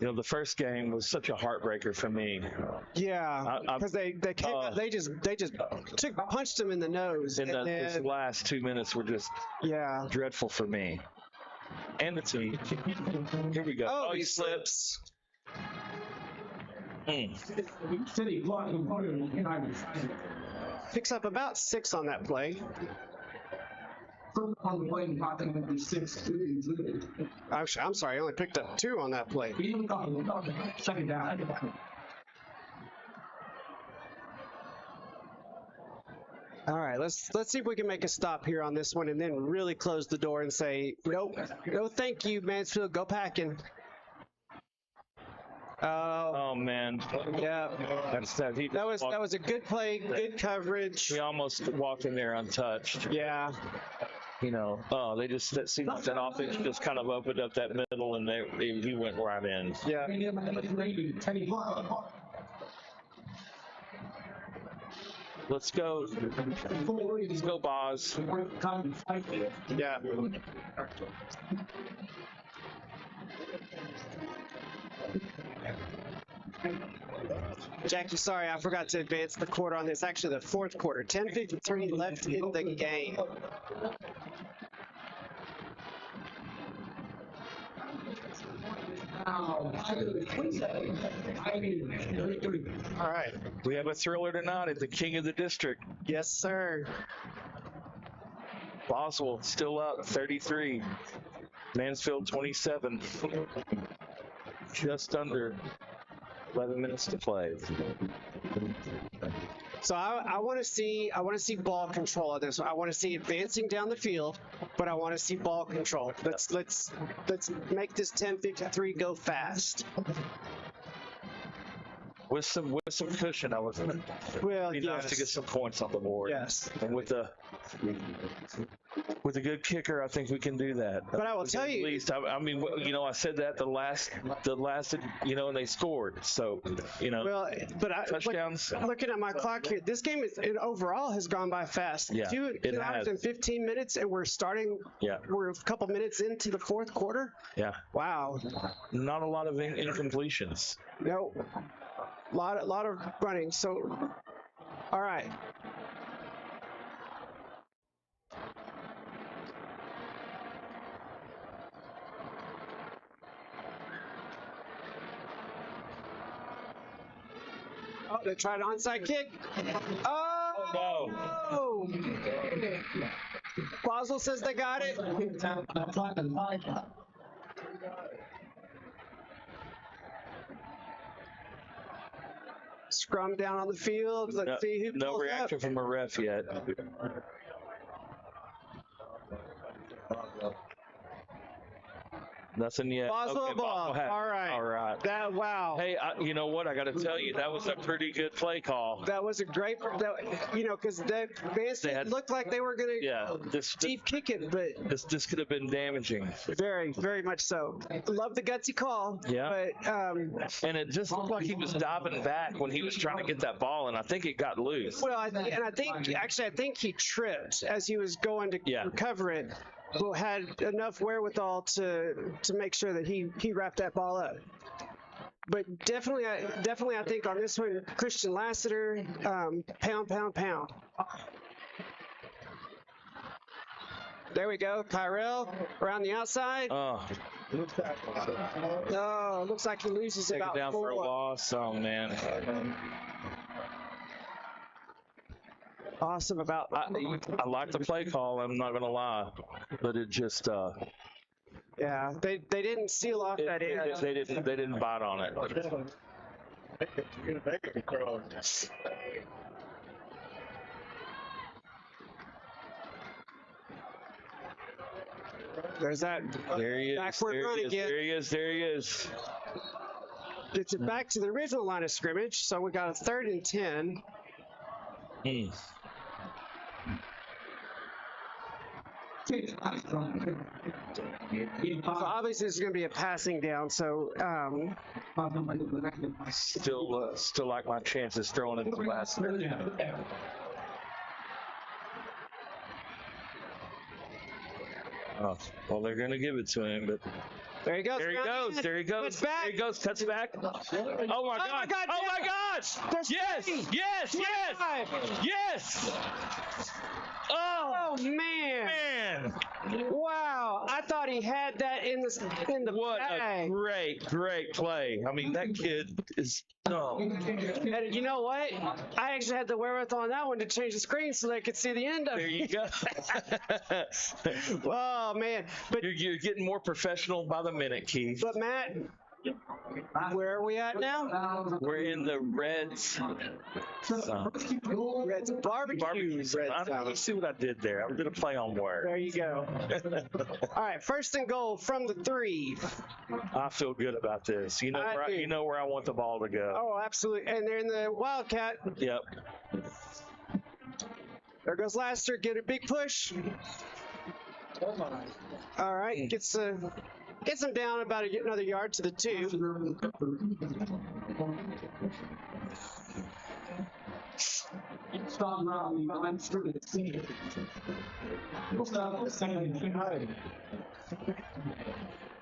You know, the first game was such a heartbreaker for me. Yeah, because they just punched him in the nose. And those last 2 minutes were just dreadful for me. And the team. Here we go. Oh, he slips. City Picks up about 6 on that play. On the play, I 6. I'm sorry, I only picked up 2 on that play. Second down. All right, let's see if we can make a stop here on this one, and then really close the door and say, nope, no, thank you, Mansfield, go packing. Oh man. Yeah. That was a good play, good coverage. We almost walked in there untouched. Yeah. You know, that seemed like that offense just kind of opened up that middle, and he went right in. Yeah. Let's go. Let's go, Boz. Yeah. Jackie, sorry, I forgot to advance the quarter on this. Actually, the fourth quarter. 10:53 left in the game. All right. We have a thriller tonight at the King of the District. Yes, sir. Boswell still up 33. Mansfield 27. Just under 11 minutes to play. So I want to see ball control of this. I want to see advancing down the field, but I want to see ball control. Let's make this 10:53 go fast. With some cushion, I was nice to get some points on the board. Yes. And with a good kicker, I think we can do that. But I will tell you, at least I mean, you know, I said that the last, you know, and they scored. So, you know, well, but touchdowns. Looking at my clock here, this game overall has gone by fast. Yeah, 2 hours and 15 minutes, and we're starting. Yeah. We're a couple minutes into the fourth quarter. Yeah. Wow. Not a lot of incompletions. No. Lot of running. So, all right. Oh, they tried an onside kick. Oh no! Boswell says they got it. Scrum down on the field. Let's see who No pulls reaction up. from a ref yet. Nothing yet. Boswell Okay, ball. Boswell All right. All right. Wow. Hey, you know what? I got to tell you, that was a pretty good play call. That was a great, because Mansfield looked like they were going to deep kick it, but this could have been damaging. very, very much so. Love the gutsy call. Yeah. But and it just looked like he was diving back when he was trying to get that ball, and I think it got loose. Well, I think he tripped as he was going to recover it. But had enough wherewithal to make sure that he wrapped that ball up. But definitely, I think on this one, Christian Lassiter, pound. There we go. Kyrell around the outside. Oh, looks like he loses take about it down 4. for a loss. Oh, man. Awesome about. I like the play call, I'm not going to lie. But it just... yeah, they didn't seal off that end. They didn't bite on it. There's that There he is. backward run again. There he is. Gets it back to the original line of scrimmage, so we got a 3rd and 10. So obviously it's going to be a passing down. So Still like my chances throwing it to last. Oh, well, they're going to give it to him, but there he goes. There he goes. Cuts back. There he goes. Cuts back. Oh my God. Oh my gosh. There's Yes. three. Yes. Yes. 25. Yes. Oh man. Wow. I thought he had that in the what bag. a great play. I mean, that kid is And you know what? I actually had the wherewithal on that one to change the screen so they could see the end of There it. you go. Oh man. But You're getting more professional by the minute, Keith. But Matt, where are we at now? We're in the Reds. Reds barbecue. You see what I did there? I'm going to play on word. There you go. All right, 1st and goal from the 3. I feel good about this. You know where I want the ball to go. Oh, absolutely. And they're in the Wildcat. Yep. There goes Lassiter. Get a big push. All right, gets him down about another yard to the 2.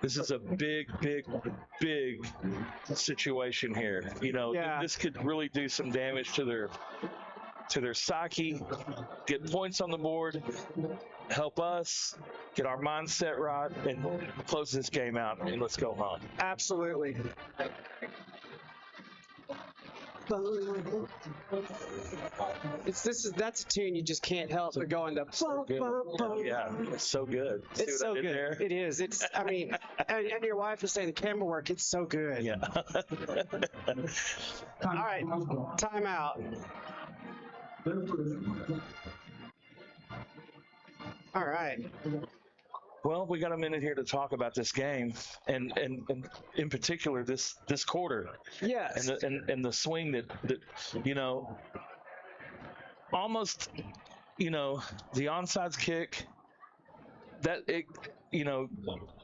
This is a big situation here. This could really do some damage to their psyche, get points on the board, help us get our mindset right, and close this game out, and let's go home. Absolutely. That's a tune you just can't help but go into. Yeah, it's so good. It's so good. There? It is. It's. I mean, and your wife is saying the camera work. It's so good. Yeah. All right, timeout. All right. Well, we got a minute here to talk about this game, and in particular this quarter. Yes. And the swing that almost the onside kick that it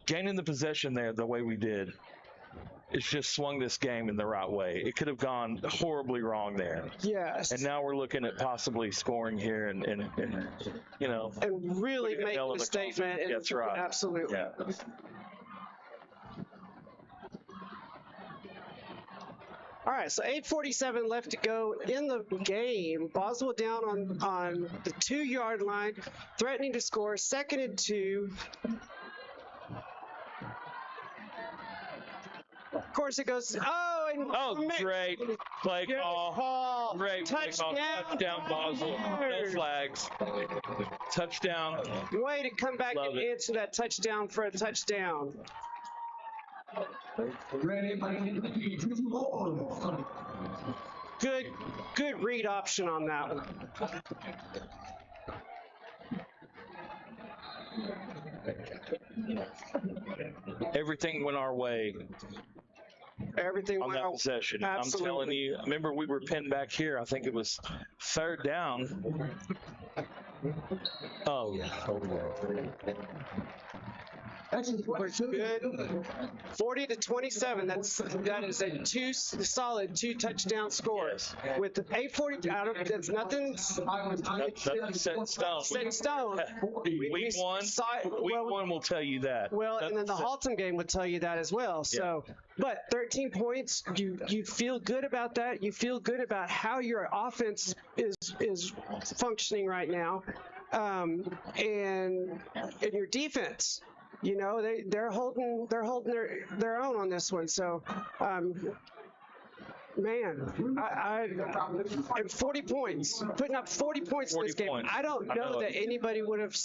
gaining the possession there the way we did. It's just swung this game in the right way. It could have gone horribly wrong there. Yes. And now we're looking at possibly scoring here and really making a statement. That's right. Absolutely. Yeah. All right, so 8:47 left to go in the game. Boswell down on the 2-yard line, threatening to score. 2nd and 2. Of course, it goes. Great play call. Great Touchdown. play call. Touchdown, Boswell. No flags. Touchdown. Way to come back and answer that touchdown for a touchdown. good read option on that one. Everything went our way Everything on went that possession. Absolutely. I'm telling you, remember we were pinned back here. I think it was third down. Oh, yeah. Looks good. 40-27. That is a solid two touchdown score. Yes. With 8:40 out of that's nothing That's set in stone. set in stone. Week one, week one will tell you that. Well, and then the Halton game would tell you that as well. So, but 13 points, you feel good about that. You feel good about how your offense is functioning right now, and your defense. You know, they're holding their own on this one. So, man, I and 40 points, putting up 40 points in this game. Points. I don't know that anybody would have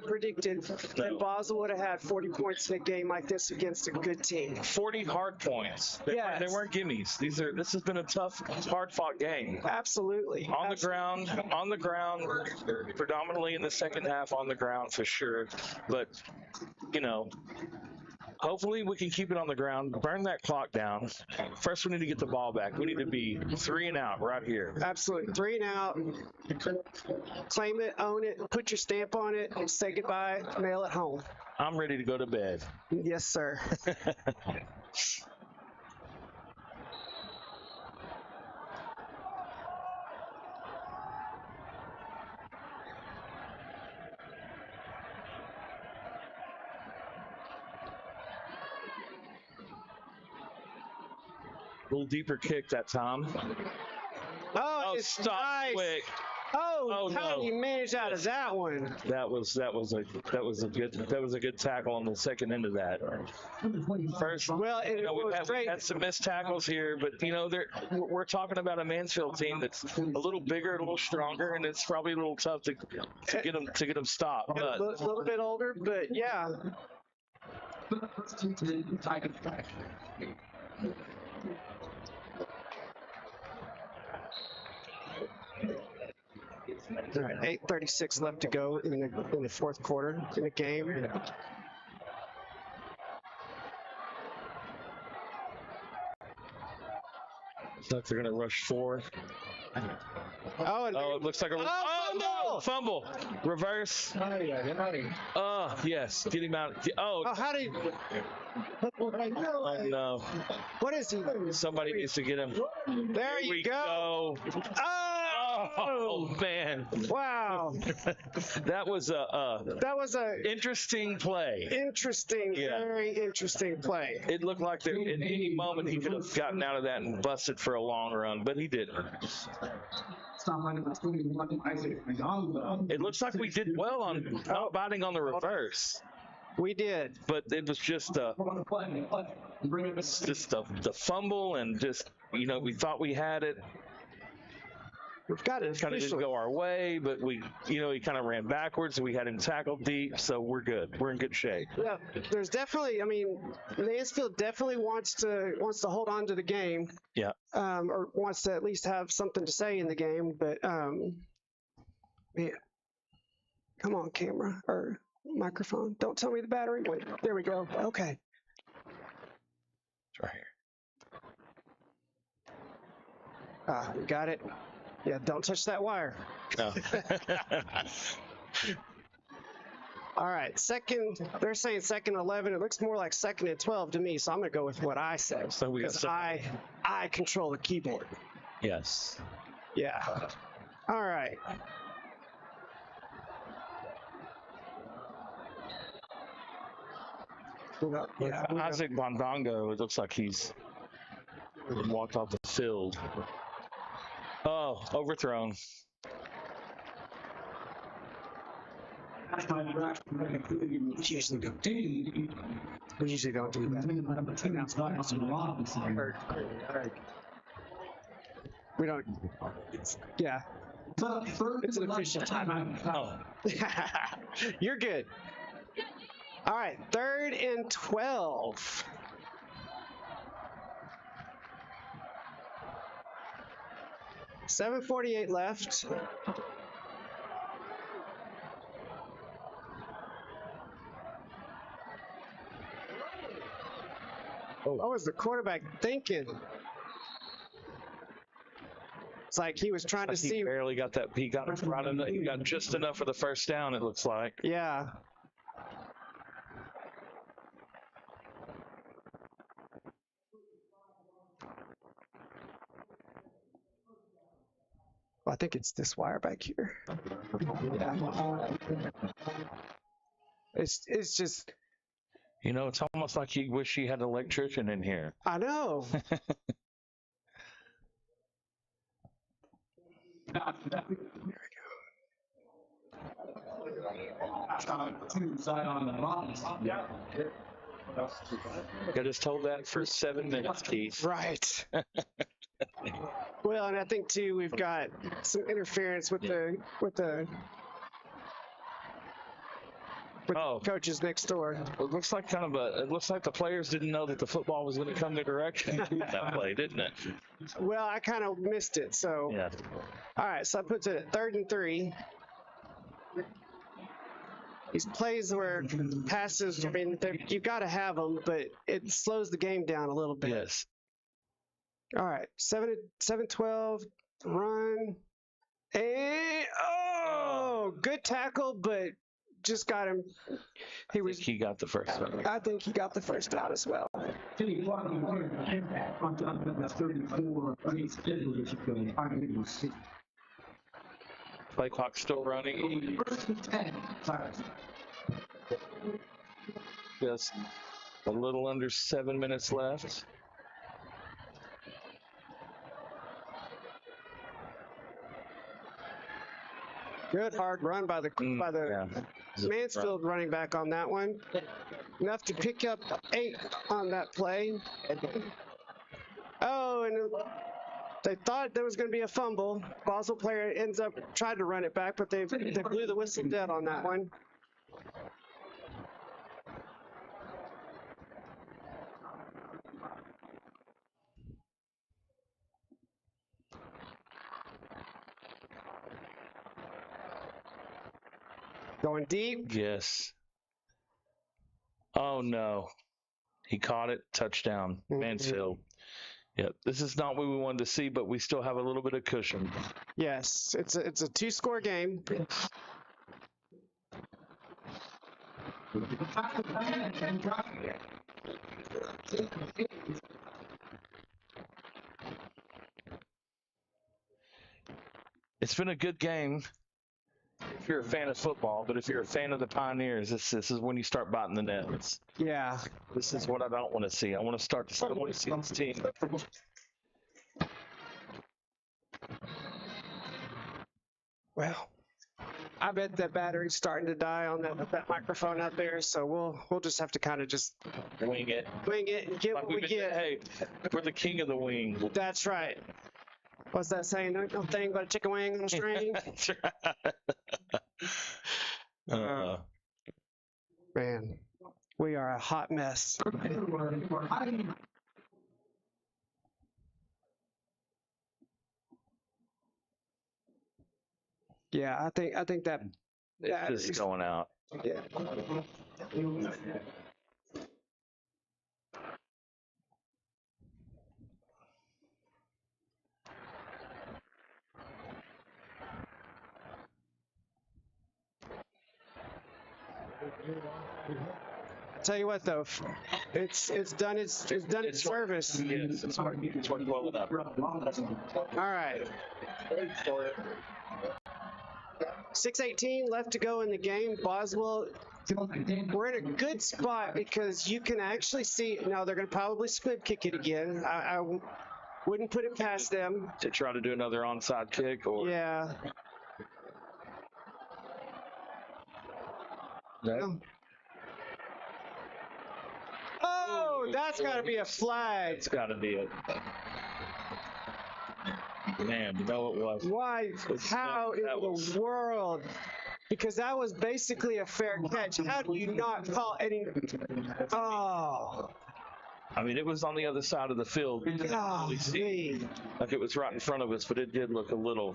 predicted that Boswell would have had 40 points in a game like this against a good team. 40 hard points. They weren't gimmies. This has been a tough, hard-fought game. Absolutely. On the ground, predominantly in the second half on the ground for sure. But, you know, hopefully we can keep it on the ground, burn that clock down. First, we need to get the ball back. We need to be 3 and out right here. Absolutely. 3 and out. Claim it, own it, put your stamp on it, and say goodbye, mail it home. I'm ready to go to bed. Yes, sir. A little deeper kick that time. Oh, it's stop nice. quick. Oh, how no. did you manage out of that one? That was a good tackle on the second end of that. First, Well, and it was we've great. had some missed tackles here, but you know we're talking about a Mansfield team that's a little bigger, a little stronger, and it's probably a little tough to get them stopped. A But little bit older, but yeah. All right, 8:36 left to go in the fourth quarter in the game. looks like they're gonna rush 4. Oh, and Oh, it looks like a fumble. Reverse. Yes, get him out. oh, how did? Oh no! What is he? Somebody needs to get him. There Here you we go. Oh man! Wow, That was a interesting play. very interesting play. It looked like that at any moment he could have gotten out of that and busted for a long run, but he didn't. It looks like we did well on not biting on the reverse, We did. but it was just the fumble and just we thought we had it. We've got it. Kind of didn't go our way, but he kind of ran backwards and we had him tackled deep, so we're good. We're in good shape. Yeah, there's definitely. I mean, Mansfield definitely wants to hold on to the game. Yeah. Or wants to at least have something to say in the game. But yeah. Come on, camera or microphone. Don't tell me the battery went. There we go. Okay. It's right here. We got it. Yeah, don't touch that wire. No. All right, they're saying second 11. It looks more like second and 12 to me, so I'm going to go with what I say. So we got because I control the keyboard. Yes. Yeah. All right. Isaac Bondongo, it looks like he's walked off the field. Oh, overthrown. We usually don't do that. We don't. Yeah. It's an official timeout. Oh. You're good. All right, 3rd and 12. 7:48 left. What was the quarterback thinking? It's like he was trying to see. He barely got that. He got he got just enough for the first down, it looks like. Yeah. Well, I think it's this wire back here. It's just. You know, it's almost like you wish you had an electrician in here. I know. I just told that for 7 minutes, Keith. Right. Well, and I think too we've got some interference with the coaches next door. It looks like it looks like the players didn't know that the football was going to come their direction that play, didn't it? Well, I kind of missed it, so. Yeah. All right, so I put it at 3rd and 3. These plays where passes, I mean, you've got to have them, but it slows the game down a little bit. Yes. All right, 7-12, run. And, good tackle, but just got him. He got the first one. I think he got the first out as well. Play clock still running. Just a little under 7 minutes left. Good hard run by the Mansfield running back on that one. Enough to pick up 8 on that play. Oh, and they thought there was going to be a fumble. Boswell player ends up trying to run it back, but they blew the whistle dead on that one. Going deep. Yes. Oh, no. He caught it. Touchdown. Mansfield. Yep. This is not what we wanted to see, but we still have a little bit of cushion. Yes. It's a 2-score game. It's been a good game if you're a fan of football, but if you're a fan of the Pioneers, this is when you start biting the nets. Yeah. This is what I don't want to see. I want to see this team. Well, I bet that battery's starting to die on that microphone out there, so we'll just have to kind of just wing it and get what we get. Hey, we're the king of the wing. That's right. What's that saying? No thing but a chicken wing on a string. That's right. Man, we are a hot mess. Yeah, I think that it's just going out. Yeah. Tell you what though, it's done its service. Yes, it's worked well enough. All right. 6:18 left to go in the game. Boswell, we're in a good spot because you can actually see. Now they're going to probably squib kick it again. I wouldn't put it past them to try to do another onside kick, or yeah. No. Oh, that's got to be a flag. It's got to be it. Man, you know it was. Why? How in the world? Because that was basically a fair catch. How do you not call any? Oh. I mean, it was on the other side of the field. We didn't really see like it was right in front of us, but it did look a little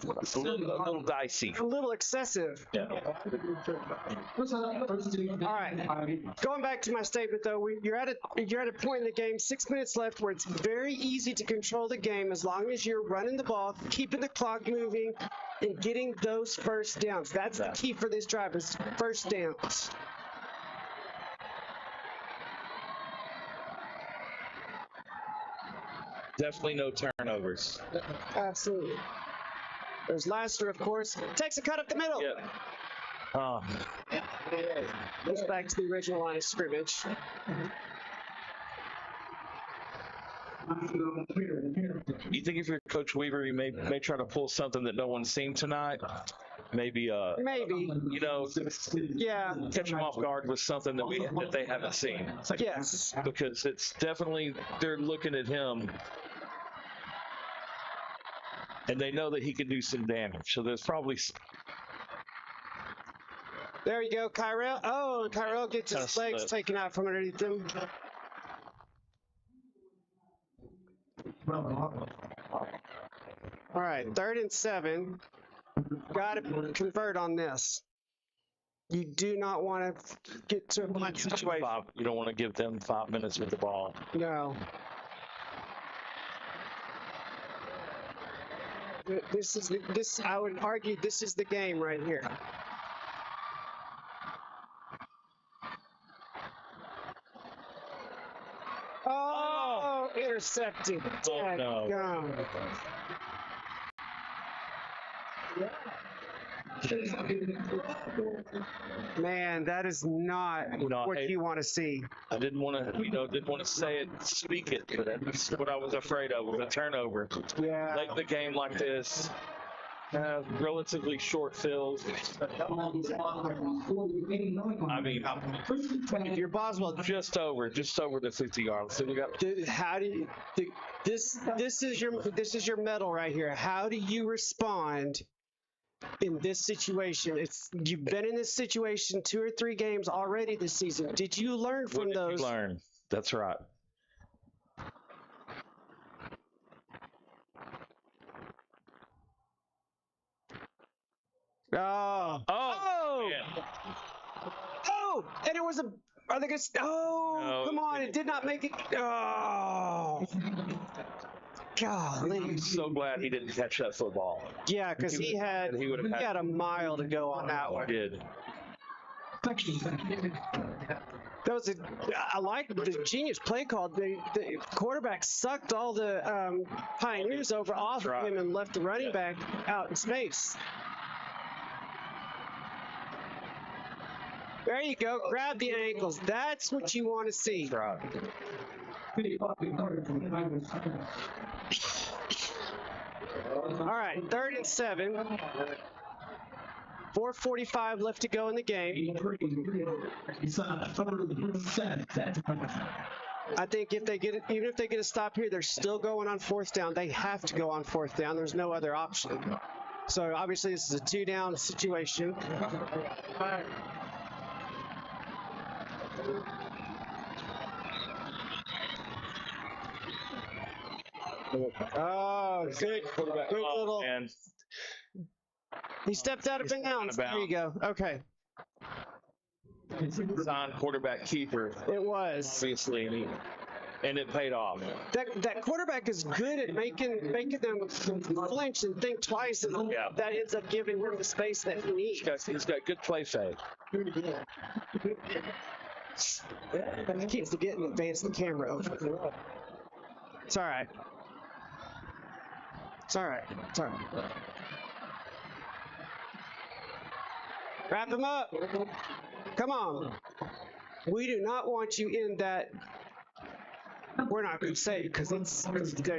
dicey. A little excessive. Yeah. All right. Going back to my statement, though, you're at a point in the game, 6 minutes left, where it's very easy to control the game as long as you're running the ball, keeping the clock moving, and getting those first downs. That's the key for this drive, is first downs. Definitely no turnovers. Absolutely. There's Laster, of course. Takes a cut up the middle. Yeah. Goes back to the original line of scrimmage. You think if you're Coach Weaver, you may try to pull something that no one's seen tonight? Maybe, Maybe. you know, Yeah. catch them off guard with something that they haven't seen. Yes. Because it's definitely, they're looking at him and they know that he can do some damage. So there's probably There you go, Kyrell. Oh, Kyrell gets his legs taken out from underneath him. All right, 3rd and 7. Got to convert on this. You do not want to get to a punt situation. you don't want to give them 5 minutes with the ball. No. This. I would argue this is the game right here. Oh, intercepted. Oh, no. Dadgum. Man, that is not what you want to see. I didn't want to say it, speak it, but that's what I was afraid of, was a turnover. Yeah. Late in the game like this, relatively short field. I mean, If you're Boswell, just over the 50-yard. So we got. how do you? This is your medal right here. How do you respond in this situation? You've been in this situation 2 or 3 games already this season. Did you learn from those? Learn. That's right. Oh! And it was a. Are they gonna? Oh! No, Come on! It did not make it. Oh! Golly. I'm so glad he didn't catch that football. Yeah, because he had a mile to go on that one. He did. That was I like the genius play call. The quarterback sucked all the Pioneers off of him and left the running back out in space. There you go. Grab the ankles. That's what you want to see. Right. All right, 3rd and 7. 4:45 left to go in the game. I think if they get it, even if they get a stop here, they're still going on 4th down. They have to go on 4th down. There's no other option. So obviously this is a 2-down situation. Oh, good little. And He stepped out of bounds. There you go. Okay. Design quarterback keeper. It was. Obviously, and it paid off. That quarterback is good at making them flinch and think twice, and that ends up giving him the space that he needs. He's got good play fake. He keeps forgetting to advance the camera over. It's all right. It's all right. It's all right. Wrap him up. Come on. We do not want you in that. We're not going to say it because it's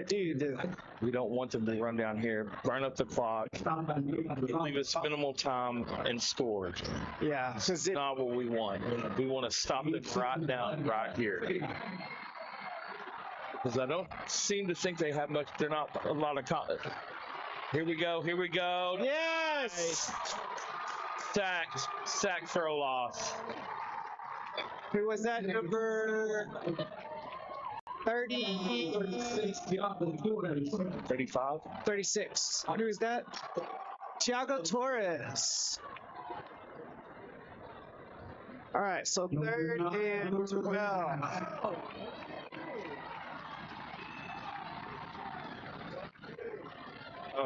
dude. We don't want them to run down here, burn up the clock, leave us minimal time, and score. Yeah, It's not what we want. We want to stop them right down, right here. Because I don't seem to think they have much. They're not a lot of. Here we go. Here we go. Yes. Sack for a loss. Who was that? Number 30, 35. 36. Who is that? Thiago Torres. All right, so 3rd and 12.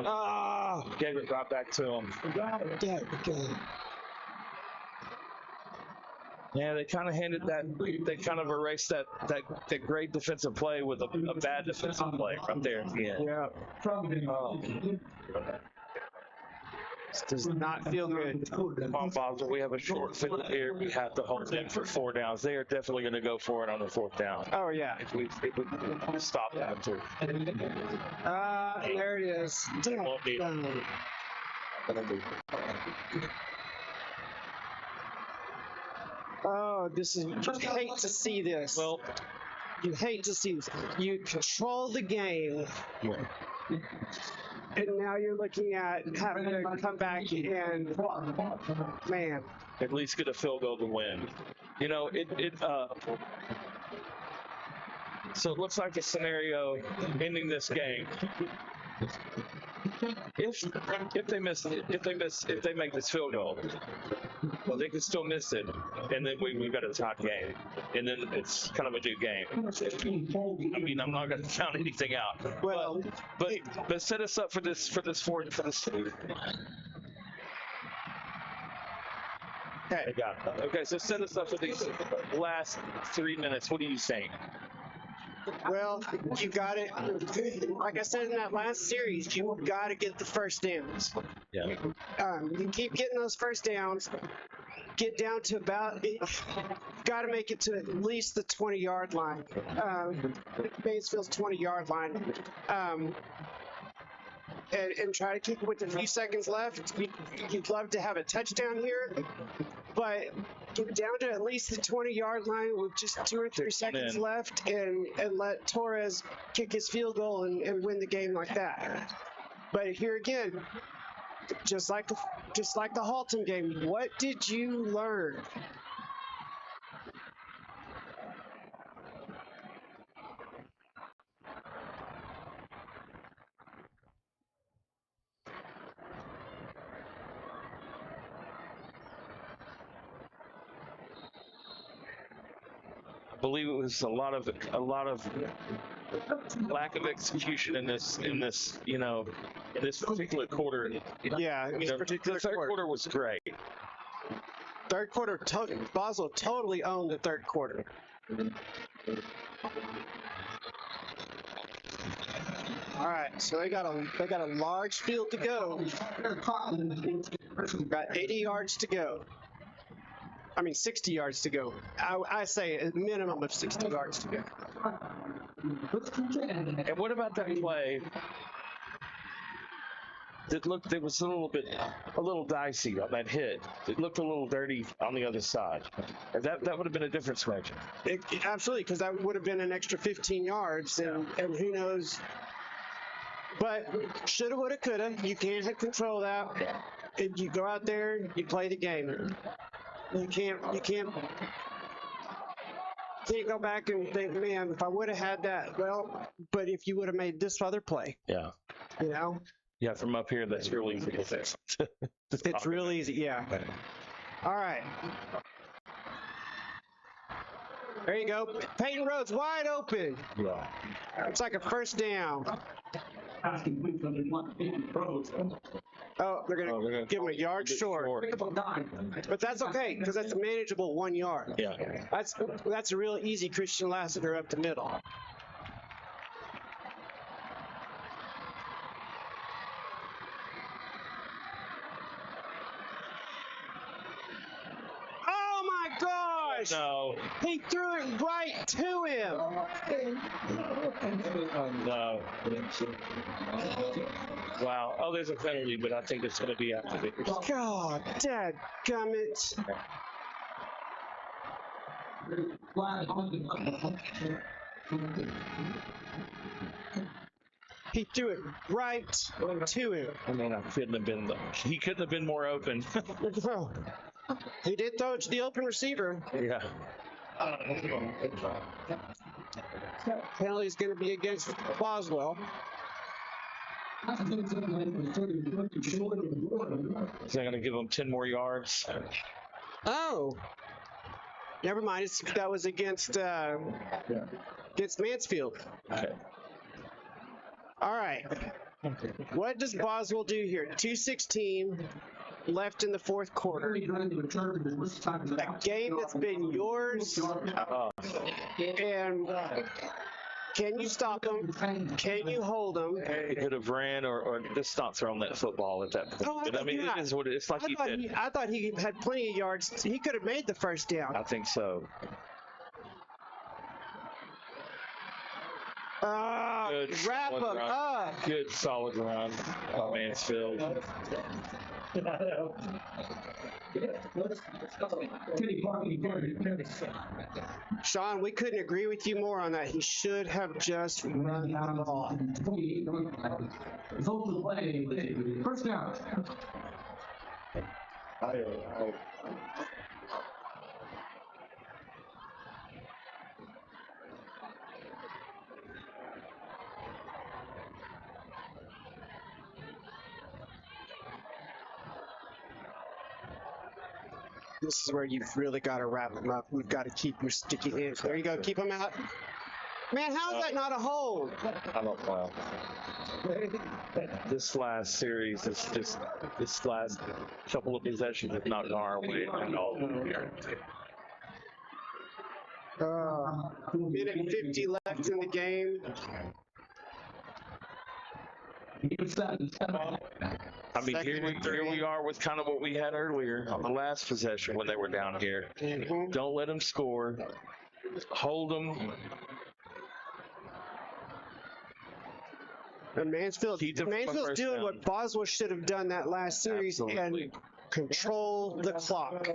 Ah, Gave it right back to him. yeah, okay. Yeah, they kind of handed that. They kind of erased that great defensive play with a bad defensive play right there at the end. Yeah. This does not feel good. Come on, Boswell, we have a short field here. We have to hold them for 4 downs. They are definitely going to go for it on the 4th down. Oh, yeah. If we stop that too. There it is. Won't need it. Oh, this is, you hate to see this. Well, You hate to see this. You control the game, and now you're looking at having to come back and, man. at least get a field goal to win. You know, so it looks like a scenario ending this game. If they make this field goal, well, they can still miss it, and then we've got a tie game, and then it's kind of a new game. I mean, I'm not going to count anything out. Well, but set us up for this. Okay. Okay, so set us up for these last 3 minutes. What do you think? Well, you got it. Like I said in that last series, you got to get the first downs. Yeah. You keep getting those first downs, get down to about, got to make it to at least the 20-yard line. Mansfield's 20-yard line. And try to keep it with a few seconds left. You'd love to have a touchdown here, but get down to at least the 20-yard line with just 2 or 3 seconds left, and let Torres kick his field goal and win the game like that. But here again, just like the Halton game, what did you learn? I believe it was a lot of lack of execution in this particular quarter. Yeah, in this particular the third quarter was great. Third quarter, Boswell totally owned the third quarter. All right, so they got a large field to go. Got 80 yards to go. I mean, 60 yards to go. I say a minimum of 60 yards to go. And what about that play? It was a little dicey on that hit. It looked a little dirty on the other side. That would have been a difference maker. Absolutely, because that would have been an extra 15 yards, and who knows. But shoulda, woulda, coulda. You can't control that. And you go out there, you play the game. You can't go back and think, man, if I would have had that, well, but if you would have made this other play. Yeah. You know? Yeah, from up here, that's real easy to fix. It's real easy, yeah. All right. There you go. Peyton Rhodes wide open. Yeah. It's like a first down. Oh, they're gonna give him a yard short. But that's okay, because that's a manageable 1 yard. Yeah. That's a real easy Christian Lassiter up the middle. Oh my gosh! No. He threw it right to him. No. Wow. Oh, there's a penalty, but I think it's going to be after this. God, dadgummit. He threw it right to him. I mean, he couldn't have been more open. He did throw it to the open receiver. Yeah. Penalty is going to be against Boswell. Is that going to give them 10 more yards? Oh, never mind. That was against Mansfield. Okay. All right. What does Boswell do here? 2:16 left in the fourth quarter. That game that's been yours. And can you stop them? Can you hold them? He could have ran or just not thrown that football at that point. Oh, But, I mean, it is what it is. It's like you said. I thought he had plenty of yards. He could have made the first down. I think so. Good Wrap solid him run. up. Good solid run by Mansfield. Sean, we couldn't agree with you more on that. He should have just run out of the ball. First down. This is where you've really got to wrap him up. We've got to keep your sticky hands. There you go. Keep him out. Man, how is that not a hold? I don't know. This last series, this last couple of possessions have not gone our way at all. Minute 50 left in the game. I mean, here we are with kind of what we had earlier on the last possession when they were down here. Mm-hmm. Don't let them score. Hold them. And Mansfield's doing what Boswell should have done that last series. Absolutely. And control the clock.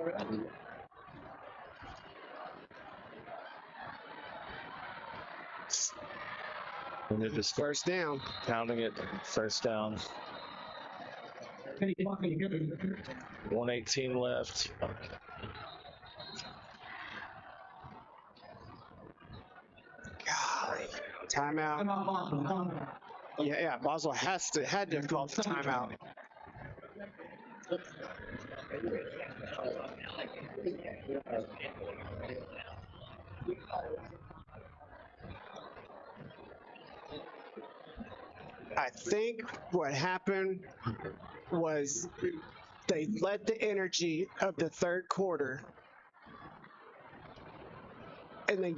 And they're just First down. pounding it. First down. 1:18 left. Golly. Timeout. Yeah, Boswell had to call the timeout. I think what happened was they let the energy of the third quarter, and they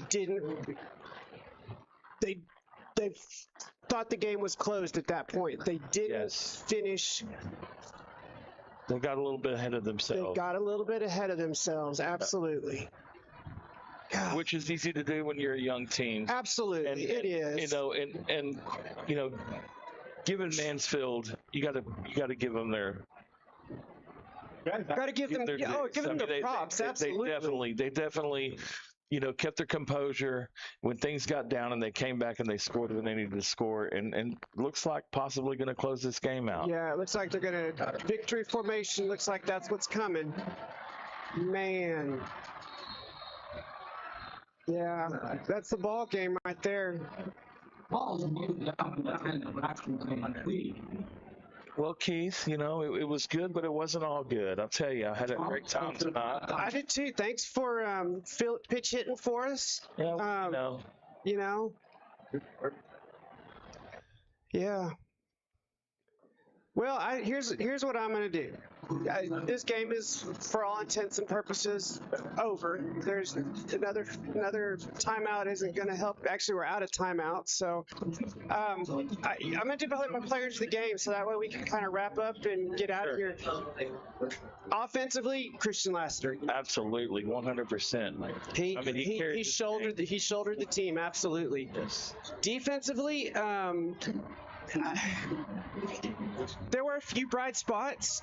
thought the game was closed at that point. They didn't finish. They got a little bit ahead of They themselves. got a little bit ahead of themselves. Absolutely. God. Which is easy to do when you're a young team. Absolutely, it is. Given Mansfield, you got to give them their. Got to give them their props. Absolutely. They definitely, kept their composure when things got down, and they came back and they scored when they needed to score, and looks like possibly going to close this game out. Yeah, it looks like they're going to victory formation. Looks like that's what's coming. Man. Yeah, that's the ball game right there. Well, Keith, it was good, but it wasn't all good. I'll tell you, I had a great time tonight. I did too. Thanks for pitch hitting for us. Yeah, Yeah. Well, here's what I'm going to do. This game is, for all intents and purposes, over. There's another timeout isn't going to help. Actually, we're out of timeout. So I'm going to develop my players of the game so that way we can kind of wrap up and get out of here. Offensively, Christian Lassiter. Absolutely, 100%. He shouldered the team. Absolutely. Yes. Defensively, there were a few bright spots.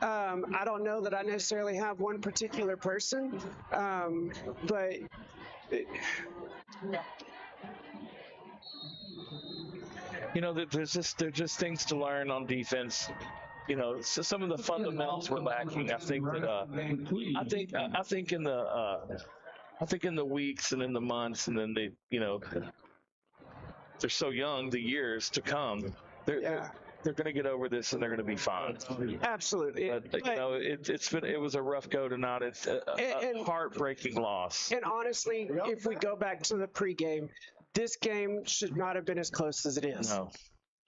I don't know that I necessarily have one particular person, but there's just things to learn on defense. So some of the fundamentals were lacking. I think in the weeks and in the months, and then they're so young, the years to come, they're going to get over this and they're going to be fine. Absolutely. But you know, it was a rough go tonight. It's a heartbreaking loss. And honestly, if we go back to the pregame, this game should not have been as close as it is. No.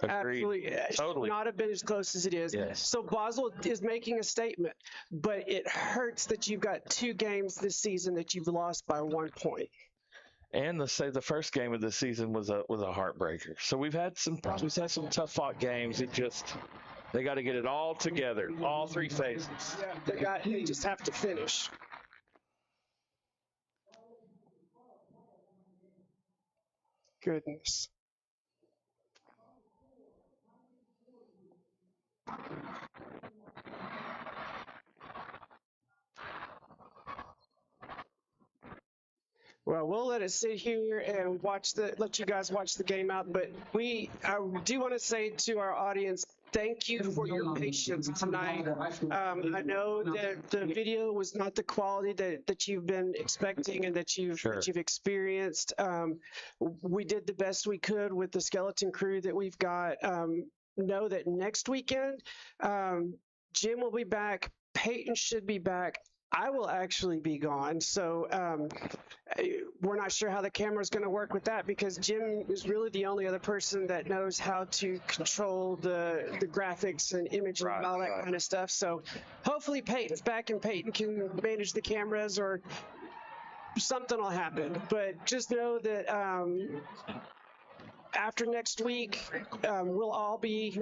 Agreed. Absolutely. It Totally. should not have been as close as it is. Yes. So Boswell is making a statement, but it hurts that you've got 2 games this season that you've lost by 1 point. And the first game of the season was a heartbreaker. So we've had some tough fought games. They got to get it all together, all 3 phases. Yeah, they just have to finish. Goodness. Well, we'll let it sit here and let you guys watch the game out. But I do want to say to our audience, thank you for your patience tonight. I know that the video was not the quality that you've been expecting and that you've experienced. We did the best we could with the skeleton crew that we've got. Know that next weekend, Jim will be back. Peyton should be back. I will actually be gone. So we're not sure how the camera is going to work with that because Jim is really the only other person that knows how to control the graphics and imaging and all that kind of stuff. So hopefully Peyton's back and Peyton can manage the cameras or something will happen. But just know that after next week, we'll all be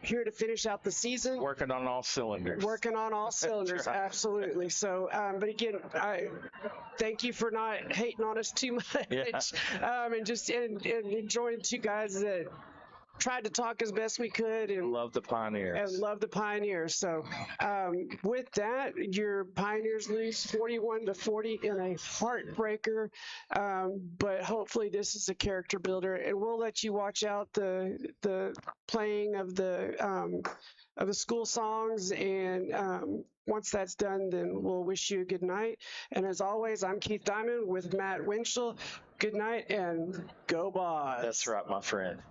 here to finish out the season. Working on all cylinders. Absolutely. So, but again, I thank you for not hating on us too much, and enjoying 2 guys that tried to talk as best we could and love the Pioneers. So with that, your Pioneers lose 41-40 in a heartbreaker, but hopefully this is a character builder, and we'll let you watch out the playing of the school songs, and once that's done, then we'll wish you a good night. And as always, I'm Keith Diamond with Matt Winchell. Good night and go Boss. That's right, my friend.